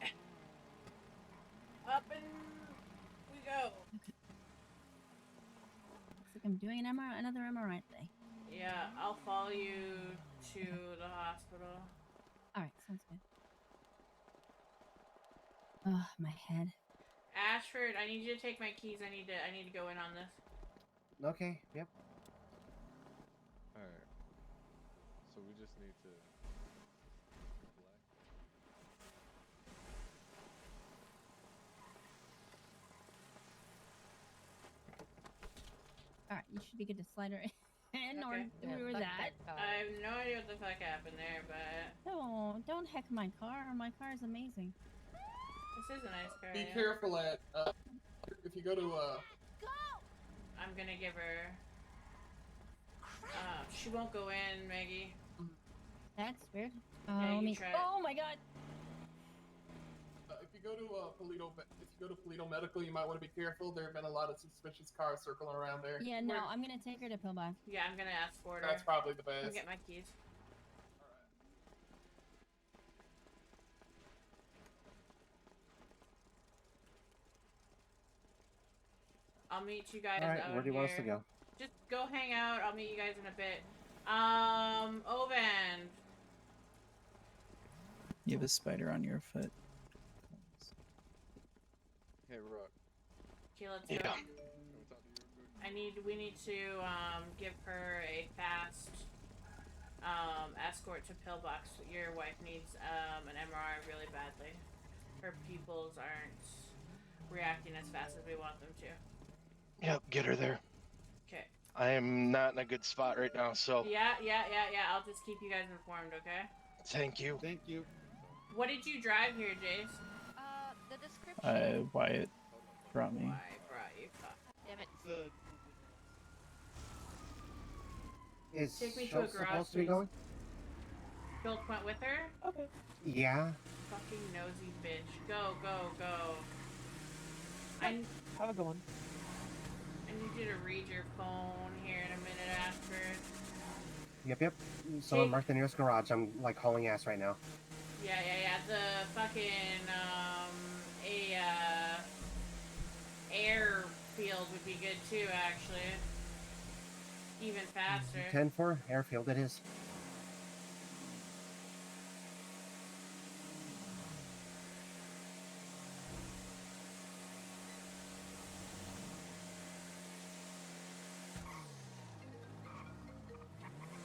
Up and we go. Okay. Looks like I'm doing another MRI today. Yeah, I'll follow you to the hospital. All right, sounds good. Oh, my head. Ashford, I need you to take my keys. I need to go in on this. Okay, yep. Alright. So we just need to All right, you should be good to slide her in. Or where was that? I have no idea what the fuck happened there, but Don't heck my car. My car is amazing. this is a nice car. Be yeah. careful at if you go to I'm gonna give her. She won't go in, Maggie. That's weird. Yeah, let you me. try. Oh my god. if you go to Polito Medical, you might want to be careful. There have been a lot of suspicious cars circling around there. Yeah, no, I'm gonna take her to Pillbox. Yeah, I'm gonna ask for her. That's probably the best. Come get my keys. I'll meet you guys All right, out where do you here. want us to go? Just go hang out. I'll meet you guys in a bit. Ovan. You have a spider on your foot. Hey, Rook. Okay, let's go. We need to give her a fast escort to Pillbox. Your wife needs an MRI really badly. Her pupils aren't reacting as fast as we want them to. Yep, get her there. Okay. I am not in a good spot right now, so. Yeah. I'll just keep you guys informed, okay? Thank you. Thank you. What did you drive here, Jace? The description. Wyatt brought me. Why brought you? Fuck. Damn it. Is Take me to a Schultz garage, supposed to be please. going? Schultz went with her? Okay. Yeah. Fucking nosy bitch. Go. Have a good one. I need you to read your phone here in a minute, Ashford. Yep. Someone mark the nearest garage. I'm like hauling ass right now. Yeah. The fucking airfield would be good too, actually. Even faster. 10-4 airfield it is.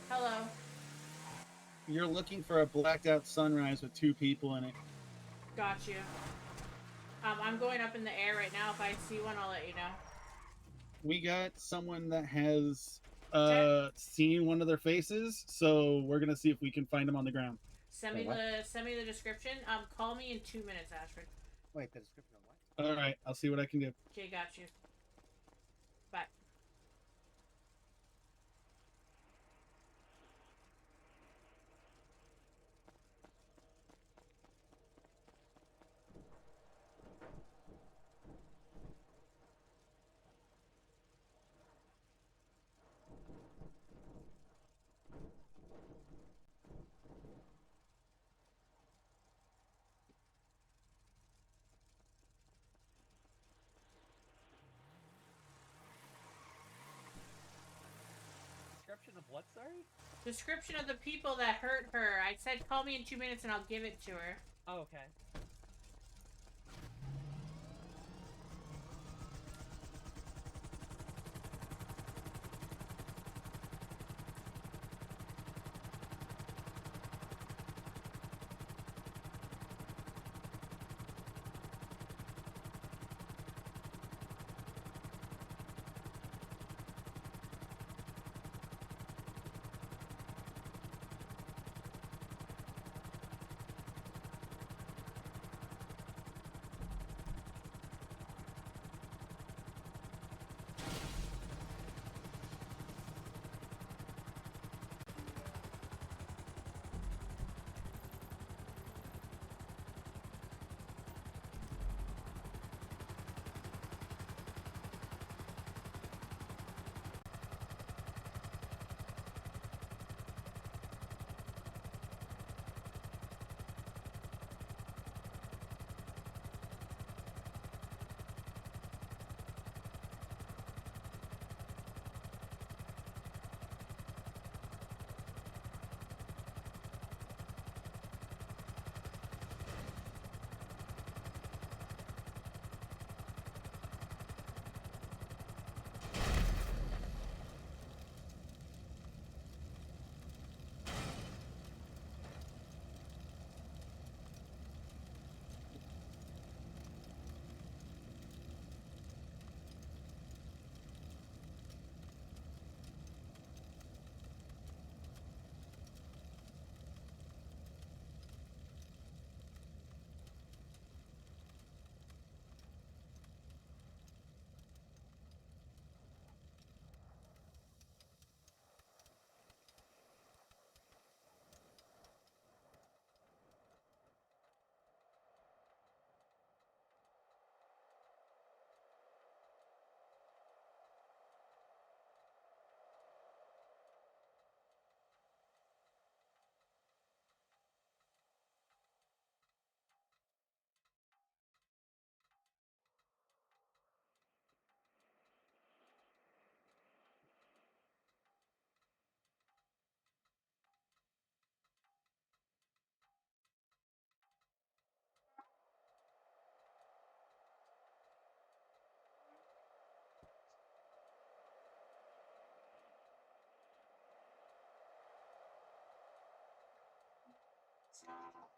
Hello. You're looking for a blacked out sunrise with 2 people in it. Got you. I'm going up in the air right now. If I see one, I'll let you know. We got someone that has seen one of their faces, so we're gonna see if we can find them on the ground. Send me the description. Call me in 2 minutes, Ashford. Wait, the description of what? All right, I'll see what I can do. Okay, got you. Bye. Description of what, sorry? Description of the people that hurt her. I said call me in 2 minutes and I'll give it to her. Oh, okay.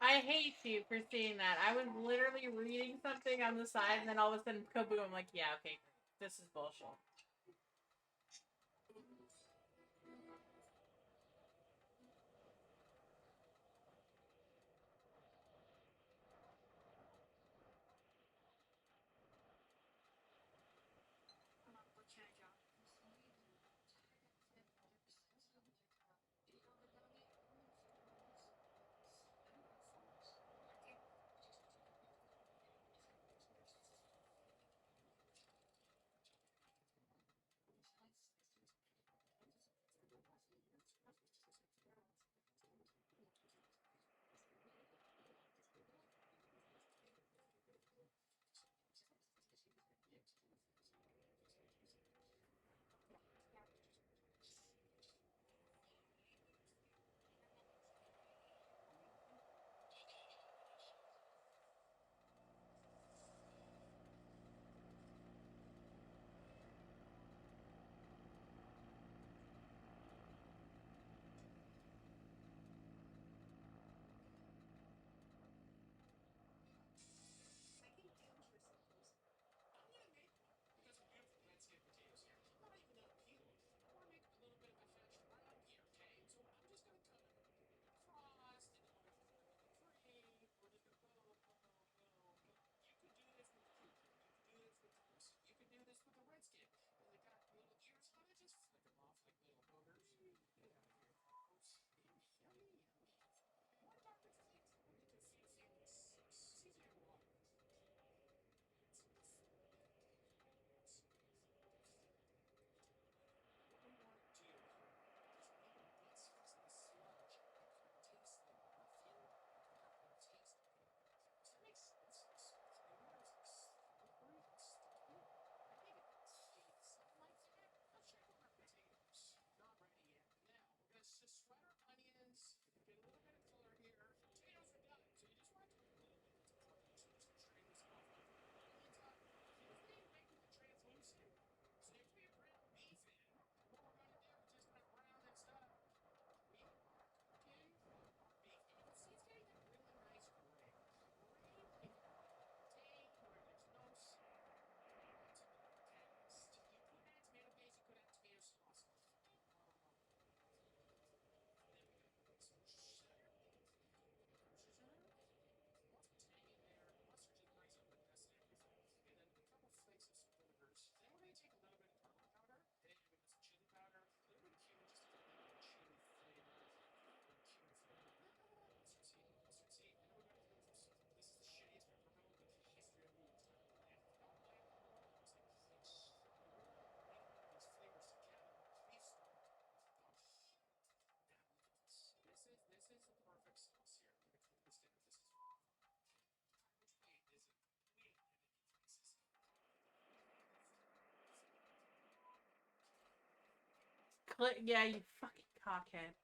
I hate you for seeing that. I was literally reading something on the side, and then all of a sudden, kaboom! I'm like, yeah, okay, this is bullshit. Yeah, you fucking cockhead.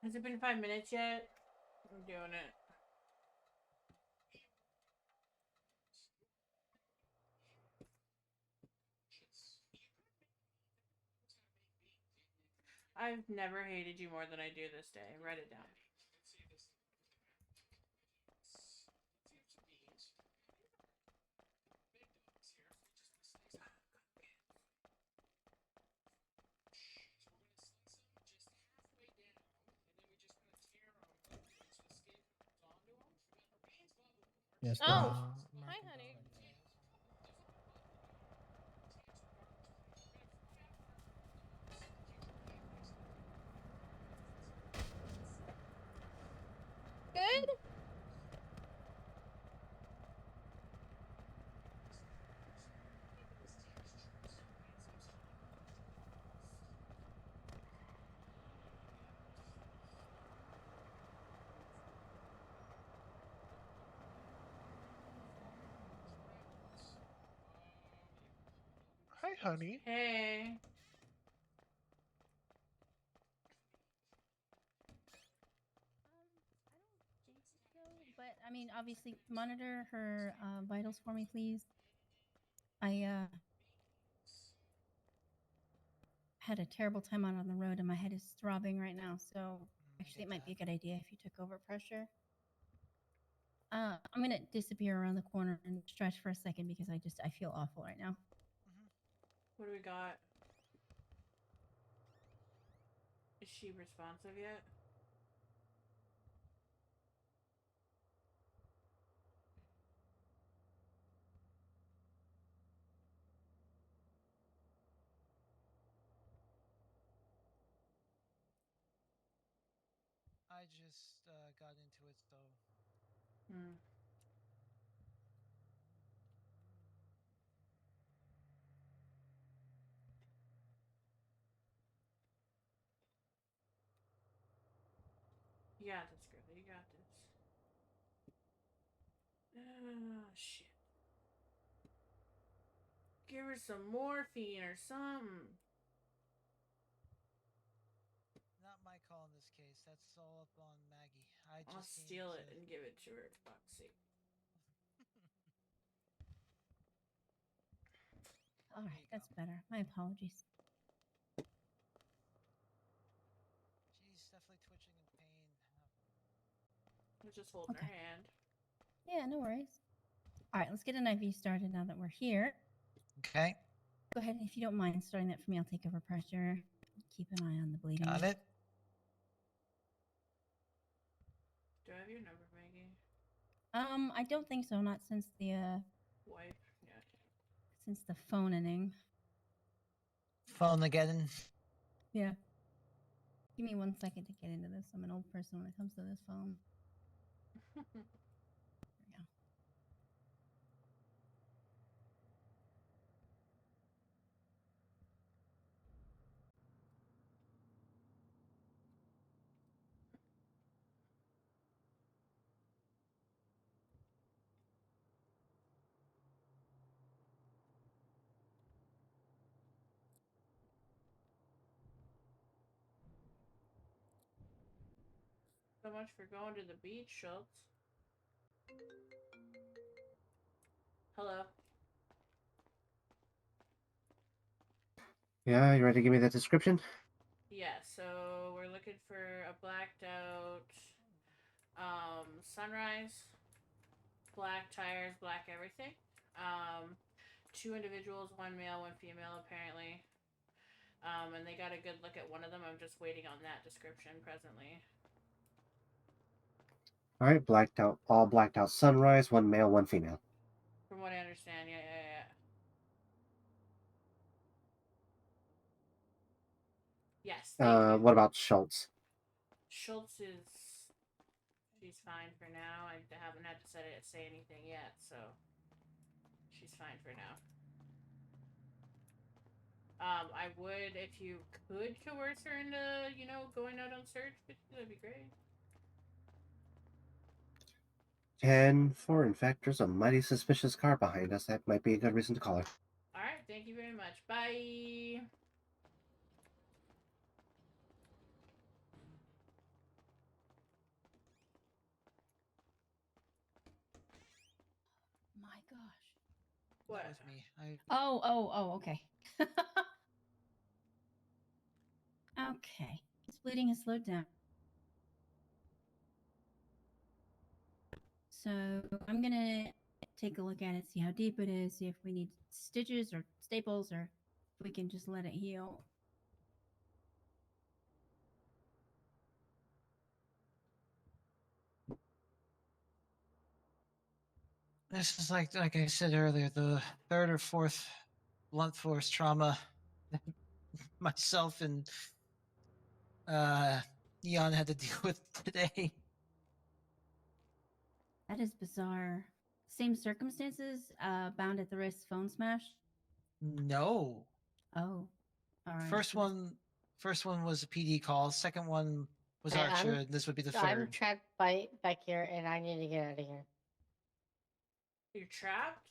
Has it been 5 minutes yet? I'm doing it. I've never hated you more than I do this day. Write it down. Yes, Oh, Dennis. hi, honey. Good? Hi, honey. Hey. But I mean, obviously, monitor her vitals for me, please. I had a terrible time out on the road, and my head is throbbing right now. So Actually, it might be a good idea if you took over pressure. I'm gonna disappear around the corner and stretch for a second because I feel awful right now. What do we got? Is she responsive yet? I just got into it, so. Hmm. You got this, girl. You got this. Oh, shit. Give her some morphine or something. Not my call in this case. That's all up on Maggie. I'll steal it and give it to her, for fuck's sake. All right, that's better. My apologies. She's definitely twitching in pain. I was just holding her hand. Yeah, no worries. All right, let's get an IV started now that we're here. Okay. Go ahead, if you don't mind starting that for me. I'll take over pressure. Keep an eye on the bleeding. Got it. Do I have your number, Maggie? I don't think so. Not since the Wipe. Yeah. since the phoning. Phone again. Yeah. Give me 1 second to get into this. I'm an old person when it comes to this phone. There we go. So much for going to the beach, Schultz. Hello. Yeah, you ready to give me that description? Yeah, so we're looking for a blacked out sunrise, black tires, black everything. 2 individuals, 1 male, 1 female, apparently. And they got a good look at one of them. I'm just waiting on that description presently. All right, all blacked out sunrise, 1 male, 1 female. From what I understand, yeah. Yes, thank you. What about Schultz? Schultz is... She's fine for now. I haven't had to say anything yet, so... She's fine for now. I would, if you could coerce her into, going out on search, that'd be great. 10-4. In fact, there's a mighty suspicious car behind us. That might be a good reason to call her. Alright, thank you very much. Bye! My gosh. What? That was me. Oh, okay. Okay. His bleeding has slowed down. So I'm gonna take a look at it, see how deep it is, see if we need stitches or staples, or if we can just let it heal. This is like I said earlier, the 3rd or 4th blunt force trauma myself and Eon had to deal with today. That is bizarre. Same circumstances, bound at the wrist, phone smash? No. Oh. All right. First one was a PD call. Second one was Hey, Archer. And this would be the 3rd. I'm trapped back here, and I need to get out of here. You're trapped?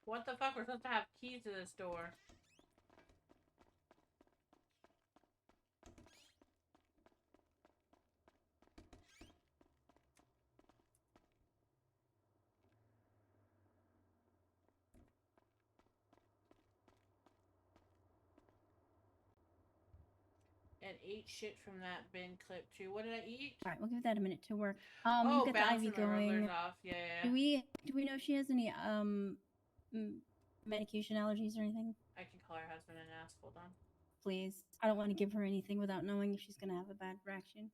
What the fuck? We're supposed to have keys to this door. and ate shit from that bin clip too. What did I eat? All right, we'll give that a minute to work. Oh, You got the bouncing IV the rumblers going. off. Yeah. Do we know if she has any medication allergies or anything? I can call her husband and ask. Hold on. Please, I don't want to give her anything without knowing if she's gonna have a bad reaction.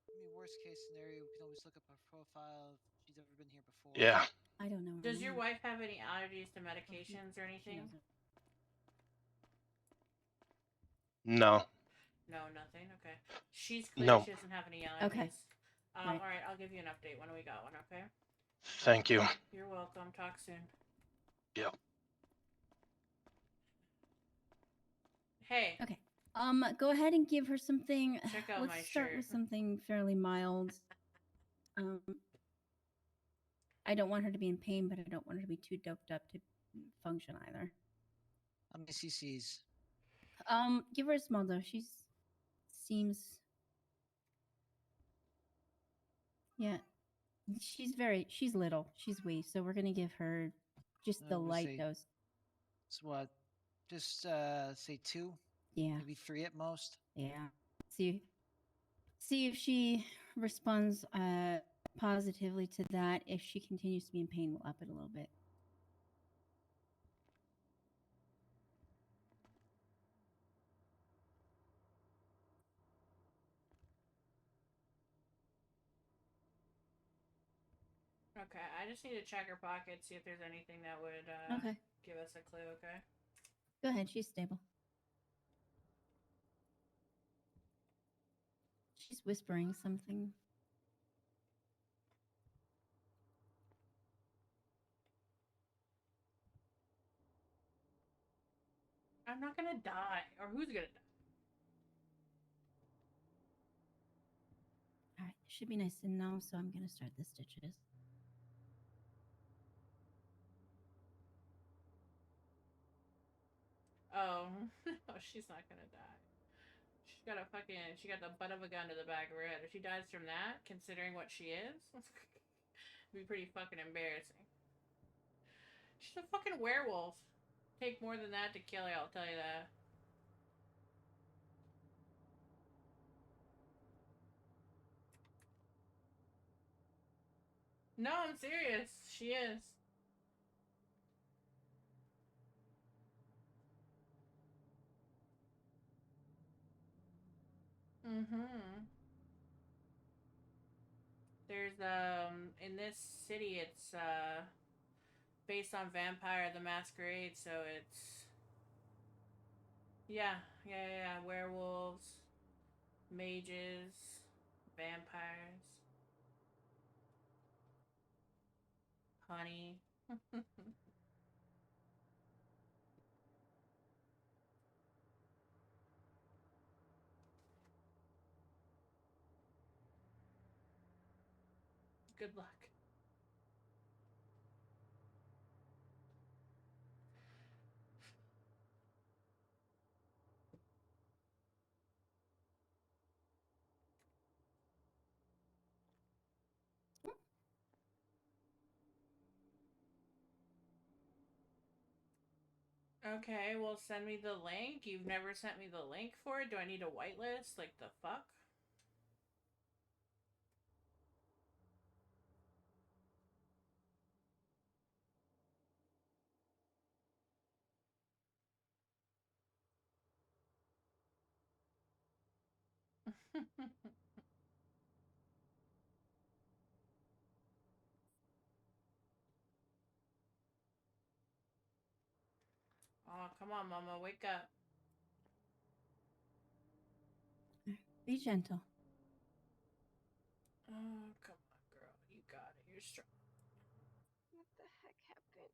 I mean, worst case scenario, we can always look up her profile if she's ever been here before. Yeah. I don't know. Does your wife have any allergies to medications or anything? No. No, nothing. Okay. She's clear. No. She doesn't have any allergies. Okay. All right. I'll give you an update when we got one. Okay. Thank you. You're welcome. Talk soon. Yeah. Hey. Okay. Go ahead and give her something. Check out Let's my start shirt. with something fairly mild. I don't want her to be in pain, but I don't want her to be too doped up to function either. How many cc's? Give her a small dose. Seems. Yeah. She's little. She's wee, so we're gonna give her just the light dose. So what? Just say 2? Yeah. Maybe 3 at most? Yeah. See if she responds positively to that. If she continues to be in pain, we'll up it a little bit. Okay. I just need to check her pocket, see if there's anything that would Okay. give us a clue. Okay. Go ahead. She's stable. She's whispering something. I'm not gonna die. Or who's gonna die? All right. It should be nice and numb, so I'm gonna start the stitches. Oh, oh, she's not gonna die. She got the butt of a gun to the back of her head. If she dies from that, considering what she is, it'd be pretty fucking embarrassing. She's a fucking werewolf. Take more than that to kill her, I'll tell you that. No, I'm serious. She is. Mm-hmm. There's in this city it's based on Vampire the Masquerade, so it's yeah. Werewolves, mages, vampires, honey. Good luck. Okay, well, send me the link. You've never sent me the link for it. Do I need a whitelist? Like the fuck? Oh, come on, Mama, wake up. Be gentle. Oh, come on, girl. You got it. You're strong. What the heck happened?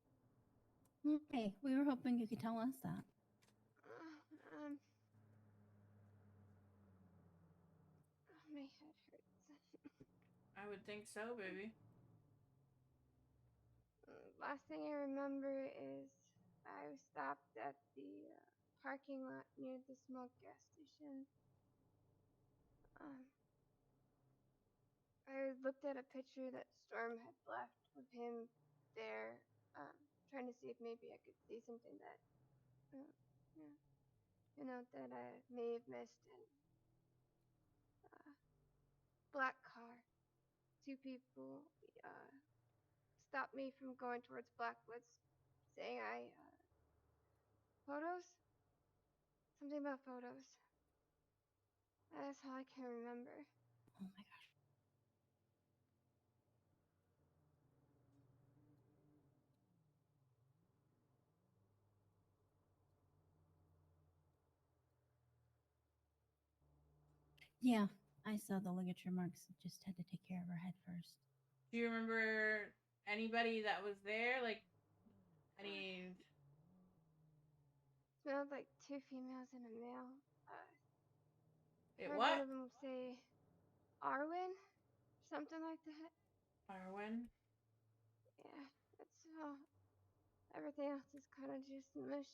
Okay, we were hoping you could tell us that. My head hurts. I would think so, baby. Last thing I remember is I stopped at the parking lot near the smoke gas station. I looked at a picture that Storm had left of him there, trying to see if maybe I could see something that, that I may have missed. And black car, two people stopped me from going towards Blackwoods, saying photos? Something about photos. That's all I can remember. Oh my gosh. Yeah, I saw the ligature marks. Just had to take care of her head first. Do you remember anybody that was there? Like, any... Smelled like two females and a male. It Heard what? one of them say Arwen, something like that. Arwen? Yeah, that's all. Everything else is kind of just mush.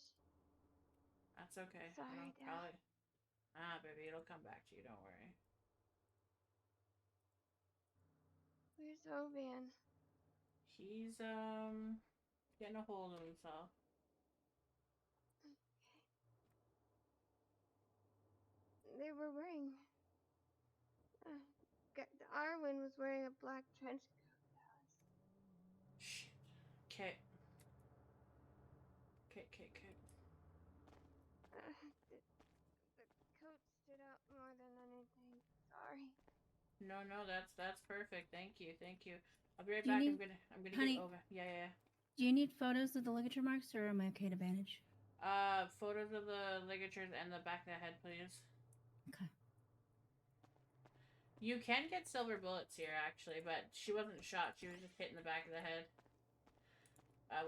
That's okay. Sorry, It'll probably... baby, it'll come back to you. Don't worry. Where's Oban? He's, getting a hold of himself. They were wearing... Arwen was wearing a black trench coat, Alice. Shit. Okay. Okay. The coat stood out more than anything. Sorry. No, that's perfect. Thank you. I'll be right Do you back. need- I'm gonna honey, get over. Yeah. Do you need photos of the ligature marks, or am I okay to bandage? Photos of the ligatures and the back of the head, please. Okay. You can get silver bullets here, actually, but she wasn't shot. She was just hit in the back of the head.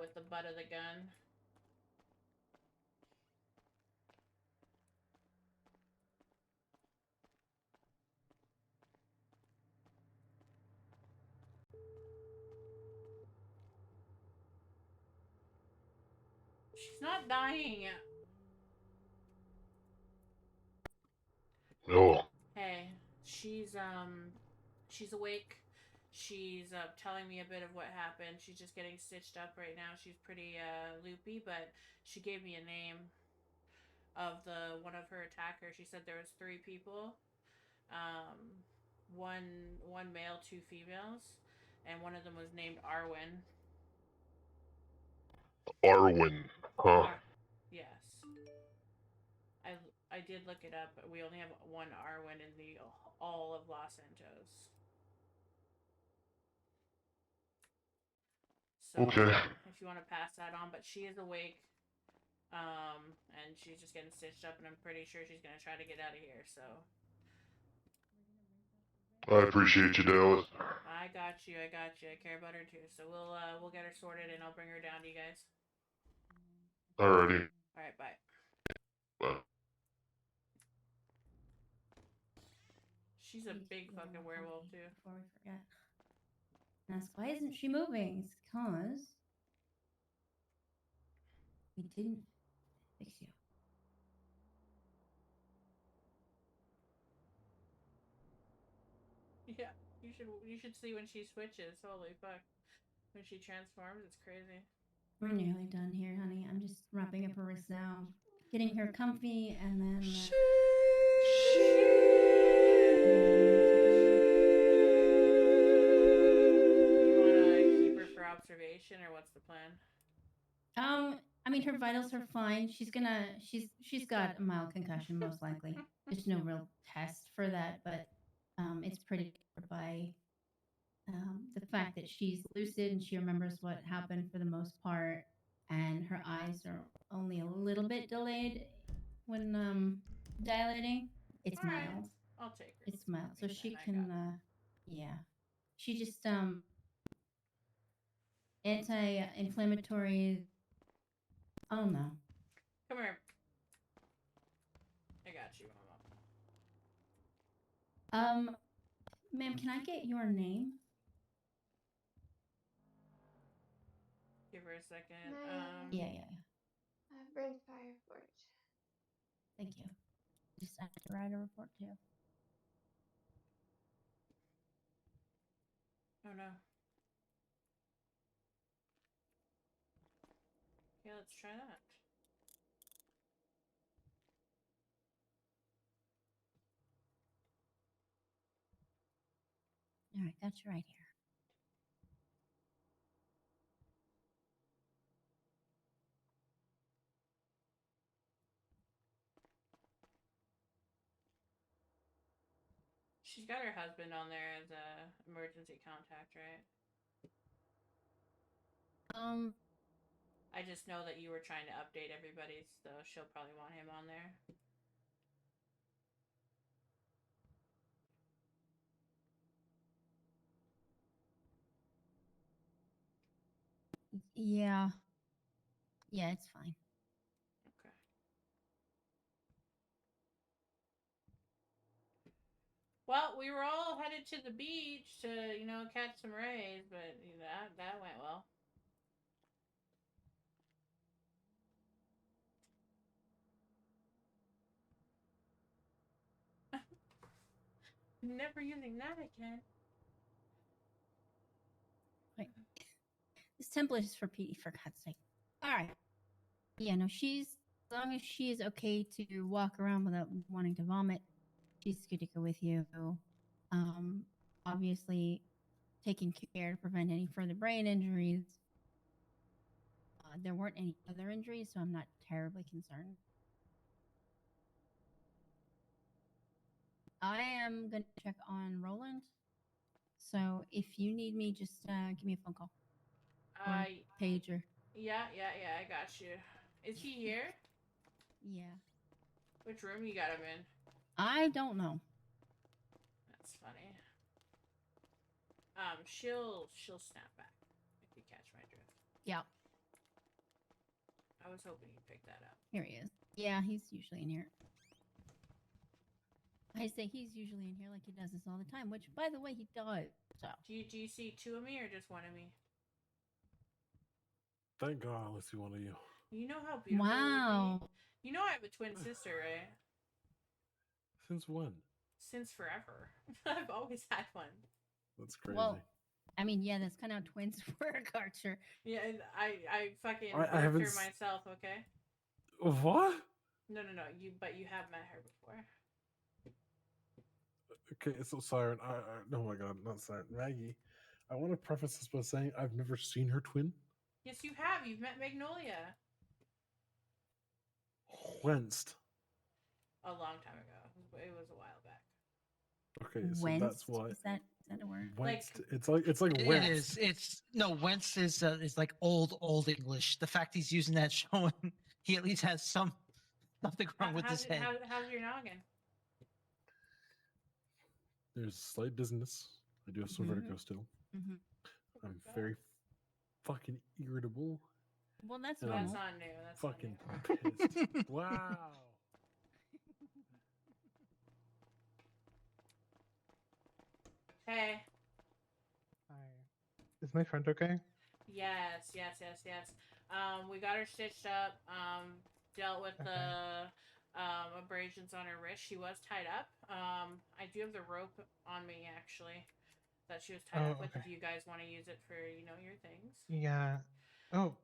With the butt of the gun. She's not dying. No. Hey, she's awake. She's telling me a bit of what happened. She's just getting stitched up right now. She's pretty loopy, but she gave me a name of one of her attackers. She said there was 3 people. One male, 2 females, and one of them was named Arwen. Arwen, huh? Yes. I did look it up, but we only have one Arwen in the all of Los Santos. So Okay. if you want to pass that on, but she is awake, and she's just getting stitched up, and I'm pretty sure she's gonna try to get out of here. So I appreciate you, Dallas. I got you. I care about her too. So we'll get her sorted, and I'll bring her down to you guys. Alrighty. All right, bye. Bye. She's a big fucking werewolf too. Before we forget. Ask, why isn't she moving? It's because we didn't fix you. Yeah, you should see when she switches. Holy fuck. When she transforms, it's crazy. We're nearly done here, honey. I'm just wrapping up her wrist now, getting her comfy, and then. You wanna keep her for observation, or what's the plan? I mean, her vitals are fine. She's got a mild concussion, most likely. There's no real test for that, but it's pretty clear by the fact that she's lucid and she remembers what happened for the most part, and her eyes are only a little bit delayed when dilating. It's All right. mild. I'll take her. It's mild, so she I can. got Yeah, she just anti-inflammatory. Oh no. Come here. I got you, Mama. Ma'am, can I get your name? Give her a second. Yeah. Brent Fireforge. Thank you. Just have to write a report too. Oh no. Yeah, let's try that. All right, that's right here. She's got her husband on there as a emergency contact, right? I just know that you were trying to update everybody, so she'll probably want him on there. Yeah. Yeah, it's fine. Okay. Well, we were all headed to the beach to, catch some rays, but that went well. Never using that again. Wait. This template is for Petey, for God's sake. All right. Yeah, no, as long as she is okay to walk around without wanting to vomit, she's good to go with you. Obviously, taking care to prevent any further brain injuries. There weren't any other injuries, so I'm not terribly concerned. I am going to check on Roland. So if you need me, just give me a phone call. Or pager. Yeah, I got you. Is he here? Yeah. Which room you got him in? I don't know. That's funny. She'll snap back if you catch my drift. Yeah. I was hoping you'd pick that up. Here he is. Yeah, he's usually in here. I say he's usually in here like he does this all the time, which, by the way, he does. So. Do you see two of me or just one of me? Thank God, I only see one of you. You know how beautiful it would be? You know I have a twin sister, right? Since when? Since forever. I've always had one. That's crazy. Well, I mean, yeah, that's kind of how twins work, Archer. Yeah, and I fucking I birthed her myself, okay? What? No, but you have met her before. Okay, so Siren, oh my God, not Siren, Maggie. I want to preface this by saying I've never seen her twin. Yes, you have. You've met Magnolia. Whenst? A long time ago. It was a while back. Okay, so that's what. Is that a word? Whenst. It's like It whenst. is. It's no whence is like old English. The fact he's using that showing he at least has something wrong with his head. How's your noggin? There's slight dizziness. I do have some vertigo still. I'm very fucking irritable. Well, that's not new. That's fucking not new. pissed. Wow. Hey. Hi. Is my friend okay? Yes. We got her stitched up. Dealt with the abrasions on her wrist. She was tied up. I do have the rope on me actually that she was tied up with. Okay. If you guys want to use it for your things. Yeah. Oh,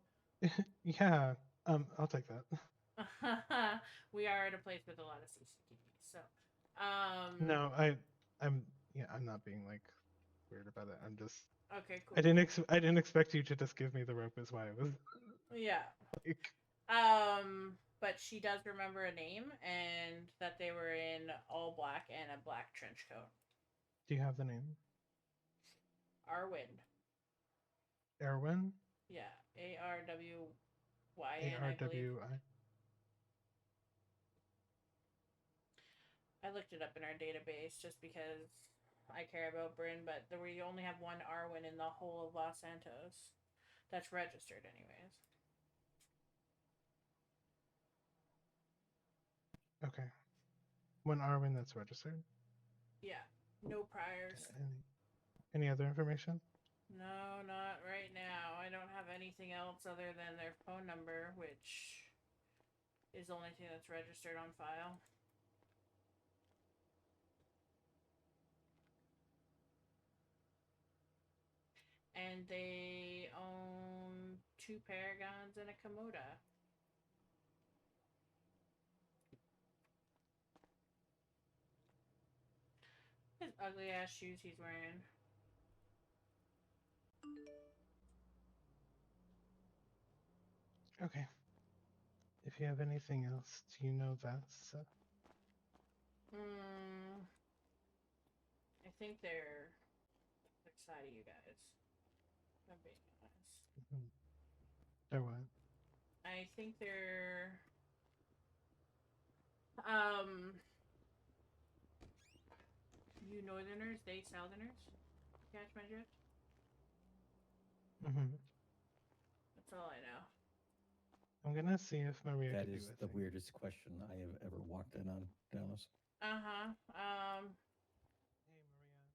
yeah. I'll take that. We are at a place with a lot of CCTV, so. No, I'm not being like weird about it. I'm just. Okay, cool. I didn't expect you to just give me the rope. Is why I was. Yeah. Like. But she does remember a name and that they were in all black and a black trench coat. Do you have the name? Arwyn. Erwin? Yeah, ARWYN, I believe. I looked it up in our database just because I care about Bryn, but we only have one Arwyn in the whole of Los Santos that's registered anyways. Okay. One Arwin that's registered? Yeah, no priors. Any other information? No, not right now. I don't have anything else other than their phone number, which is the only thing that's registered on file. and they own 2 Paragons and a Komoda. His ugly ass shoes he's wearing. Okay. If you have anything else, do you know that's? I think they're excited, you guys. I'm being honest. They're what? I think they're you northerners, they southerners. Catch my drift? That's all I know. I'm gonna see if Maria That could is do it. the weirdest question I have ever walked in on, Dallas. Uh-huh. Hey, Maria.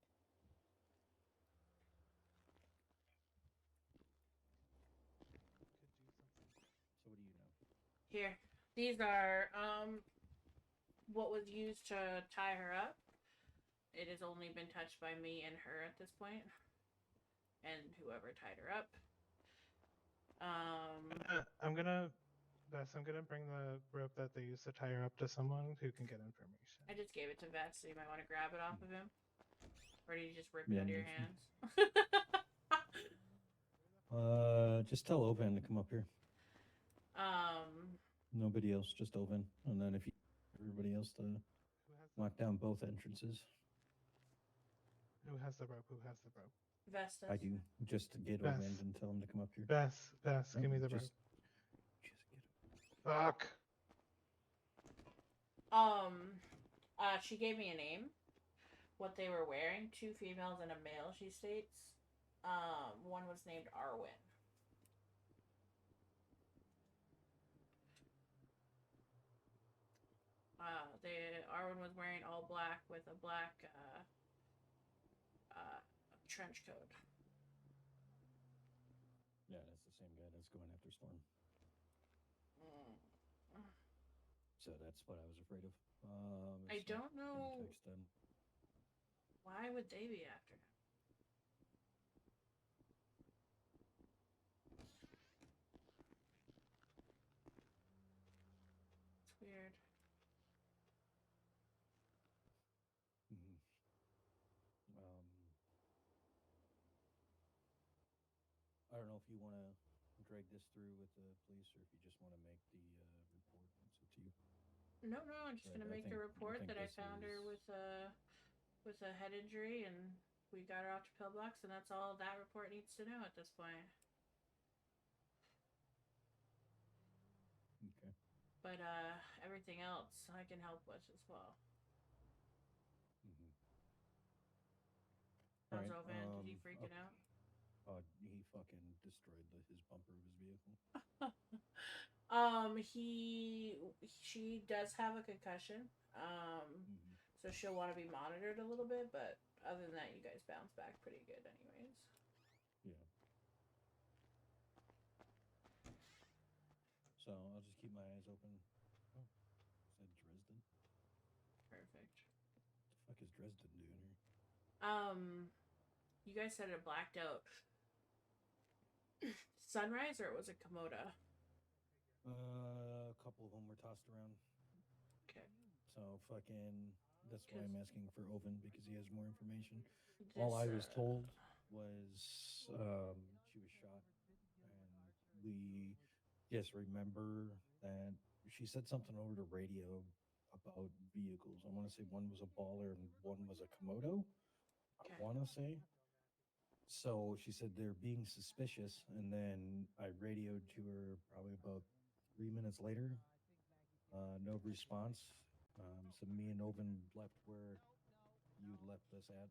Could do something. So what do you know? Here. These are what was used to tie her up. It has only been touched by me and her at this point. And whoever tied her up. I'm gonna bring the rope that they used to tie her up to someone who can get information. I just gave it to Vest, so you might want to grab it off of him. Or do you just rip it Yeah, out of your just- hands? Just tell Ovan to come up here. Um, Nobody else, just Ovan. And then if you everybody else to lock down both entrances. Who has the rope? Who has the rope? Vestas. I do. Just to get Bess. Ovan and tell him to come up here. Bess, No, give me the rope. just Fuck. She gave me a name. What they were wearing, 2 females and a male, she states. One was named Arwen. Arwen was wearing all black with a black trench coat. Yeah, that's the same guy that's going after Storm. So that's what I was afraid of. I don't know. Why would they be after him? It's weird. I don't know if you want to drag this through with the police or if you just want to make the report. It's up to you. No, I'm just gonna make the report that I found her with a head injury and we got her off to pillbox, and that's all that report needs to know at this point. Okay. But everything else I can help with as well. How's Ovan? Did he freak it out? He fucking destroyed his bumper of his vehicle. She does have a concussion. So she'll want to be monitored a little bit, but other than that, you guys bounce back pretty good anyways. Yeah. So I'll just keep my eyes open. Oh, is that Dresden? Perfect. What the fuck is Dresden doing here? You guys said it blacked out. Sunrise, or it was a Komoda? A couple of them were tossed around. Okay. So fucking. That's why I'm asking for Oven because he has more information. All I was told was she was shot, and we just remember that she said something over the radio about vehicles. I want to say one was a Baller and one was a Komodo. Okay. I want to say. So she said they're being suspicious, and then I radioed to her probably about 3 minutes later. No response. So me and Oven left where you left us at,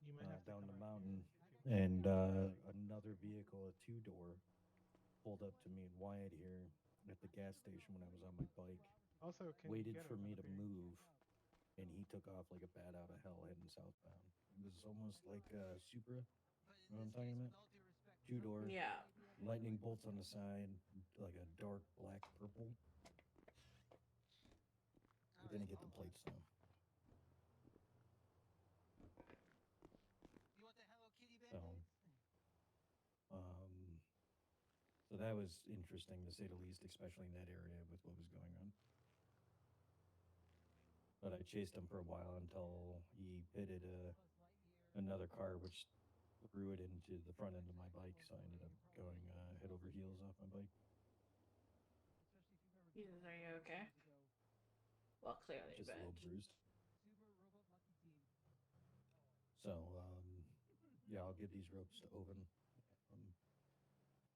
You might have to down come the out mountain, here. and another vehicle, a 2-door, pulled up to me and Wyatt here at the gas station when I was on my bike. Also, can waited you get for him me up to here? move, and he took off like a bat out of hell heading southbound. It was almost like a Supra. You know what I'm talking about? 2-door. Yeah. Lightning bolts on the side, like a dark black purple. I didn't get the plates though. You want the Hello Kitty So, that was interesting to say the least, especially in that area with what was going on. But I chased him for a while until he pitted another car, which threw it into the front end of my bike. So I ended up going head over heels off my bike. Jesus, are you okay? Well, clearly, just a little bruised. So yeah, I'll give these ropes to Oven.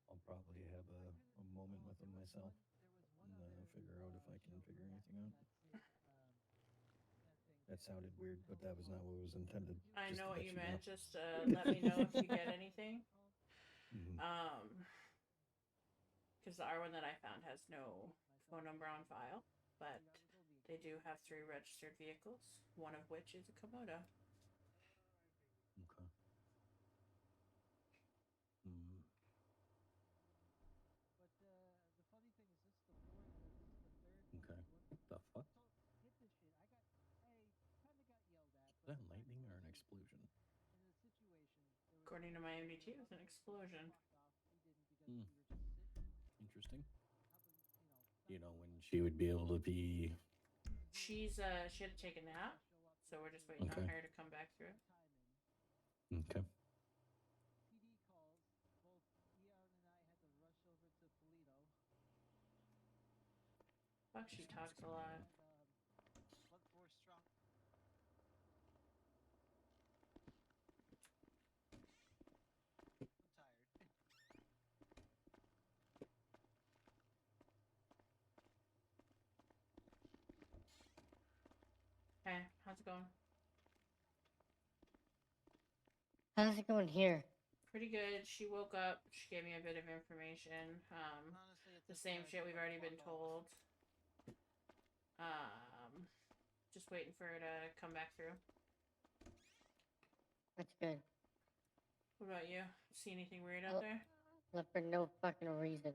I'll probably have a moment with him myself and figure out if I can figure anything out. That sounded weird, but that was not what was intended. I just know to what let you know. meant. Just let me know if you get anything. Because the R1 that I found has no phone number on file, but they do have 3 registered vehicles, one of which is a Komodo. Okay. Hmm. Okay. The fuck? Is that lightning or an explosion? According to my MDT, it was an explosion. Interesting. You know when she would be able to be. She had to take a nap, so we're just waiting on her to come back through. Okay. Fuck, she talks a lot. Hey, how's it going? How's it going here? Pretty good. She woke up. She gave me a bit of information. The same shit we've already been told. Just waiting for her to come back through. That's good. What about you? See anything weird out there? Left for no fucking reason.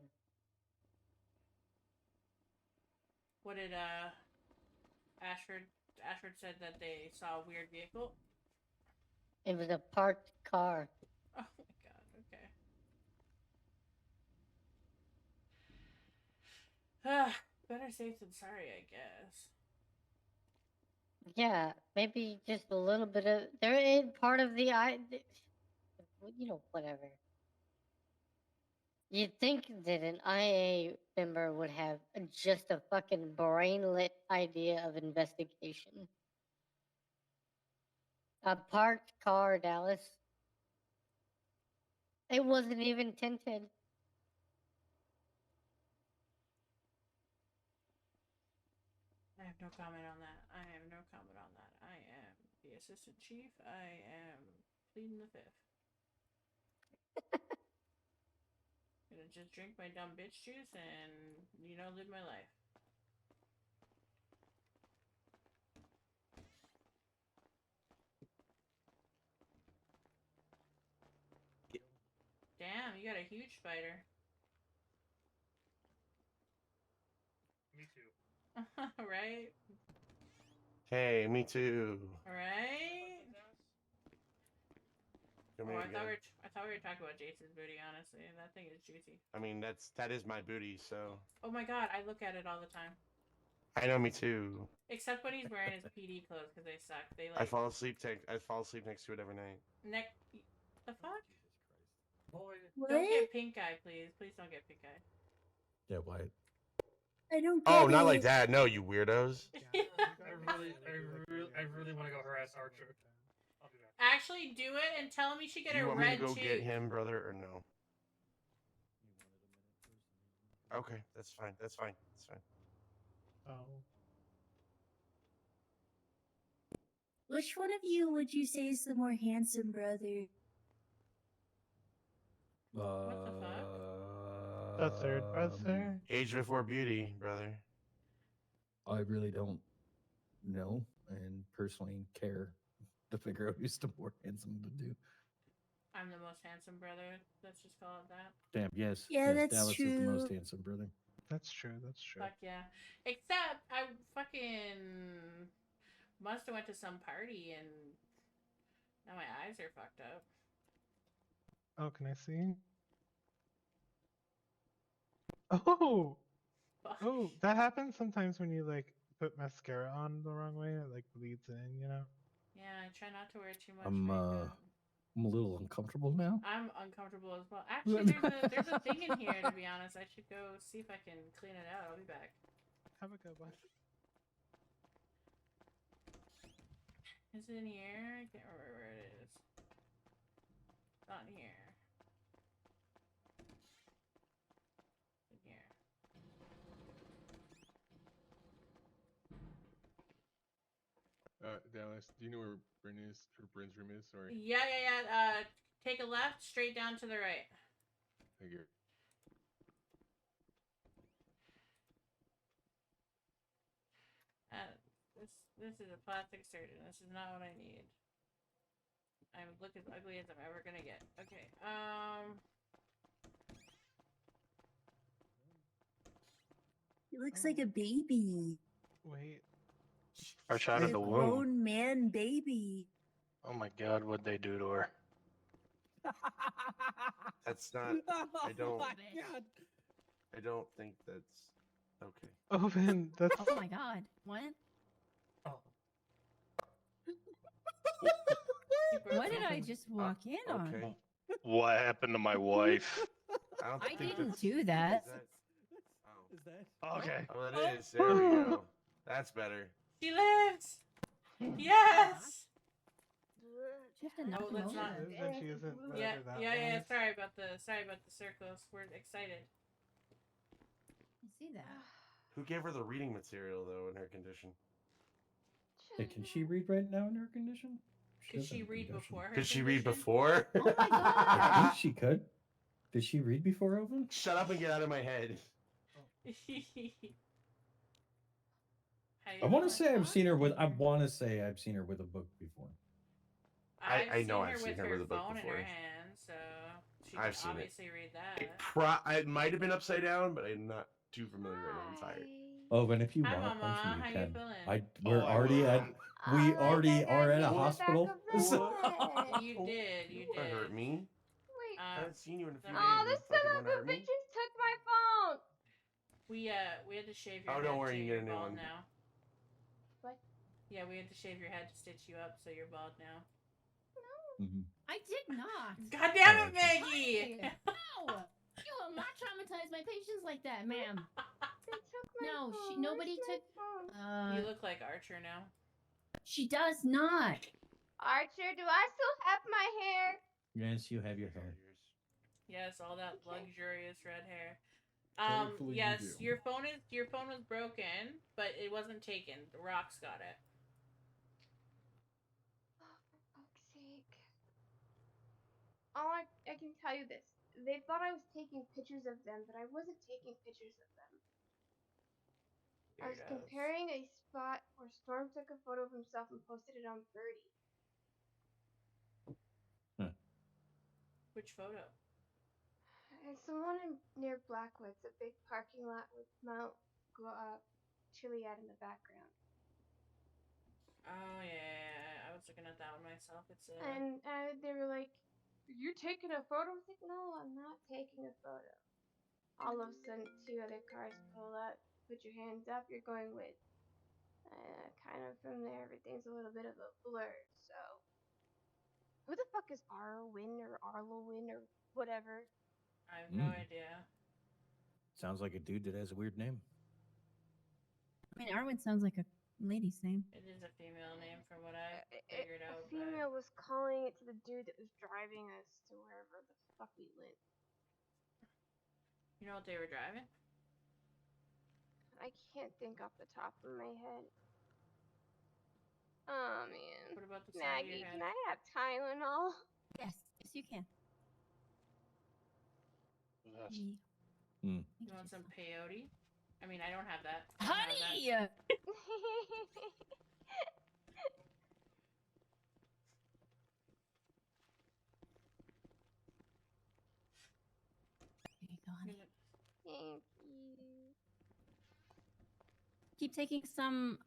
What did Ashford said that they saw a weird vehicle? It was a parked car. Oh my god, okay. Better safe than sorry, I guess. Yeah, maybe just a little bit of there is part of the whatever. You'd think that an IA member would have just a fucking brainlet idea of investigation. A parked car, Dallas. It wasn't even tinted. I have no comment on that. I am the assistant chief. I am pleading the fifth. Gonna just drink my dumb bitch juice and, live my life. Damn, you got a huge spider. Me too. Right? Hey, me too. Right? Come Oh, here I thought again. we were talking about Jason's booty, honestly. That thing is juicy. I mean, that is my booty, so. Oh my god, I look at it all the time. I know, me too. Except when he's wearing his PD clothes, because they suck. They I fall asleep next to it every night. The fuck? Boy. Don't get pink eye, please. Please don't get pink eye. Yeah, why? I don't get not like that. No, you weirdos. I really want to go harass Archer. I'll be back. Actually, do it and tell me she get You a want me red to go tooth. get him, brother, or no? Okay, that's fine. That's fine. That's fine. Oh. Which one of you would you say is the more handsome brother? What the fuck? The third brother. Age before beauty, brother. I really don't know and personally care to figure out who's the more handsome to do. I'm the most handsome brother. Let's just call it that. Damn, yes. Yeah, yes, that's Dallas true. is the most handsome brother. That's true. That's true. Fuck yeah. Except I fucking must have went to some party and now my eyes are fucked up. Oh, can I see? Oh, oh, that happens sometimes when you like put mascara on the wrong way. It like bleeds in, you know. Yeah, I try not to wear too much I'm makeup. I'm a little uncomfortable now. I'm uncomfortable as well. Actually, there's a thing in here. To be honest, I should go see if I can clean it out. I'll be back. Have a good one. Is it in here? I can't remember where it is. It's not in here. In here. Dallas, do you know where Bryn's room is? Sorry. Yeah. Take a left, straight down to the right. Thank you. This is a plastic surgeon. This is not what I need. I look as ugly as I'm ever gonna get. Okay. He looks like a baby. Wait. Fresh out Like of a the womb. grown man baby. Oh my God, what'd they do to her? That's not. I don't. Oh my God. I don't think that's okay. Oven, that's. Oh my God! What? What did I just walk in on? Okay. What happened to my wife? I think didn't that's- do that. Is that? Okay. Oh, that is. There we go. That's better. She lives. Yes. You have to knock him let's over. not. That she isn't Yeah. whatever that Yeah. was. Sorry about the circles. We're excited. I see that. Who gave her the reading material though in her condition? Hey, can she read right now in her condition? Could does she have a read condition. before her? Could she read condition? before? Oh my I God! think she could. Did she read before Oven? Shut up and get out of my head. I want to say I've seen her with. I want to say I've seen her with a book before. I know I've I've seen her her with a book phone before. in her hand, so she I've can seen it. obviously read that. It might have been upside down, but I'm not too familiar right now. I'm tired. Oven, if you Hi, want, Mama. punch me, How you you can. feeling? We're already at. We already are at a hospital. You did. You That did. hurt me. Wait. I haven't seen you in a few Oh, days. this You fucking son of wanna a hurt me? bitch just took my phone. We had to shave your Oh, head don't worry, too. you You're get a new bald one. now. What? Yeah, we had to shave your head to stitch you up, so you're bald now. I did not. God damn it, Maggie! Honey, no! You will not traumatize my patients like that, ma'am. They took my No, phone. nobody Where's took. my phone? You look like Archer now. She does not. Archer, do I still have my hair? Yes, you have your hair. Yes, all that luxurious red hair. Thankfully you Yes, do. your phone was broken, but it wasn't taken. The rocks got it. Oh, for fuck's sake. I can tell you this. They thought I was taking pictures of them, but I wasn't taking pictures of them. I was Weirdos. comparing a spot where Storm took a photo of himself and posted it on Birdie. Which photo? And someone near Blackwoods, a big parking lot with Mount Chiliad in the background. Oh yeah, I was looking at that one myself. It's a. And they were like, "You taking a photo?" I was like, "No, I'm not taking a photo." All of a sudden, 2 other cars pull up. Put your hands up. You're going with. Kind of from there, everything's a little bit of a blur. So, who the fuck is Arwin or Arlowin or whatever? I have no idea. Sounds like a dude that has a weird name. I mean, Arwen sounds like a lady's name. It is a female name from what I figured out. A female was calling it to the dude that was driving us to wherever the fuck we went. You know what they were driving? I can't think off the top of my head. Oh man. What about the side of your Maggie, head? can I have Tylenol? Yes, you can. Yes. You want some peyote? I mean, I don't have that. Honey! Have that. Here you go, honey. Thank you. Keep taking some.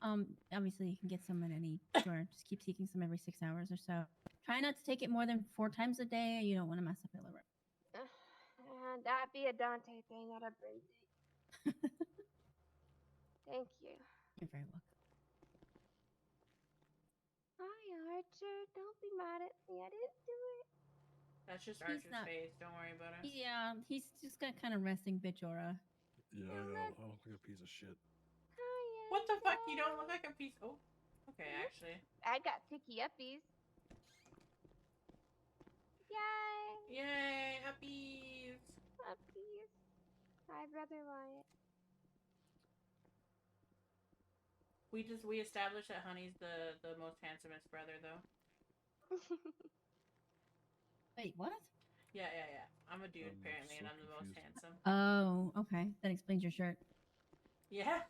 Obviously, you can get some at any store. Just keep taking some every 6 hours or so. Try not to take it more than 4 times a day. You don't want to mess up your liver. That'd be a Dante thing, not a Bryn thing. Thank you. You're very welcome. Hi, Archer. Don't be mad at me. I didn't do it. That's just He's Archer's not- face. Don't worry about it. Yeah, he's just got kind of resting bitch aura. Yeah, I look like a piece of shit. Hi, What the fuck? You don't look like a piece. Oh, okay, actually. I got picky uppies. Yay! Yay, uppies! Uppies. Hi, Brother Wyatt. We established that Honey's the most handsomest brother though. Wait, what? Yeah. I'm a dude apparently, and I'm the most handsome. Oh, okay. That explains your shirt. Yeah.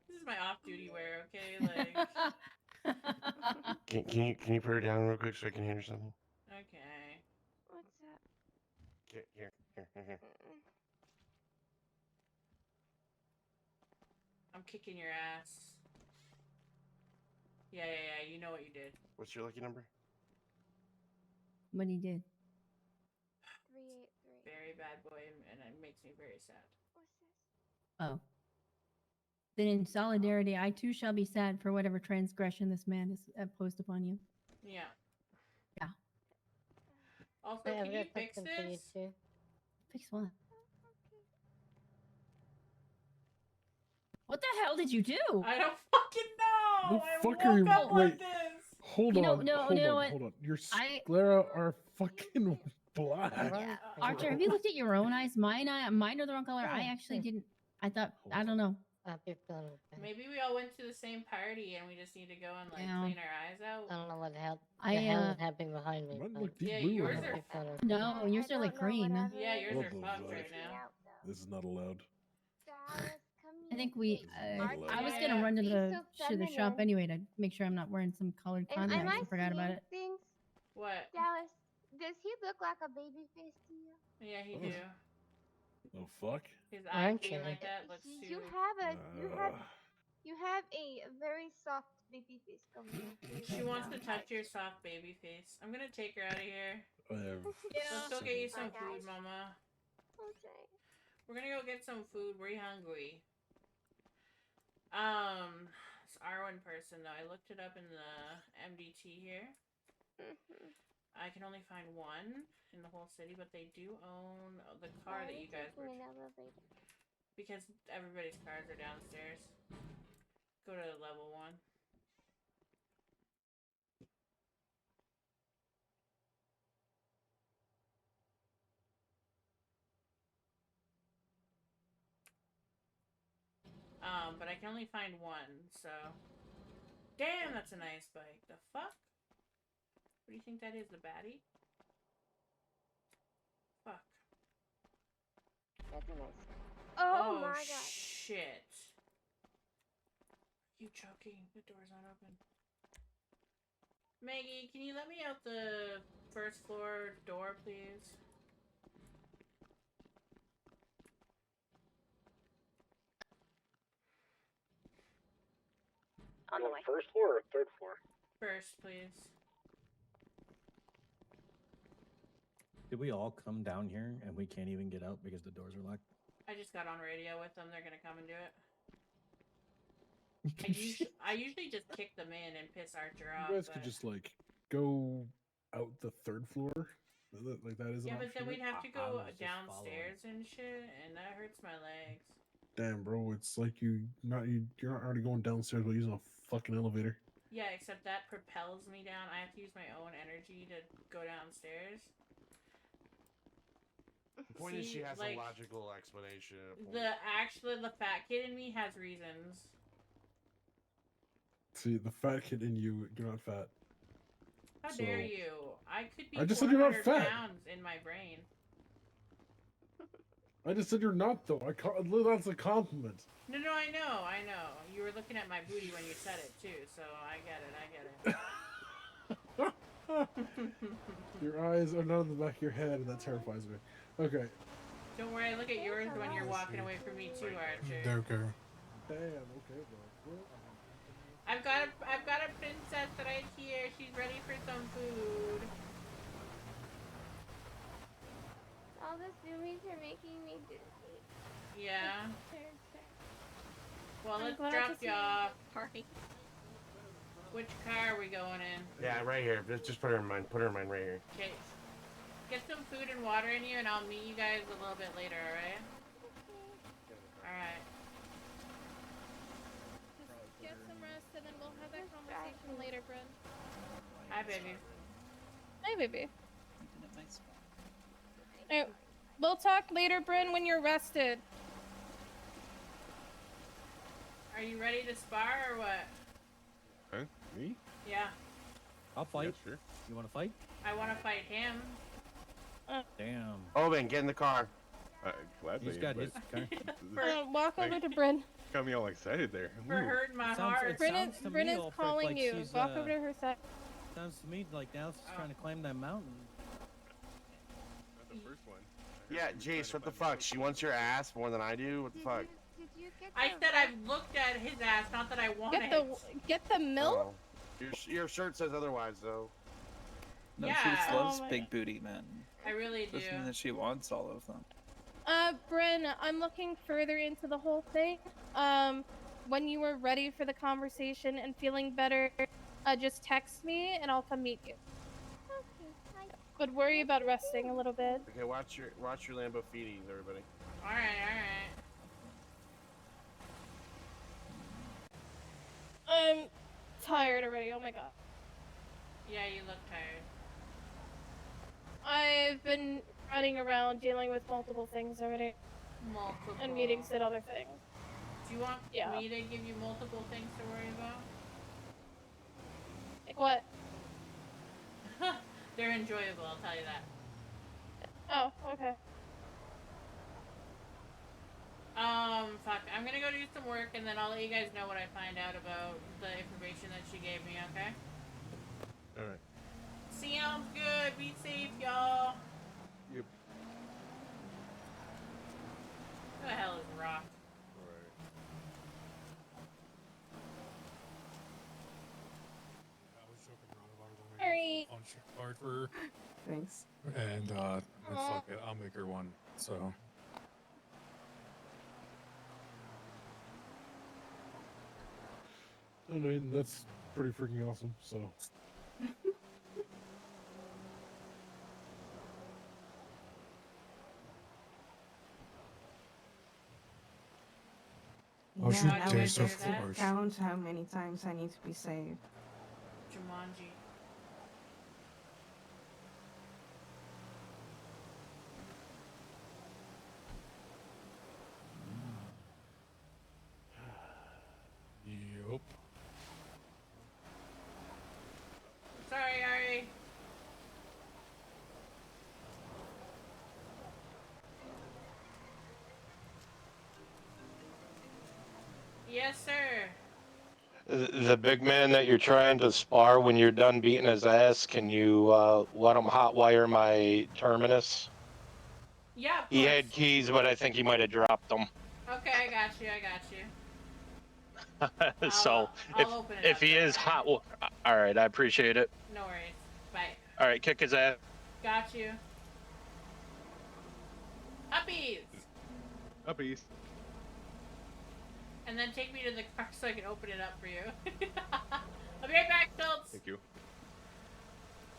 This is my off-duty wear, okay? Like. Can you put her down real quick so I can hear something? Okay. What's up? Here. I'm kicking your ass. Yeah. You know what you did. What's your lucky number? What he did. 383. Very bad boy, and it makes me very sad. What's this? Oh. Then in solidarity, I too shall be sad for whatever transgression this man has imposed upon you. Yeah. Yeah. Also, Yeah, can we you got fix something for you this? too. Fix what? What the hell did you do? I don't fucking know. The I fuck woke are you? up Wait, like this. hold You know- on. no, hold you know on, what? hold on. Your I- sclera are fucking black. Archer, have you looked at your own eyes? Mine are the wrong color. I actually didn't. I thought. I don't know. Maybe we all went to the same party and we just need to go and like Yeah. clean our eyes out. I don't know what the hell I is happening behind me. Mine but look deep Yeah, blue yours right are. now. No, yours are like green. Yeah, yours What are the fucked fuck? right now. This is not allowed. Dallas, come I here. think we. not allowed. I was Yeah. gonna run to Be the so to the shop feminine. anyway to make sure I'm not wearing some colored Am contacts. I I forgot about seeing it. things? What? Dallas, does he look like a baby face to you? Yeah, he Oh. do. The fuck? His eyes Aren't being you? like that looks too. You have a very soft baby face going on for you She right wants now, to touch your Archer. soft baby face. I'm gonna take her out of here. I have. Let's go get you some Bye, food, guys. Mama. Okay. We're gonna go get some food. We're hungry. It's R1 person though. I looked it up in the MDT here. I can only find one in the whole city, but they do own the car that you guys were. An elevator. Because everybody's cars are downstairs. Go to level 1. But I can only find one, so. Damn, that's a nice bike. The fuck? What do you think that is, the baddie? Fuck. That's a nice. Oh my god. Shit. You joking? The door's not open. Maggie, can you let me out the first floor door, please? On the way. First floor or third floor? First, please. Did we all come down here and we can't even get out because the doors are locked? I just got on radio with them. They're gonna come and do it. I usually just kick them in and piss Archer off. You guys could just like go out the third flour. Like that is an Yeah, but option. then we'd have to I go was just downstairs and shit, and that hurts my legs. Damn, bro, it's like you're not already going downstairs by using a fucking elevator. Yeah, except that propels me down. I have to use my own energy to go downstairs. The point is, she has like, a logical explanation. The fat kid in me has reasons. See, the fat kid in you, you're not fat. How So- dare you? I could be I just said you're not 400 fat. pounds in my brain. I just said you're not, though. That's a compliment. No, I know. You were looking at my booty when you said it, too, so I get it. Your eyes are not in the back of your head, and that terrifies me. Okay. Don't worry, I look at yours when you're walking away from me, too, Archer. Okay. Damn, okay, bro. I've got a princess right here. She's ready for some food. All the zoomies are making me dizzy. Yeah. Well, I'm let's glad drop to see you you off. party. Which car are we going in? Yeah, right here. Just put her in mine. Put her in mine right here. Okay. Get some food and water in you, and I'll meet you guys a little bit later, alright? Alright. Just get some rest, and then we'll have that conversation later, Bryn. Hi, baby. Hi, baby. Alright, we'll talk later, Bryn, when you're rested. Are you ready to spar or what? Huh? Me? Yeah. I'll fight. Yeah, sure. You want to fight? I want to fight him. Damn. Owen, get in the car. Gladly. He's got but his car. Walk over to Bryn. Got me all excited there. For hurting my heart. Bryn is calling you. Walk over to her side. Sounds to me like now she's trying to climb that mountain. Not the first one. Yeah, Jace, what the fuck? She wants your ass more than I do? What the fuck? I said I've looked at his ass, not that I want it. Get the milk? Oh. Your shirt says otherwise, though. No, Yeah. she just loves Oh my big booty men. I really do. Doesn't mean that she wants all of them. Bryn, I'm looking further into the whole thing. When you were ready for the conversation and feeling better, just text me and I'll come meet you. But worry about resting a little bit. Okay, watch your Lambo feeties, everybody. Alright. I'm tired already, oh my god. Yeah, you look tired. I've been running around dealing with multiple things already. Multiple. And meetings and other things. Do you want me to give you multiple things to worry about? Like what? They're enjoyable, I'll tell you that. Oh, okay. Fuck. I'm gonna go do some work and then I'll let you guys know what I find out about the information that she gave me, okay? Alright. Sounds good. Be safe, y'all. Yep. Who the hell is Rock? Alright. Sorry. Card for her. Thanks. And fuck it, I'll make her one. So. I mean, that's pretty freaking awesome. So. Oh shoot, I Taste would of Force. count how many times I need to be saved. Jumanji. Yup. Sorry, Ari. Yes, sir. The big man that you're trying to spar, when you're done beating his ass, can you let him hotwire my terminus? Yeah, of He course. had keys, but I think he might have dropped them. Okay, I got you. So I'll open it if up, he don't is worry. hot, all right, I appreciate it. No worries. Bye. All right, kick his ass. Got you. Uppies! Uppies. And then take me to the car so I can open it up for you. I'll be right back, Schultz! Thank you.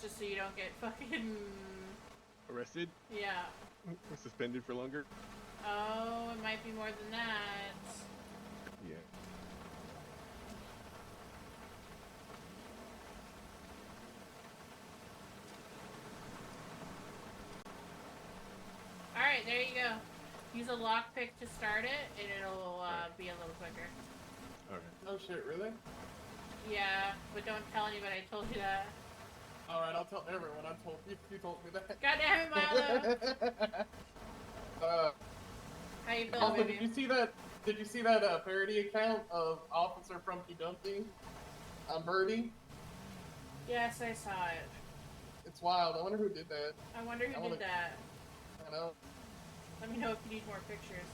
Just so you don't get fucking... Arrested? Yeah. Or suspended for longer? Oh, it might be more than that. Yeah. Alright, there you go. Use a lockpick to start it, and it'll be a little quicker. Alright. Oh shit, really? Yeah, but don't tell anybody I told you that. Alright, I'll tell everyone. I told you. You told me that. God damn it, Milo! How you feeling, Also, baby? did you see that? Did you see that parody account of Officer Frumpy Dumpty on Birdie? Yes, I saw it. It's wild. I wonder who did that. I wonder who did that. I know. Let me know if you need more pictures.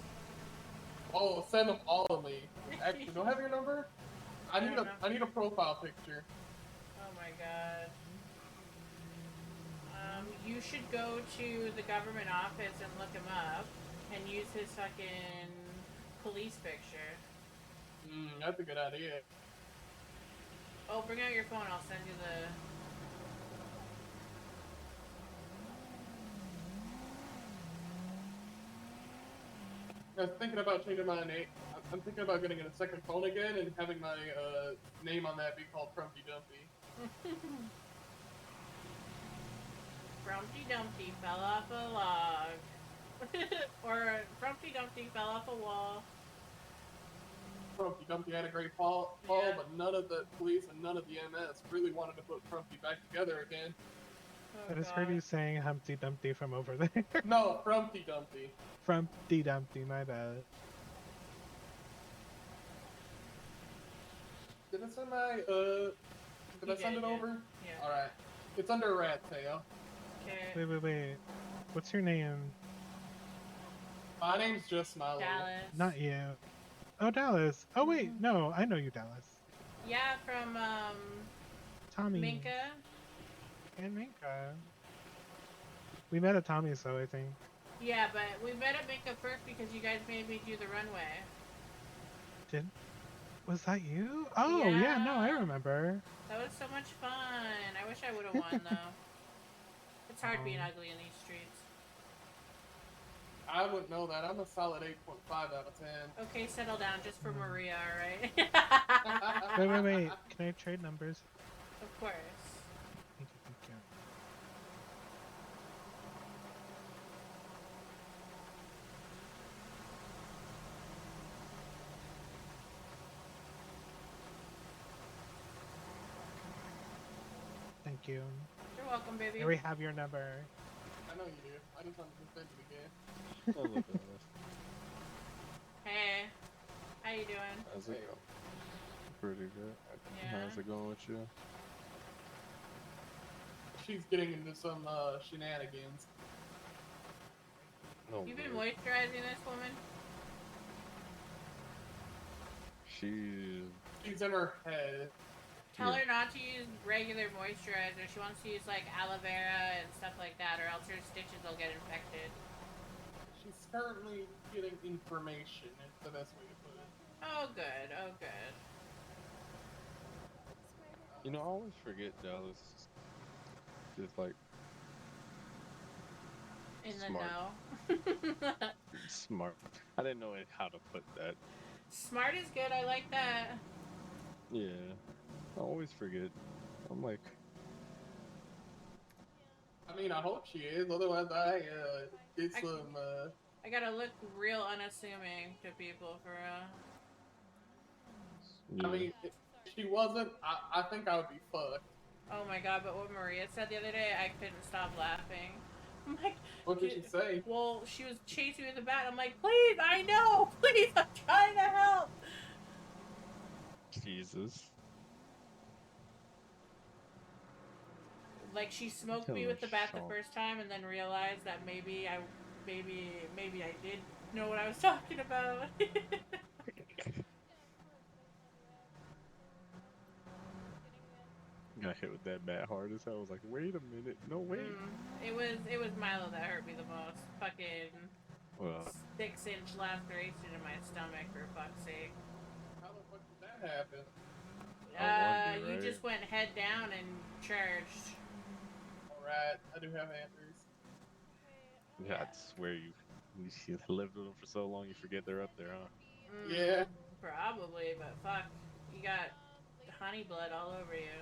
Oh, send them all to me. Actually, do I have your number? I need a profile picture. Oh my god. You should go to the government office and look him up. and use his fucking police picture. That's a good idea. Oh, bring out your phone. I'll send you the. I was thinking about changing my name. I'm thinking about getting a second phone again and having my name on that be called Frumpty Dumpty. Frumpty Dumpty fell off a log. Or Frumpty Dumpty fell off a wall. Frumpty Dumpty had a great fall, but none of the police and none of the MS really wanted to put Frumpty back together again. Oh, I just heard you saying Humpty Dumpty from over there. No, Frumpty Dumpty. Frumpty Dumpty, my bad. Did I send my Did I send it over? Yeah. All right. It's under Rat Tail. Okay. Wait. What's your name? My name's just Smiley. Dallas. Not you. Oh, Dallas. Oh, wait. No, I know you, Dallas. Yeah, from Tommy. Minka. And Minka. We met at Tommy's, though, I think. Yeah, but we met at Minka first because you guys made me do the runway. Was that you? Oh, yeah, no, I remember. That was so much fun. I wish I would have won, though. It's hard being ugly in these streets. I wouldn't know that. I'm a solid 8.5 out of 10. Okay, settle down just for Maria, alright? Wait. Can I trade numbers? Of course. Thank you. Thank you. You're welcome, baby. Here we have your number. I know you do. I just wanted to send it again. Oh, look at this. Hey. How you doing? How's it going? Pretty good. Yeah. How's it going with you? She's getting into some shenanigans. No. You been moisturizing this woman? She's in her head. Tell her not to use regular moisturizer. She wants to use like aloe vera and stuff like that, or else her stitches will get infected. She's currently getting information. Is the best way to put it. Oh, good. Oh, good. You know, I always forget Dallas. Just like In the smart. know. Smart. I didn't know how to put that. Smart is good. I like that. Yeah. I always forget. I'm like, I mean, I hope she is. Otherwise, I get some. I gotta look real unassuming to people for I mean, if she wasn't, I think I would be fucked. Oh my god, but what Maria said the other day, I couldn't stop laughing. I'm like, what did she say? Well, she was chasing me with a bat. I'm like, please, I know, please, I'm trying to help. Jesus. Like, she smoked me with the bat the first time, and then realized that maybe I did know what I was talking about. Got hit with that bat hard as hell. I was like, wait a minute. No, wait. It was Milo that hurt me the most. Fucking 6-inch laceration in my stomach, for fuck's sake. How the fuck did that happen? You just went head down and charged. Alright, I do have antlers. Yeah, I swear you lived with them for so long, you forget they're up there, huh? Yeah. Probably, but fuck, you got honey blood all over you.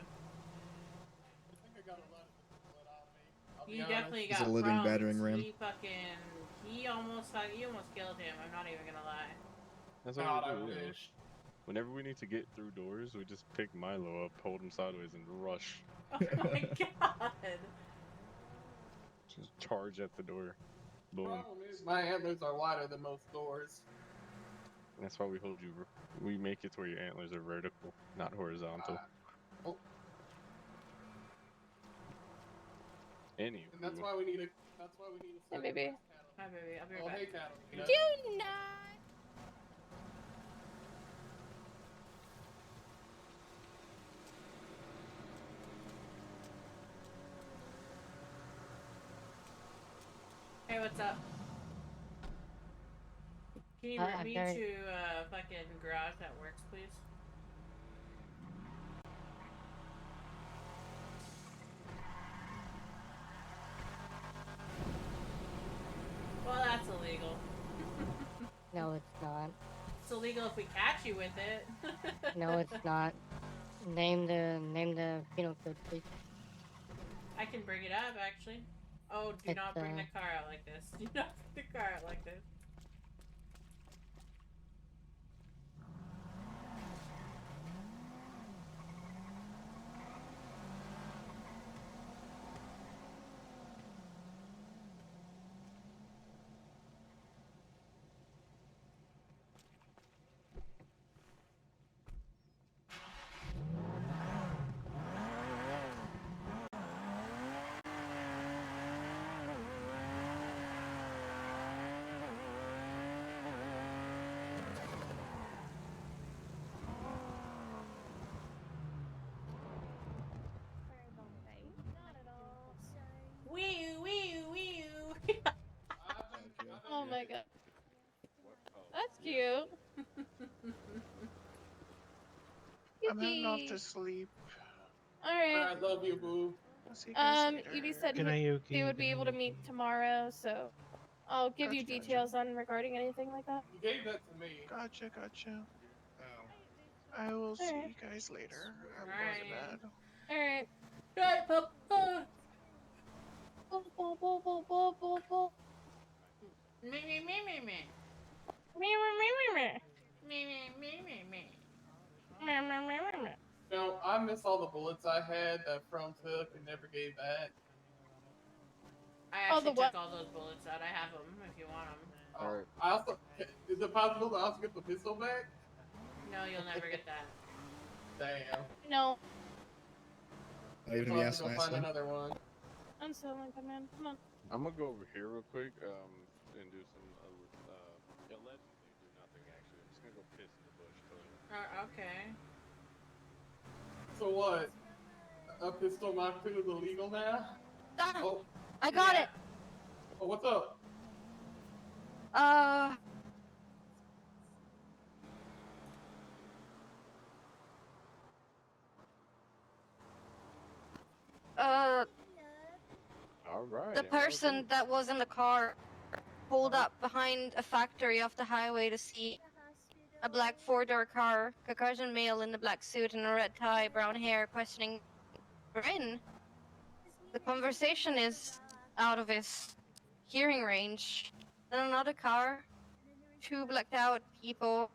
I think I got a lot of blood on me. I'll be You honest. definitely He's got a living Frumps. battering ram. He almost killed him. I'm not even gonna lie. That's God, what I we do. wish. Whenever we need to get through doors, we just pick Milo up, hold him sideways, and rush. Oh my god. Just charge at the door. Boom. Problem is, my antlers are wider than most doors. That's why we hold you. We make it to where your antlers are vertical, not horizontal. Anywho. And that's why we need a. Hey, baby. Hi, baby. I'll be right Oh, back. hey, Catalina. Do not. Hey, what's up? Can you route me to fucking garage that works, please? Well, that's illegal. No, it's not. It's illegal if we catch you with it. No, it's not. Name the penal code, please. I can bring it up, actually. Oh, do not bring the car out like this. Do not bring the car out like this. Wee wee wee. Oh my god. That's cute. I'm heading off to sleep. Alright. I love you, boo. I'll see you guys later. Edie said Good night, Yuki. they would Good be night, able to Yuki. meet tomorrow, so I'll give you Gotcha. details on regarding anything like that. You gave that to me. Gotcha. I will see you guys later. I'm going to bed. Alright. Right, pup. Me me me me me. Me me me me me. Me me me me me. Me me me me me. No, I miss all the bullets I had that From took and never gave back. I actually took all those bullets out. I have them if you want them. Oh, I also, is it possible to also get the pistol back? No, you'll never get that. Damn. No. I'll have to go find another one. I'm still like that, man. Come on. I'm gonna go over here real quick, and do some, allegedly do nothing actually. I'm just gonna go piss in the bush. Okay. So what? A pistol Mach 2 is illegal now? Oh, I got it. Oh, what's up? All right. The person that was in the car pulled up behind a factory off the highway to see a black four-door car, Caucasian male in a black suit and a red tie, brown hair, questioning Bryn. The conversation is out of his hearing range. Then another car, two blacked out people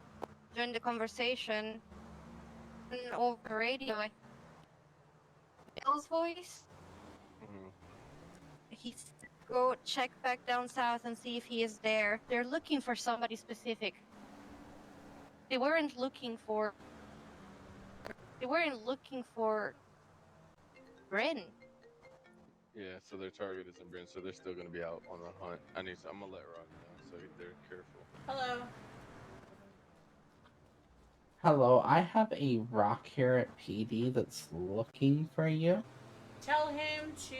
joined the conversation. And over the radio, Bill's voice. He's go check back down south and see if he is there. They're looking for somebody specific. They weren't looking for Bryn. Yeah, so their target is in Bryn, so they're still gonna be out on the hunt. I'm gonna let Rock know so they're careful. Hello. Hello, I have a rock here at PD that's looking for you. Tell him to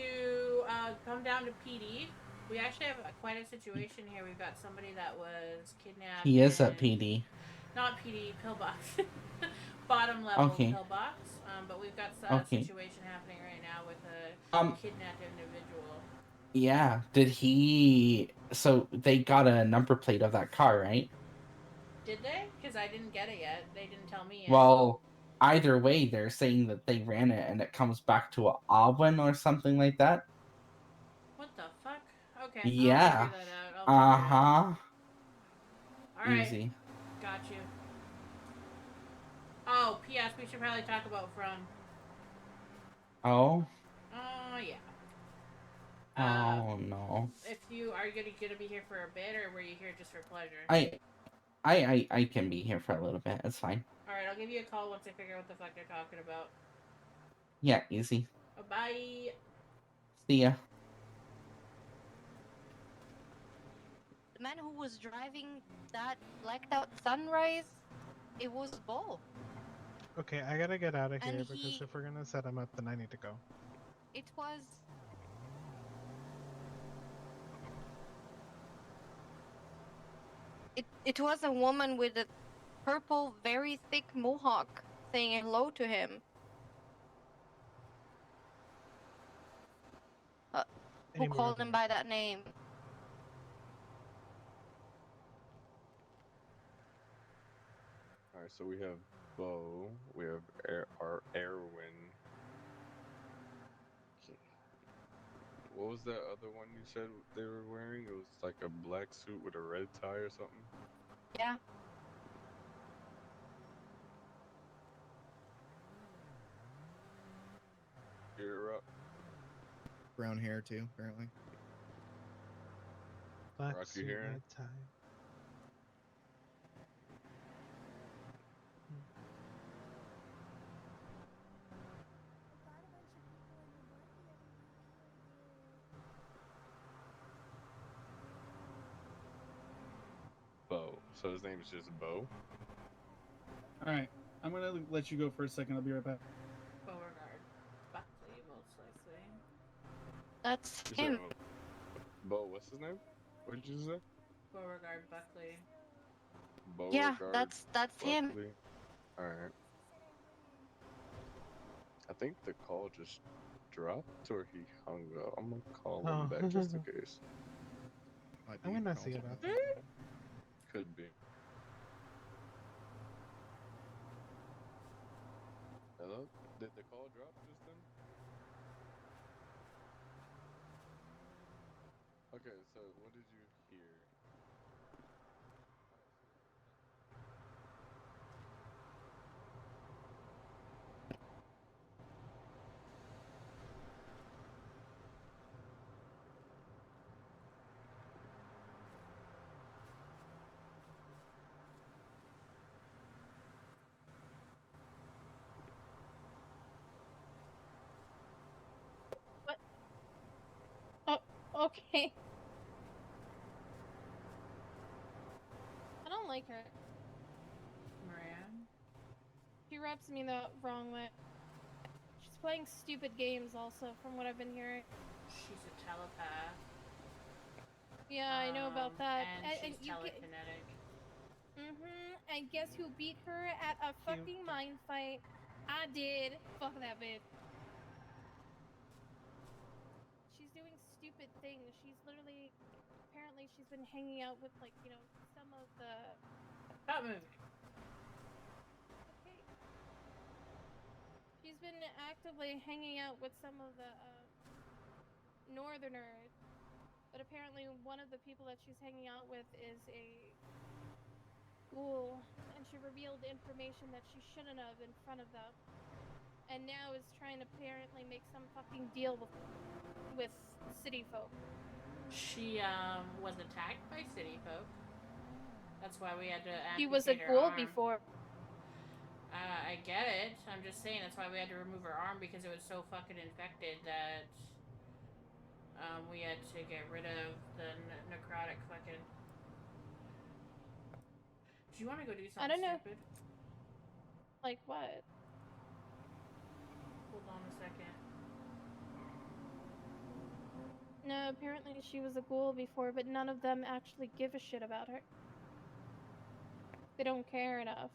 come down to PD. We actually have quite a situation here. We've got somebody that was kidnapped. He is at PD. Not PD, pillbox. Bottom level pillbox. But we've got a situation happening right now with a kidnapped individual. Yeah, did he... So, they got a number plate of that car, right? Did they? Because I didn't get it yet. They didn't tell me yet. Well, either way, they're saying that they ran it and it comes back to Auburn or something like that. What the fuck? Okay, Yeah. I'll figure that out. Alright. Easy. Got you. Oh, P.S. We should probably talk about From. Oh? Yeah. Oh, no. If you are gonna be here for a bit, or were you here just for pleasure? I can be here for a little bit. It's fine. Alright, I'll give you a call once I figure out what the fuck they're talking about. Yeah, easy. Bye. See ya. The man who was driving that blacked out Sunrise, it was Bull. Okay, I gotta get out of And here because if we're gonna set him up, then I need to go. It was. It was a woman with a purple, very thick mohawk saying hello to him. Who Any more called of him that? by that name? Alright, so we have Bo, we have our Erwin. What was that other one you said they were wearing? It was like a black suit with a red tie or something? Yeah. You're up. Brown hair too, apparently. Black Rock, you suit, hearing? red tie. Bo. So his name is just Bo? Alright, I'm gonna let you go for a second. I'll be right back. Beauregard. Buckley, most likely. That's You him. said, Bo, what's his name? What did you say? Beauregard Buckley. Yeah, Beauregard that's him. Buckley. Alright. I think the call just dropped or he hung up. I'm gonna call him back just in case. I'm gonna see about that. Could be. Hello? Did the call drop just then? Okay, so what did you hear? What? Oh, okay. I don't like her. Maria. She rubs me the wrong way. She's playing stupid games also, from what I've been hearing. She's a telepath. Yeah, I know about that. And she's you telekinetic. And guess who beat her at a fucking mind fight? I did. Fuck that bitch. She's doing stupid things. She's literally, apparently she's been hanging out with, like, you know, some of the... Stop moving. Okay. She's been actively hanging out with some of the, Northerners. But apparently one of the people that she's hanging out with is a ghoul, and she revealed information that she shouldn't have in front of them. And now is trying to apparently make some fucking deal with city folk. She was attacked by city folk. That's why we had to amputate She was a her ghoul arm. before. I get it. I'm just saying that's why we had to remove her arm, because it was so fucking infected that we had to get rid of the necrotic fucking. Do you want to go do something I don't know. stupid? Like what? Hold on a second. No, apparently she was a ghoul before, but none of them actually give a shit about her. They don't care enough.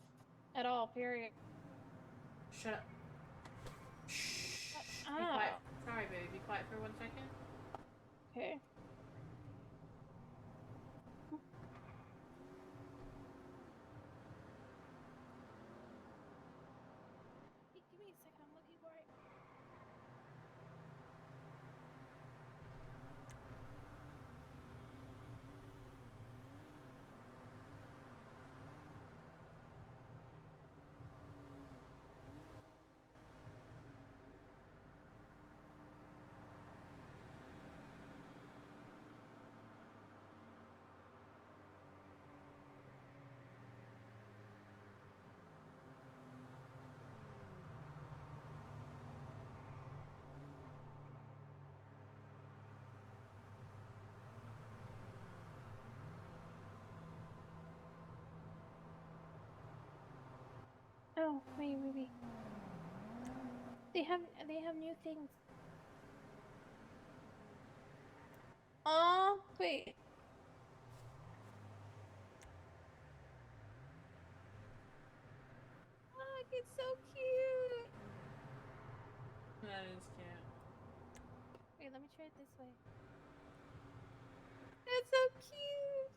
At all, period. Shut up. Shh. Oh. Be quiet. Sorry, baby. Be quiet for 1 second. Okay. Hey, give me a second. I'm looking for it. Oh, wait. They have new things. Oh, wait. It's so cute. That is cute. Wait, let me try it this way. That's so cute.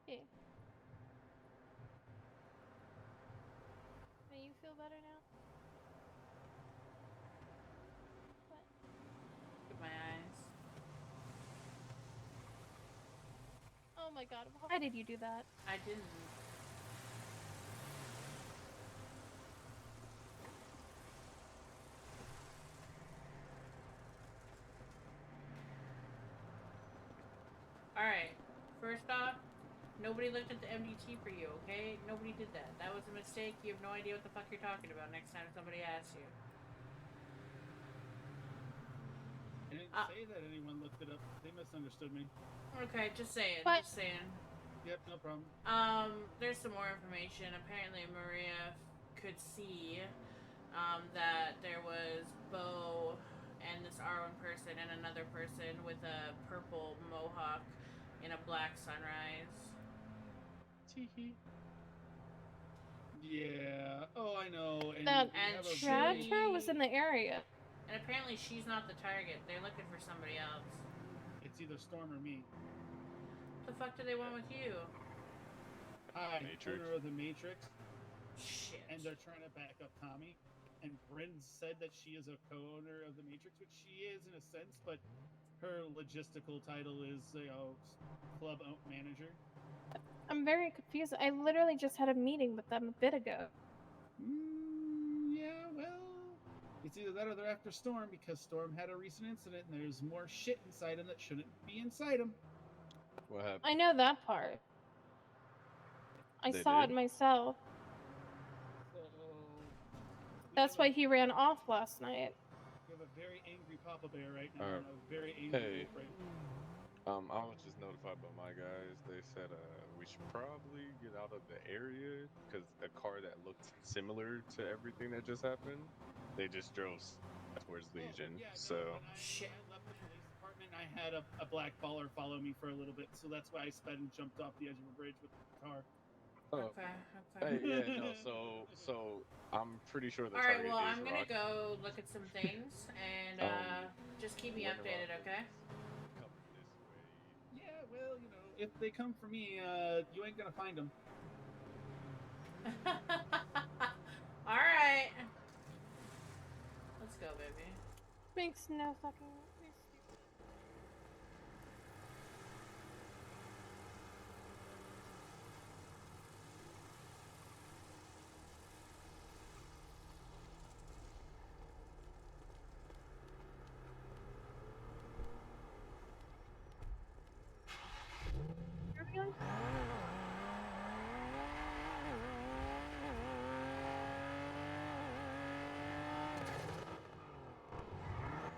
Hey. May you feel better now? What? Look at my eyes. Oh my god, why did you do that? I didn't. Alright, first off, nobody looked at the MDT for you, okay? Nobody did that. That was a mistake. You have no idea what the fuck you're talking about next time somebody asks you. I didn't say that anyone looked it up. They misunderstood me. Okay, just saying. What? Just saying. Yep, no problem. There's some more information. Apparently Maria could see that there was Bo and this R1 person and another person with a purple mohawk in a black sunrise. Teehee. Yeah. Oh, I know. And That we have a tractor was in the area. And apparently she's not the target. They're looking for somebody else. It's either Storm or me. What the fuck do they want with you? Hi, Matrix. owner of the Matrix. Shit. And they're trying to back up Tommy. And Bryn said that she is a co-owner of the Matrix, which she is in a sense, but her logistical title is, club manager. I'm very confused. I literally just had a meeting with them a bit ago. Yeah, well, it's either that or they're after Storm because Storm had a recent incident and there's more shit inside him that shouldn't be inside him. What happened? I know that part. I They saw did? it myself. So That's why he ran off last night. we have a very angry Papa Bear right now Alright. and a very angry Hey. Wolf right now. I was just notified by my guys. They said we should probably get out of the area because a car that looked similar to everything that just happened, they just drove towards Legion. Yeah, no, so when I left the police department, I had a black baller follow me for a little bit, so that's why I sped and jumped off the edge of a bridge with the car. Oh, Okay. hey, yeah, no. So I'm pretty sure the All right. target Well, is I'm gonna Rock. go look at some things and just keep me Winter updated, Rock okay? coming this way. Yeah, well, if they come for me, you ain't gonna find them. All right. Let's go, baby. Makes no fucking sense.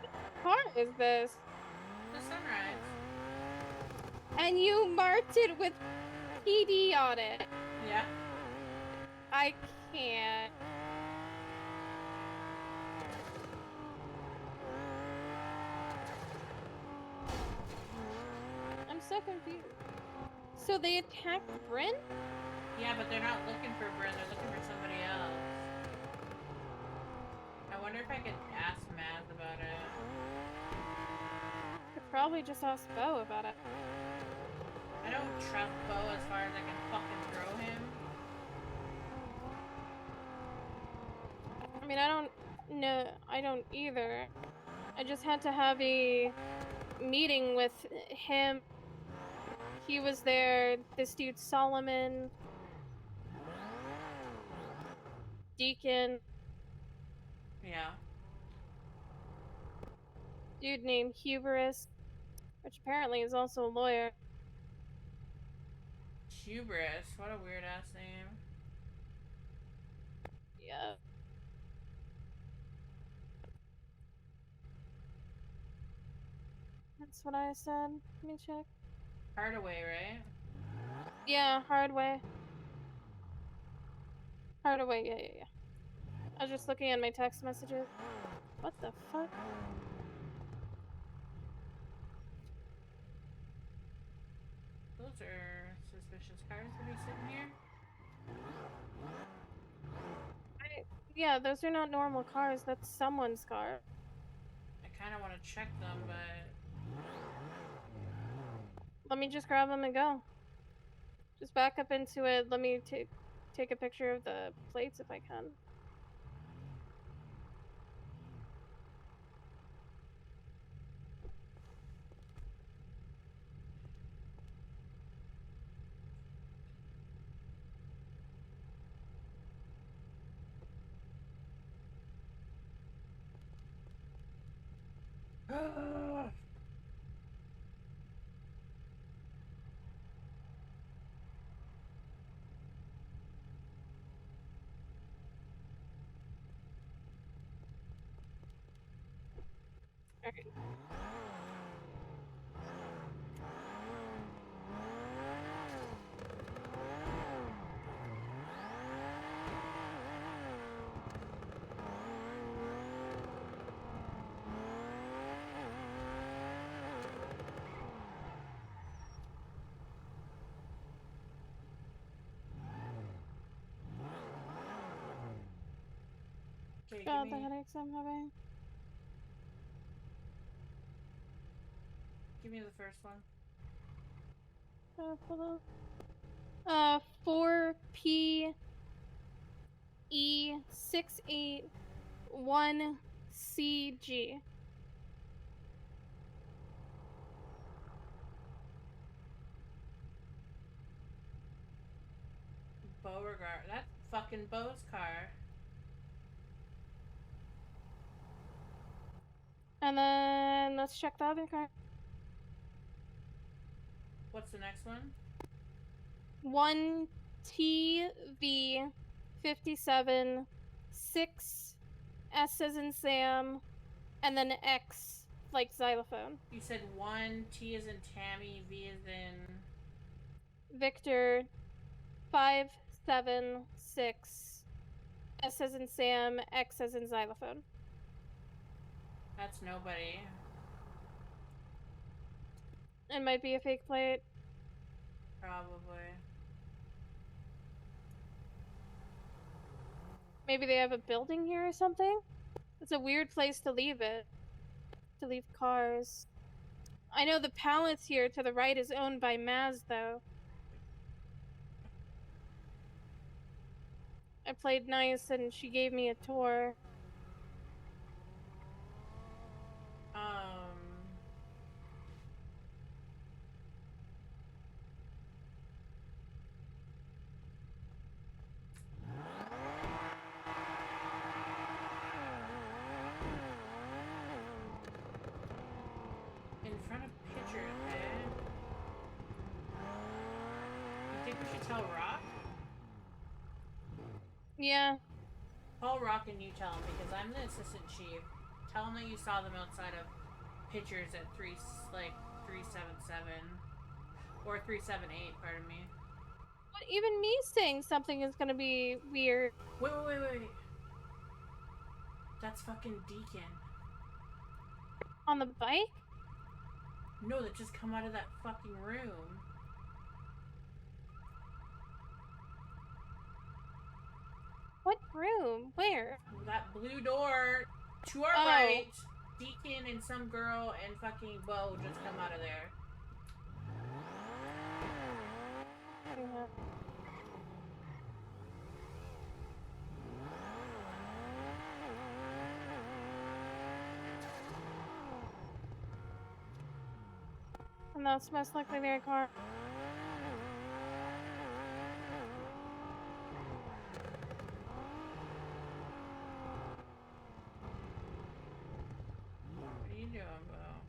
What car is this? The sunrise. And you marked it with PD on it. Yeah. I can't. I'm so confused. So they attacked Bryn? Yeah, but they're not looking for Bryn. They're looking for somebody else. I wonder if I could ask Maz about it. Could probably just ask Bo about it. I don't trust Bo as far as I can fucking throw him. I mean, I don't know. I don't either. I just had to have a meeting with him. He was there. This dude Solomon, Deacon. Yeah. Dude named Hubris, which apparently is also a lawyer. Hubris. What a weird ass name. Yeah. That's what I said. Let me check. Hardaway, right? Yeah, Hardway. Hardaway, yeah. I was just looking at my text messages. What the fuck? Those are suspicious cars to be sitting here. Yeah, those are not normal cars. That's someone's car. I kind of want to check them, but Let me just grab them and go. Just back up into it. Let me take a picture of the plates if I can. Alright. okay, God, the headaches I'm having. give me the first one. Hold on. 4PE681CG. Beauregard. That's fucking Beau's car. And then let's check the other car. What's the next one? 1TV57 6 S as in Sam, and then X like xylophone. You said 1, T as in Tammy, V as in Victor 576 S as in Sam, X as in xylophone. That's nobody. It might be a fake plate. Probably. Maybe they have a building here or something? It's a weird place to leave it. To leave cars. I know the palace here to the right is owned by Maz, though. I played nice and she gave me a tour. In front of pictures, eh? You think we should tell Rock? Yeah. Call Rock and you tell him, because I'm the assistant chief. Tell him that you saw them outside of pictures at 377. Or 378, pardon me. But even me saying something is gonna be weird. Wait. That's fucking Deacon. On the bike? No, that just come out of that fucking room. What room? Where? That blue door to our right. Deacon and some girl and fucking Beau just come out of there. Yeah. And that's most likely their car. What are you doing, Beau?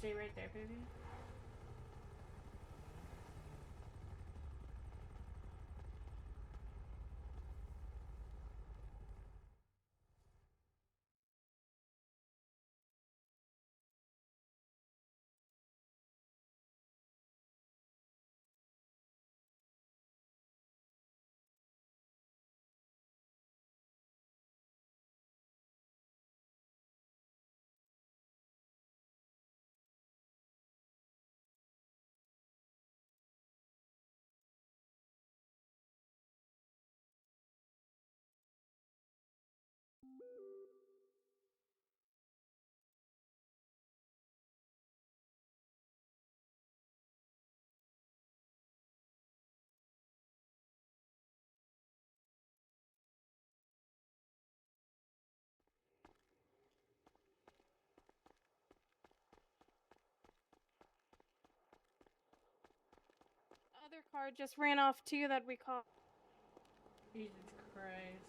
Stay right there, baby. Other car just ran off too that we caught. Jesus Christ.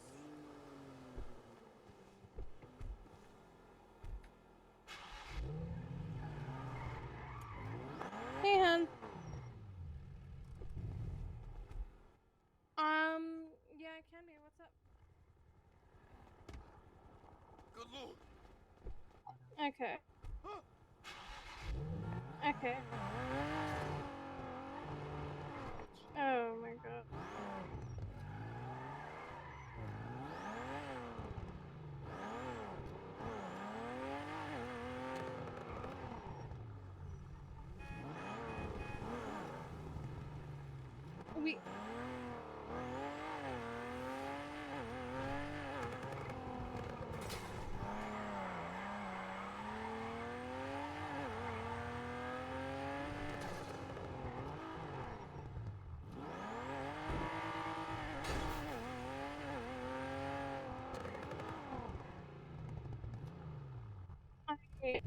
Hey, hun. Yeah, I can be. What's up? Good lord. Okay. Okay. Oh my god. We. Okay.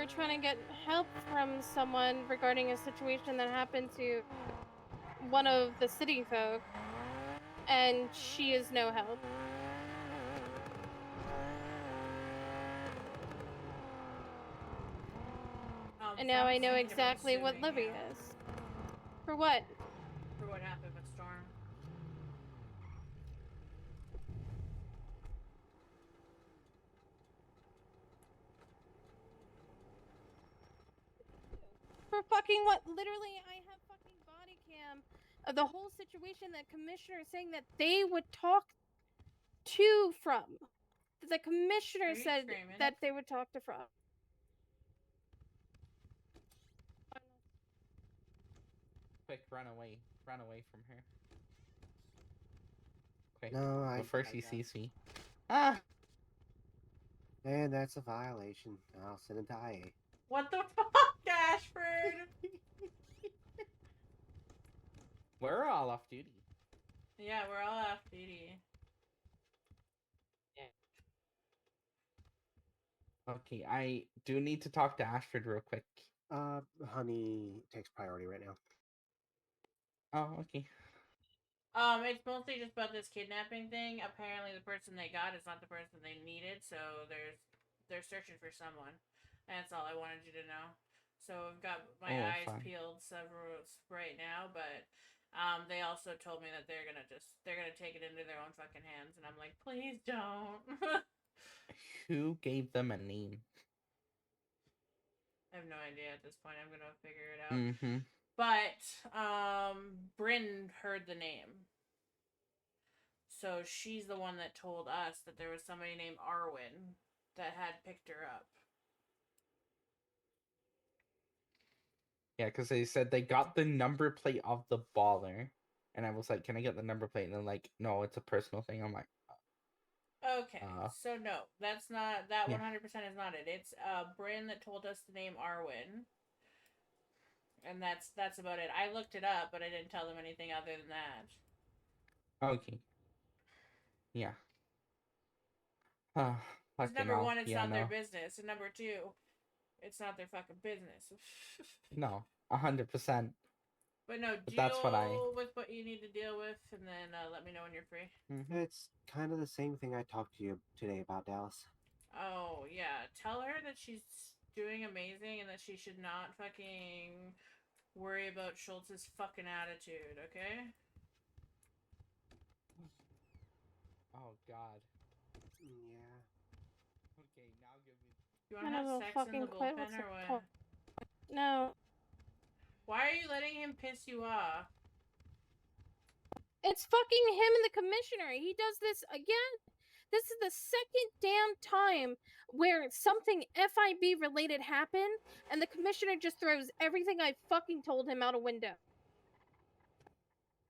were trying to get help from someone regarding a situation that happened to one of the city folk, and she is no help. And now I know exactly what Libby is. For what? For what happened with Storm. For fucking what? Literally, I have fucking body cam of the whole situation that commissioner is saying that they would talk to from. The commissioner said that they would talk to from. Quick, run away. Run away from her. Quick. No, before she sees me. Ah! And that's a violation. I'll send it to IA. What the fuck, Ashford? We're all off duty. Yeah, we're all off duty. Okay, I do need to talk to Ashford real quick. Honey takes priority right now. Oh, okay. It's mostly just about this kidnapping thing. Apparently, the person they got is not the person they needed, so they're searching for someone. That's all I wanted you to know. So I've got my eyes peeled several right now, but they also told me that they're gonna take it into their own fucking hands, and I'm like, please don't. Who gave them a name? I have no idea at this point. I'm gonna figure it out. Mm-hmm. But Bryn heard the name. So she's the one that told us that there was somebody named Arwen that had picked her up. Yeah, because they said they got the number plate of the baller. And I was like, can I get the number plate? And they're like, no, it's a personal thing. I'm like, okay. So no, that's not, that 100% is not it. It's Bryn that told us the name Arwen. And that's about it. I looked it up, but I didn't tell them anything other than that. Okay. Yeah. Because number one, it's not their business. And number two, it's not their fucking business. No, 100%. But no, But deal that's what with what you need to deal with, and then let me know when you're free. Mm-hmm. It's kind of the same thing I talked to you today about, Dallas. Oh, yeah. Tell her that she's doing amazing and that she should not fucking worry about Schultz's fucking attitude, okay? Oh, God. Yeah. Okay, now give me... You want to have sex in the bullpen or what? No. Why are you letting him piss you off? It's fucking him and the commissioner. He does this again. This is the second damn time where something FIB related happened, and the commissioner just throws everything I fucking told him out a window.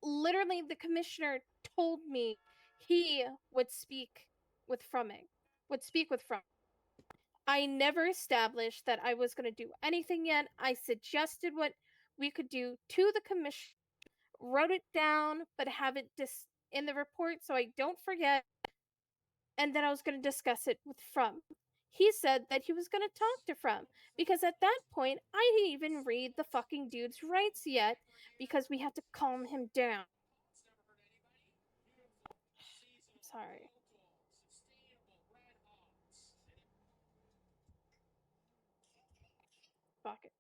Literally, the commissioner told me he would speak with Frumming. I never established that I was going to do anything yet. I suggested what we could do to the commissioner, wrote it down, but have it in the report so I don't forget, and then I was going to discuss it with Frum. He said that he was going to talk to Frum, because at that point, I didn't even read the fucking dude's rights yet, because we had to calm him down. Sorry. Fuck it.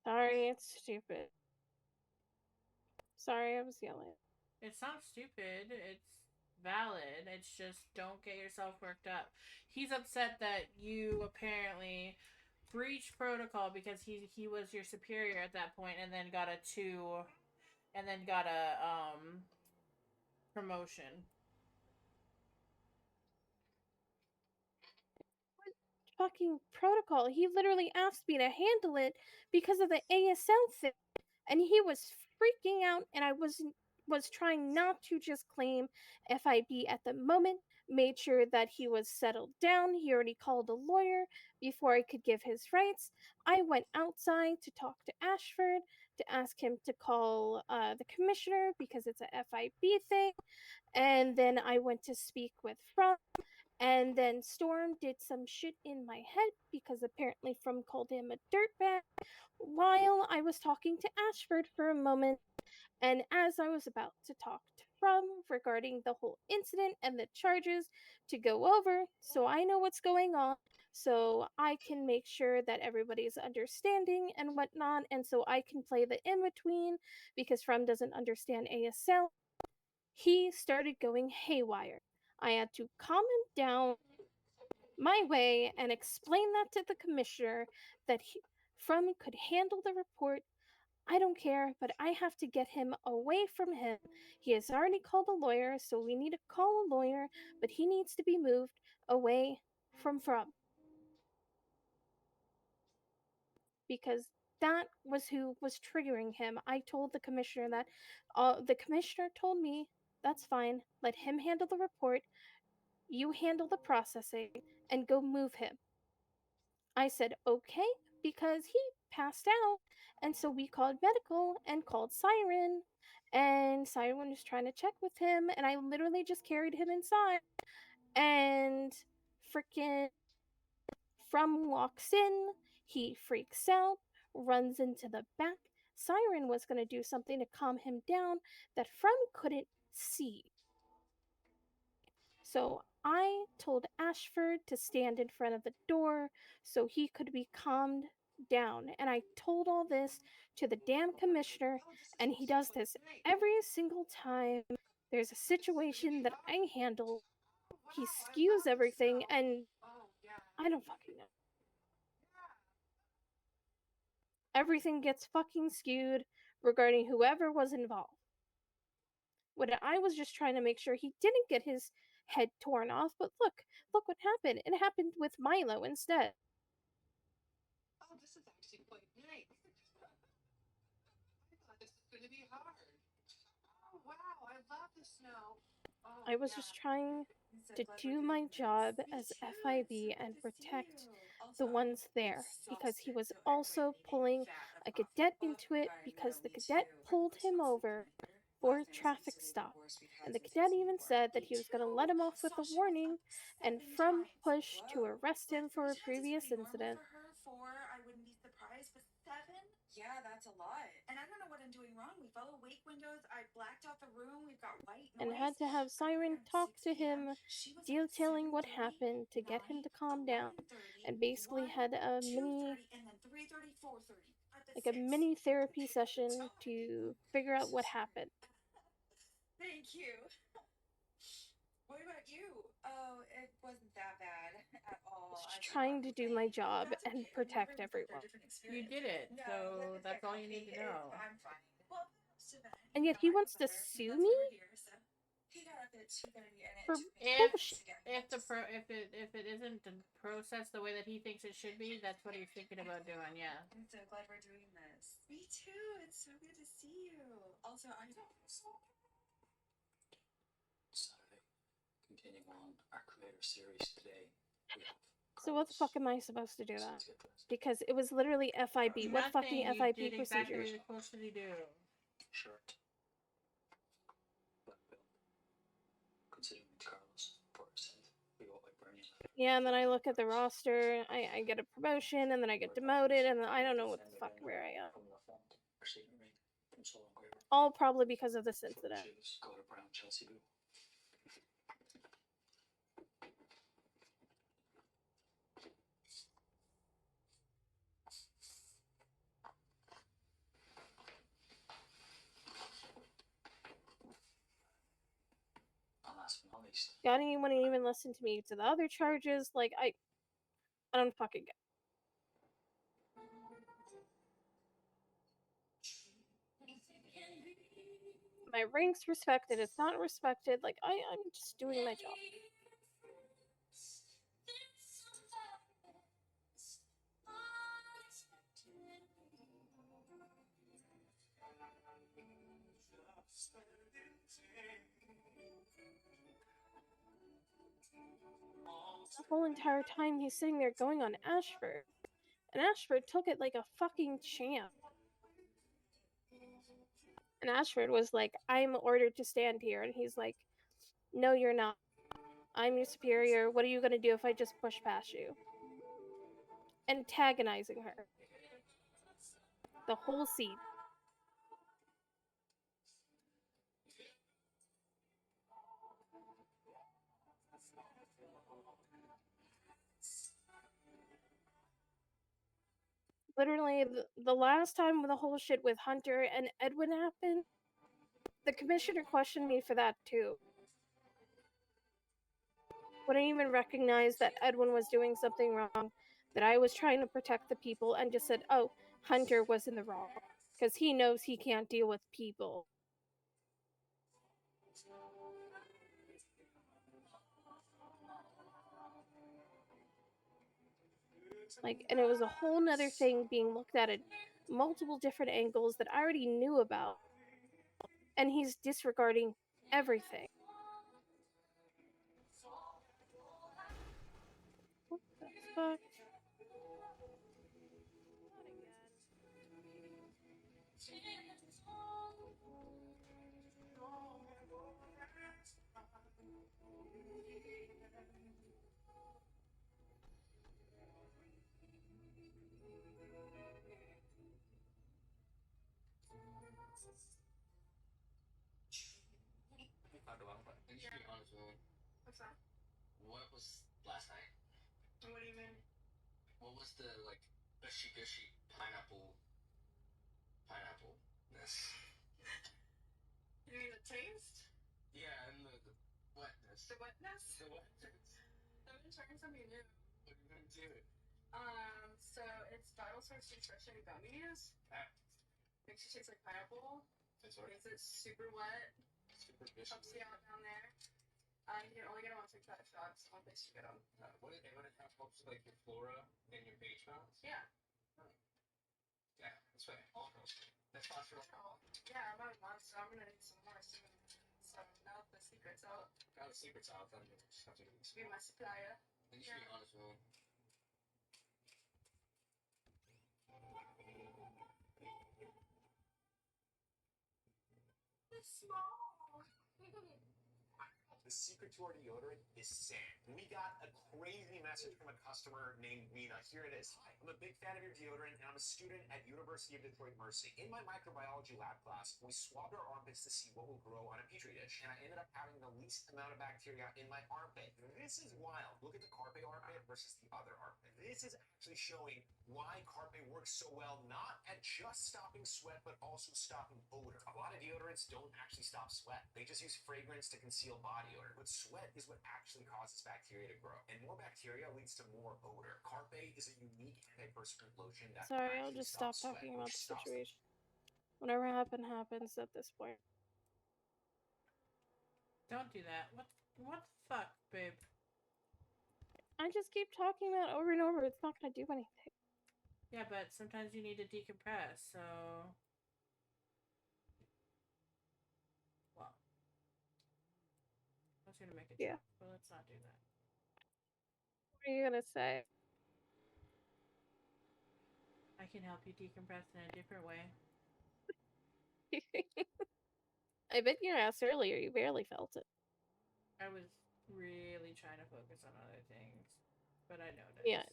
Sorry, it's stupid. Sorry, I was yelling. It's not stupid. It's valid. It's just don't get yourself worked up. He's upset that you apparently breached protocol because he was your superior at that point, and then got a promotion. Fucking protocol. He literally asked me to handle it because of the ASL thing, and he was freaking out, and I wasn't was trying not to just claim FIB at the moment, made sure that he was settled down. He already called a lawyer before I could give his rights. I went outside to talk to Ashford to ask him to call the commissioner because it's a FIB thing. And then I went to speak with From, and then Storm did some shit in my head because apparently From called him a dirtbag while I was talking to Ashford for a moment. And as I was about to talk to From regarding the whole incident and the charges to go over, so I know what's going on, so I can make sure that everybody's understanding and whatnot, and so I can play the in between because From doesn't understand ASL, he started going haywire. I had to calm him down my way and explain that to the commissioner that From could handle the report. I don't care, but I have to get him away from him. He has already called a lawyer, so we need to call a lawyer, but he needs to be moved away from From. Because that was who was triggering him. I told the commissioner that. The commissioner told me, that's fine, let him handle the report, you handle the processing, and go move him. I said, okay, because he passed out, and so we called medical and called Siren, and Siren was trying to check with him, and I literally just carried him inside, and freaking From walks in, he freaks out, runs into the back. Siren was going to do something to calm him down that From couldn't see. So I told Ashford to stand in front of the door so he could be calmed down. And I told all this to the damn commissioner, and he does this every single time there's a situation that I handle. He skews everything, and I don't fucking know. Everything gets fucking skewed regarding whoever was involved. When I was just trying to make sure he didn't get his head torn off, but look what happened. It happened with Milo instead. Oh, this is actually quite nice. I thought this was going to be hard. Oh, wow, I love the snow. Oh, I was yeah. just trying I'm so to glad we're do doing my this. job Me as too. FIB It's so good and to see protect you. the Also, ones I'm there because he exhausted, was so I also really need pulling fat of a coffee. cadet Oh, into it I because know, the me too. cadet I pulled was him honestly over thinking for a last time was traffic easily the stop. worst we've had And the since the cadet Civil even War. said that Me he was going to too. let him off with Saw a she was warning, up and 7 From times. pushed to Whoa. arrest Like him 3 for a times is previous pretty normal incident. for her. 4, I wouldn't be surprised, but 7? Yeah, that's a lot. And I don't know what I'm doing wrong. We follow wake windows. I blacked out the room. We've got white And noise. had to have I got Siren there at talk 6 to p.m. him, She was up at detailing what 7:30, happened to 9, get him to calm down, 11:30, and basically 1, had a mini 2:30, and then 3:30, 4:30. Up at like a 6. mini therapy Okay, session to figure out what happened. Thank you. What about you? Oh, it wasn't that bad at all. I Just just got trying to through do pain. my But job that's and okay. I mean, protect everyone's got their everyone. different You experience. did it, No, so let's that's get all you need coffee. to know. I'm fine. Well, it's too bad. And You yet know, he I know wants to better. He sue knows me why we're here, so he got up at 2:30, and it for took me If bullshit. to get if the pro if it isn't the process the way that he thinks it should be, that's what he's thinking about doing. Yeah. I'm so glad we're doing this. Me too. It's so good to see you. Also, I Saturday. Continuing on our creator series today, we have So what the fuck am I supposed to do so that? let's get to this. Because it was literally FIB. What fucking Nothing. You did FIB exactly what procedures? you're supposed to do. Shirt. Black belt. Considering it's Carlos for his head. We got like Bernie. Yeah, and then I look at the roster, I get a promotion, and then I get demoted, and then I don't know what the fuck where I am. From La Font, our signet ring from Solo Engraver. All probably because of this incident. Shoes, color brown Chelsea boot. And last but not least, Got anyone to even listen to me to the other charges? Like I don't fucking get. My rank's respected. It's not respected. Like I'm just doing my job. The whole entire time he's sitting there going on Ashford. And Ashford took it like a fucking champ. And Ashford was like, I'm ordered to stand here. And he's like, no, you're not. I'm your superior. What are you going to do if I just push past you? Antagonizing her. The whole scene. Literally, the last time the whole shit with Hunter and Edwin happened, the commissioner questioned me for that too. Wouldn't even recognize that Edwin was doing something wrong, that I was trying to protect the people, and just said, oh, Hunter was in the wrong. Because he knows he can't deal with people. Like, and it was a whole nother thing being looked at multiple different angles that I already knew about. And he's disregarding everything. What the fuck? Not again. Talk about it. And just be honest with me. What's that? What was last night? What do you mean? What was the gushy pineapple-ness? You mean the taste? Yeah, and the wetness. The wetness? The wetness. I've been trying something new. What are you gonna do? So it's Battle Source Nutrition Gummies. Makes you taste like pineapple. Makes it super wet. Super gushy. Helps you out down there. You can only get them on TikTok shops. On place you get them. Would it helps like your flora and your pH balance? Yeah. Yeah, that's right. That's possible. Yeah, I'm about a month, so I'm gonna need some more soon. So now that the secret's out. Now the secret's out, then you just have to be my supplier. And you should be honest with me. It's small. The secret to our deodorant is sand. We got a crazy message from a customer named Mina. Here it is. Hi, I'm a big fan of your deodorant, and I'm a student at University of Detroit Mercy. In my microbiology lab class, we swabbed our armpits to see what will grow on a petri dish, and I ended up having the least amount of bacteria in my armpit. This is wild. Look at the carpe armpit versus the other armpit. This is actually showing why carpe works so well, not at just stopping sweat, but also stopping odor. A lot of deodorants don't actually stop sweat. They just use fragrance to conceal body odor. But sweat is what actually causes bacteria to grow. And more bacteria leads to more odor. Carpe is a unique antiperspirant lotion that Sorry, I'll actually just stop stops sweat, talking which about the stops the situation. Whatever happens at this point. Don't do that. What the fuck, babe? I just keep talking about it over and over. It's not gonna do anything. Yeah, but sometimes you need to decompress, so... Well. I was gonna make a joke, but let's not do that. What are you gonna say? I can help you decompress in a different way. I bit your ass earlier. You barely felt it. I was really trying to focus on other things, but I noticed. Yeah.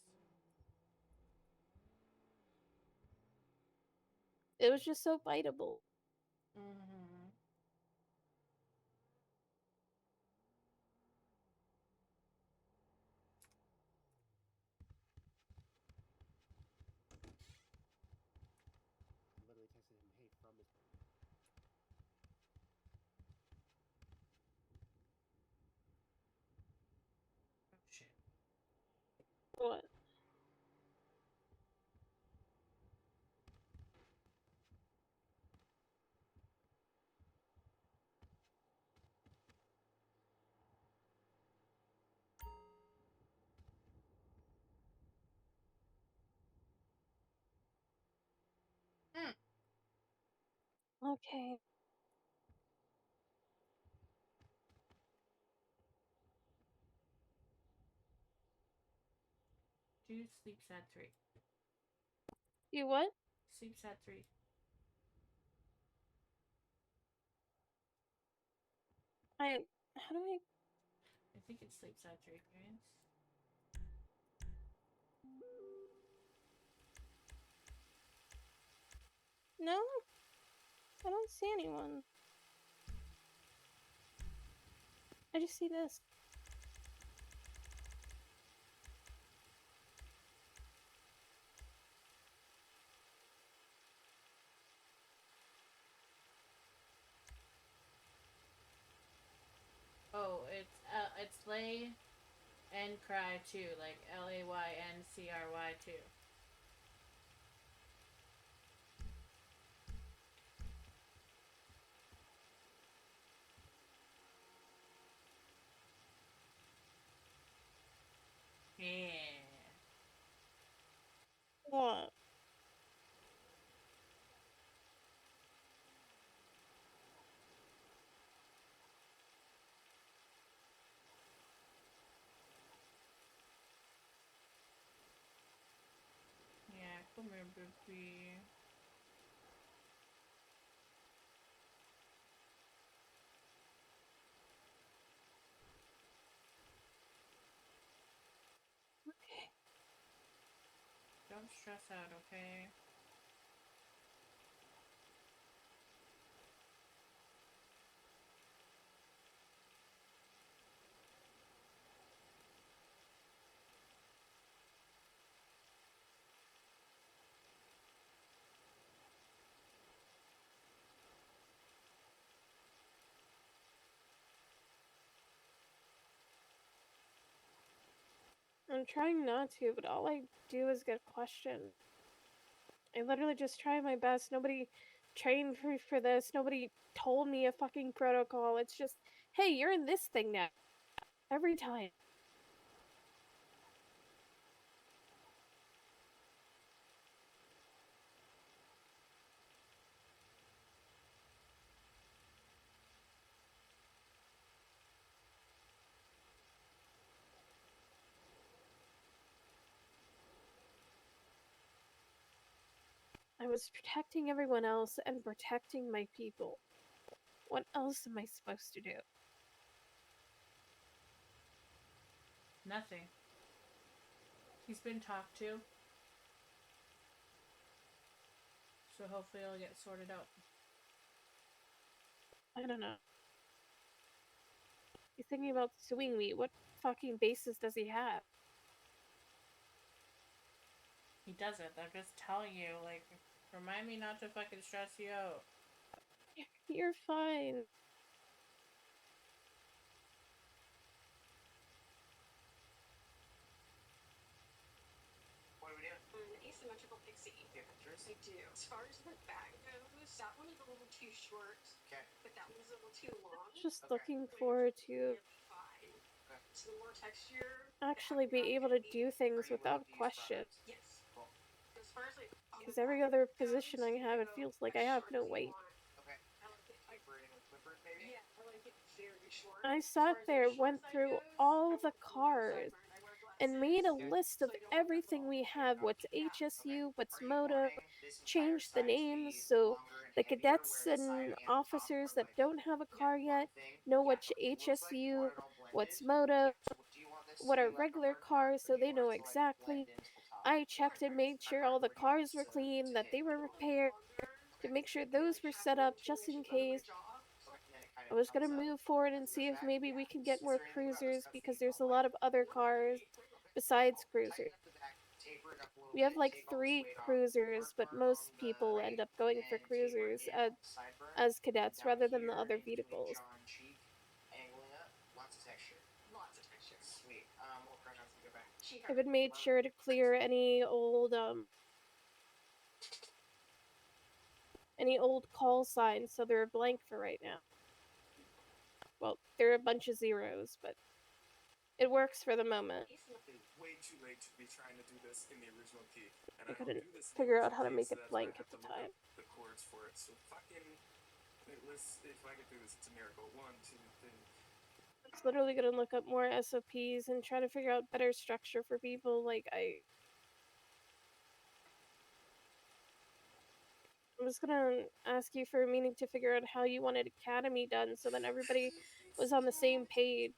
It was just so biteable. Mm-hmm. Literally texted him, hey, from his. Oh shit. What? Okay. Do sleeps at 3. You what? Sleeps at 3. How do I? I think it sleeps at 3, guys. No, I don't see anyone. I just see this. Oh, it's lay and cry too, like LAYNCRY too. Yeah. What? Yeah, come here, baby. Okay. Don't stress out, okay? I'm trying not to, but all I do is get questioned. I literally just try my best. Nobody trained for this. Nobody told me a fucking protocol. It's just, hey, you're in this thing now. Every time. I was protecting everyone else and protecting my people. What else am I supposed to do? Nothing. He's been talked to. So hopefully it'll get sorted out. I don't know. He's thinking about suing me. What fucking basis does he have? He doesn't. I'm just telling you, like, remind me not to fucking stress you out. You're fine. What are we doing? An asymmetrical pixie. Do you have pictures? I do. As far as the bag goes, that one is a little too short. Okay. But that one's a little too long. Just Okay. looking forward to Fine. Okay. So the more texture. actually be able to do things without question. Yes. Cool. As far as like. Because every other position I have, it feels like I have no weight. Okay. I like it. Tapering with clippers, maybe? Yeah, I like it very short. I As sat far as there, the short went side through goes, all I the want the cars, sideburn. I wear glasses. and made a Okay. list of So I don't everything we have, what's Okay. HSU, what's Are you moto, wanting this entire changed the side to names be so longer and the heavier, cadets where the side and and the top officers are that like don't have a car one yet thing? know Yeah. which It looks like you HSU, want it all blended. what's moto, So do you want this what to are be like a regular hard part, cars or so do they you want know it to like blend exactly. into the top? I checked and made sure all the Or do you want cars this were clean, that hit? they were repaired, to make sure those were set up just in case. Okay. And then it kind I of was gonna comes up move forward and as it see goes if back. maybe we could get Is more there anything about this cruisers cuff that because you don't there's a like? lot of other cars besides Tighten cruisers. up the back, taper it up a little We have bit, like take all this 3 weight off, cruisers, work but harder on most the people end right, up going for and taper cruisers in on the sideburn, as and then cadets down rather than the here other in between vehicles. jaw and cheek, angling up, lots of texture. Lots of texture. Sweet. What pronouns do you go back? She I've been made sure to clear any old call signs, so they're blank for right now. Well, they're a bunch of zeros, but it works for the moment. It's way too late to be trying to do this in the original key. And I I don't couldn't do this in the figure out original how to key, make so it that's why I blank have at to the look time. up the chords for it. So fucking let's if I get through this, it's a miracle. 1, 2, 3. I was literally gonna look up more SOPs and try to figure out better structure for people. Like, I was gonna ask you for a meeting to figure out how you wanted Academy done so that everybody was on the same page.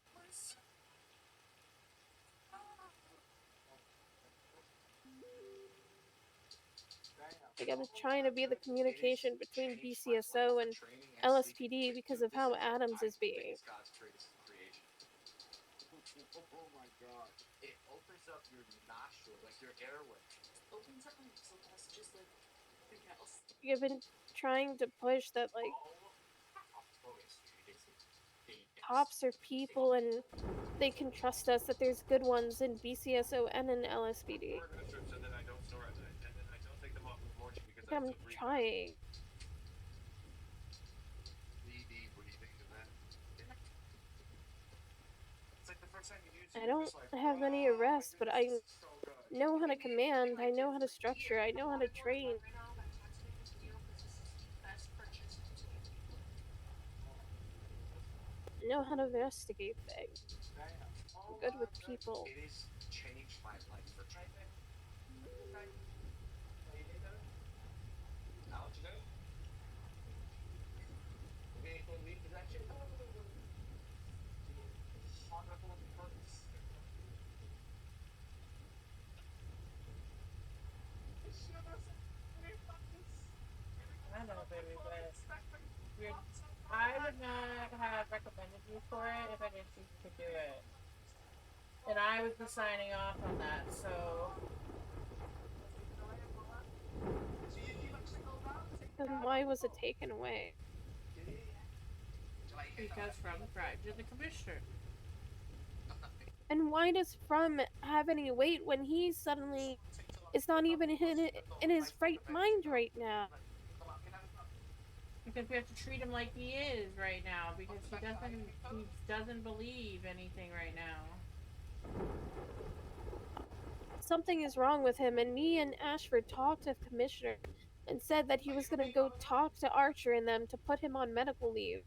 Like, I'm trying to be the communication between BCSO and LSPD because of how Adams is being. Oh my god. It opens up your nostril, like your airway. Opens up my muscle test just like everything else. I've been trying to push that, like, cops are people and they can trust us, that there's good ones in BCSO and in LSPD. So then I don't snore at night, and then I don't take them off in the morning because Like, I'm trying. deep breathing and then it's like the first time you use it, I you're don't just like, have any oh my arrests, but goodness, I this is so good. know how to command, I know how to structure, I know how to train. Right now, I'm gonna tattoo this video because this is the best purchase to date. I know how to investigate things. I'm good with people. It has changed my life for sure. Alex, you good? We ain't gonna leave that shit. I know, baby, but I would not have recommended you for it if I didn't think you could do it. And I would be signing off on that, so. Then why was it taken away? Because from bribed to the commissioner. And why does From have any weight when he suddenly is not even in his right mind right now? Because we have to treat him like he is right now, because he doesn't believe anything right now. Something is wrong with him, and me and Ashford talked to the commissioner and said that he was gonna go talk to Archer and them to put him on medical leave,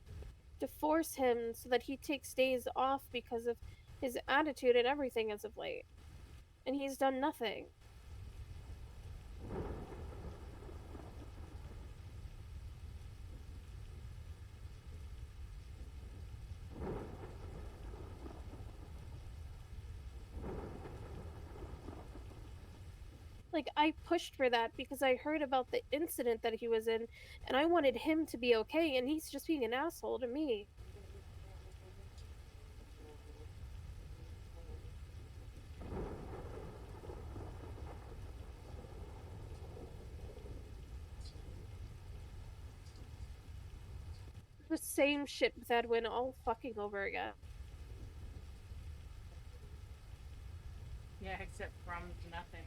to force him so that he takes days off because of his attitude and everything as of late. And he's done nothing. Like, I pushed for that because I heard about the incident that he was in, and I wanted him to be okay, and he's just being an asshole to me. The same shit with Edwin all fucking over again. Yeah, except from nothing.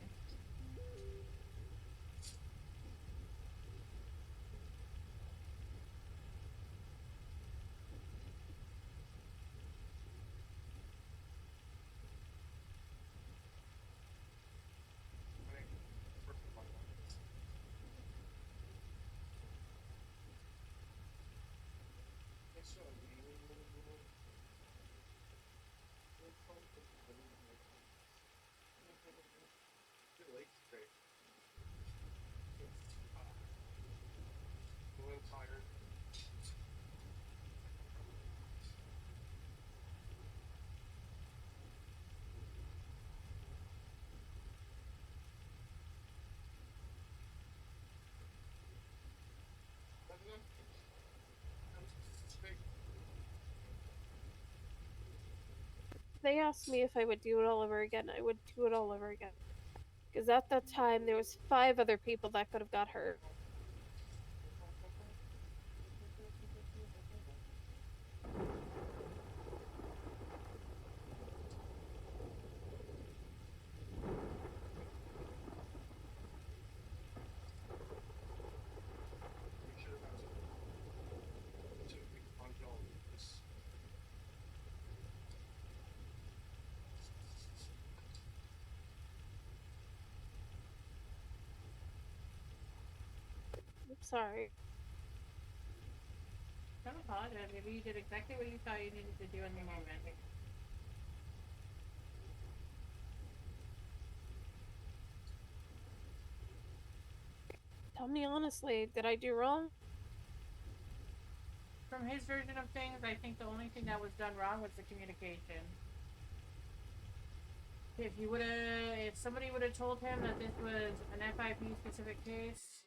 A little tired. If they asked me if I would do it all over again, I would do it all over again. Because at that time, there was 5 other people that could have got hurt. I'm sorry. Don't apologize. Maybe you did exactly what you thought you needed to do in the moment. Tell me honestly, did I do wrong? From his version of things, I think the only thing that was done wrong was the communication. If somebody would have told him that this was an FIP specific case,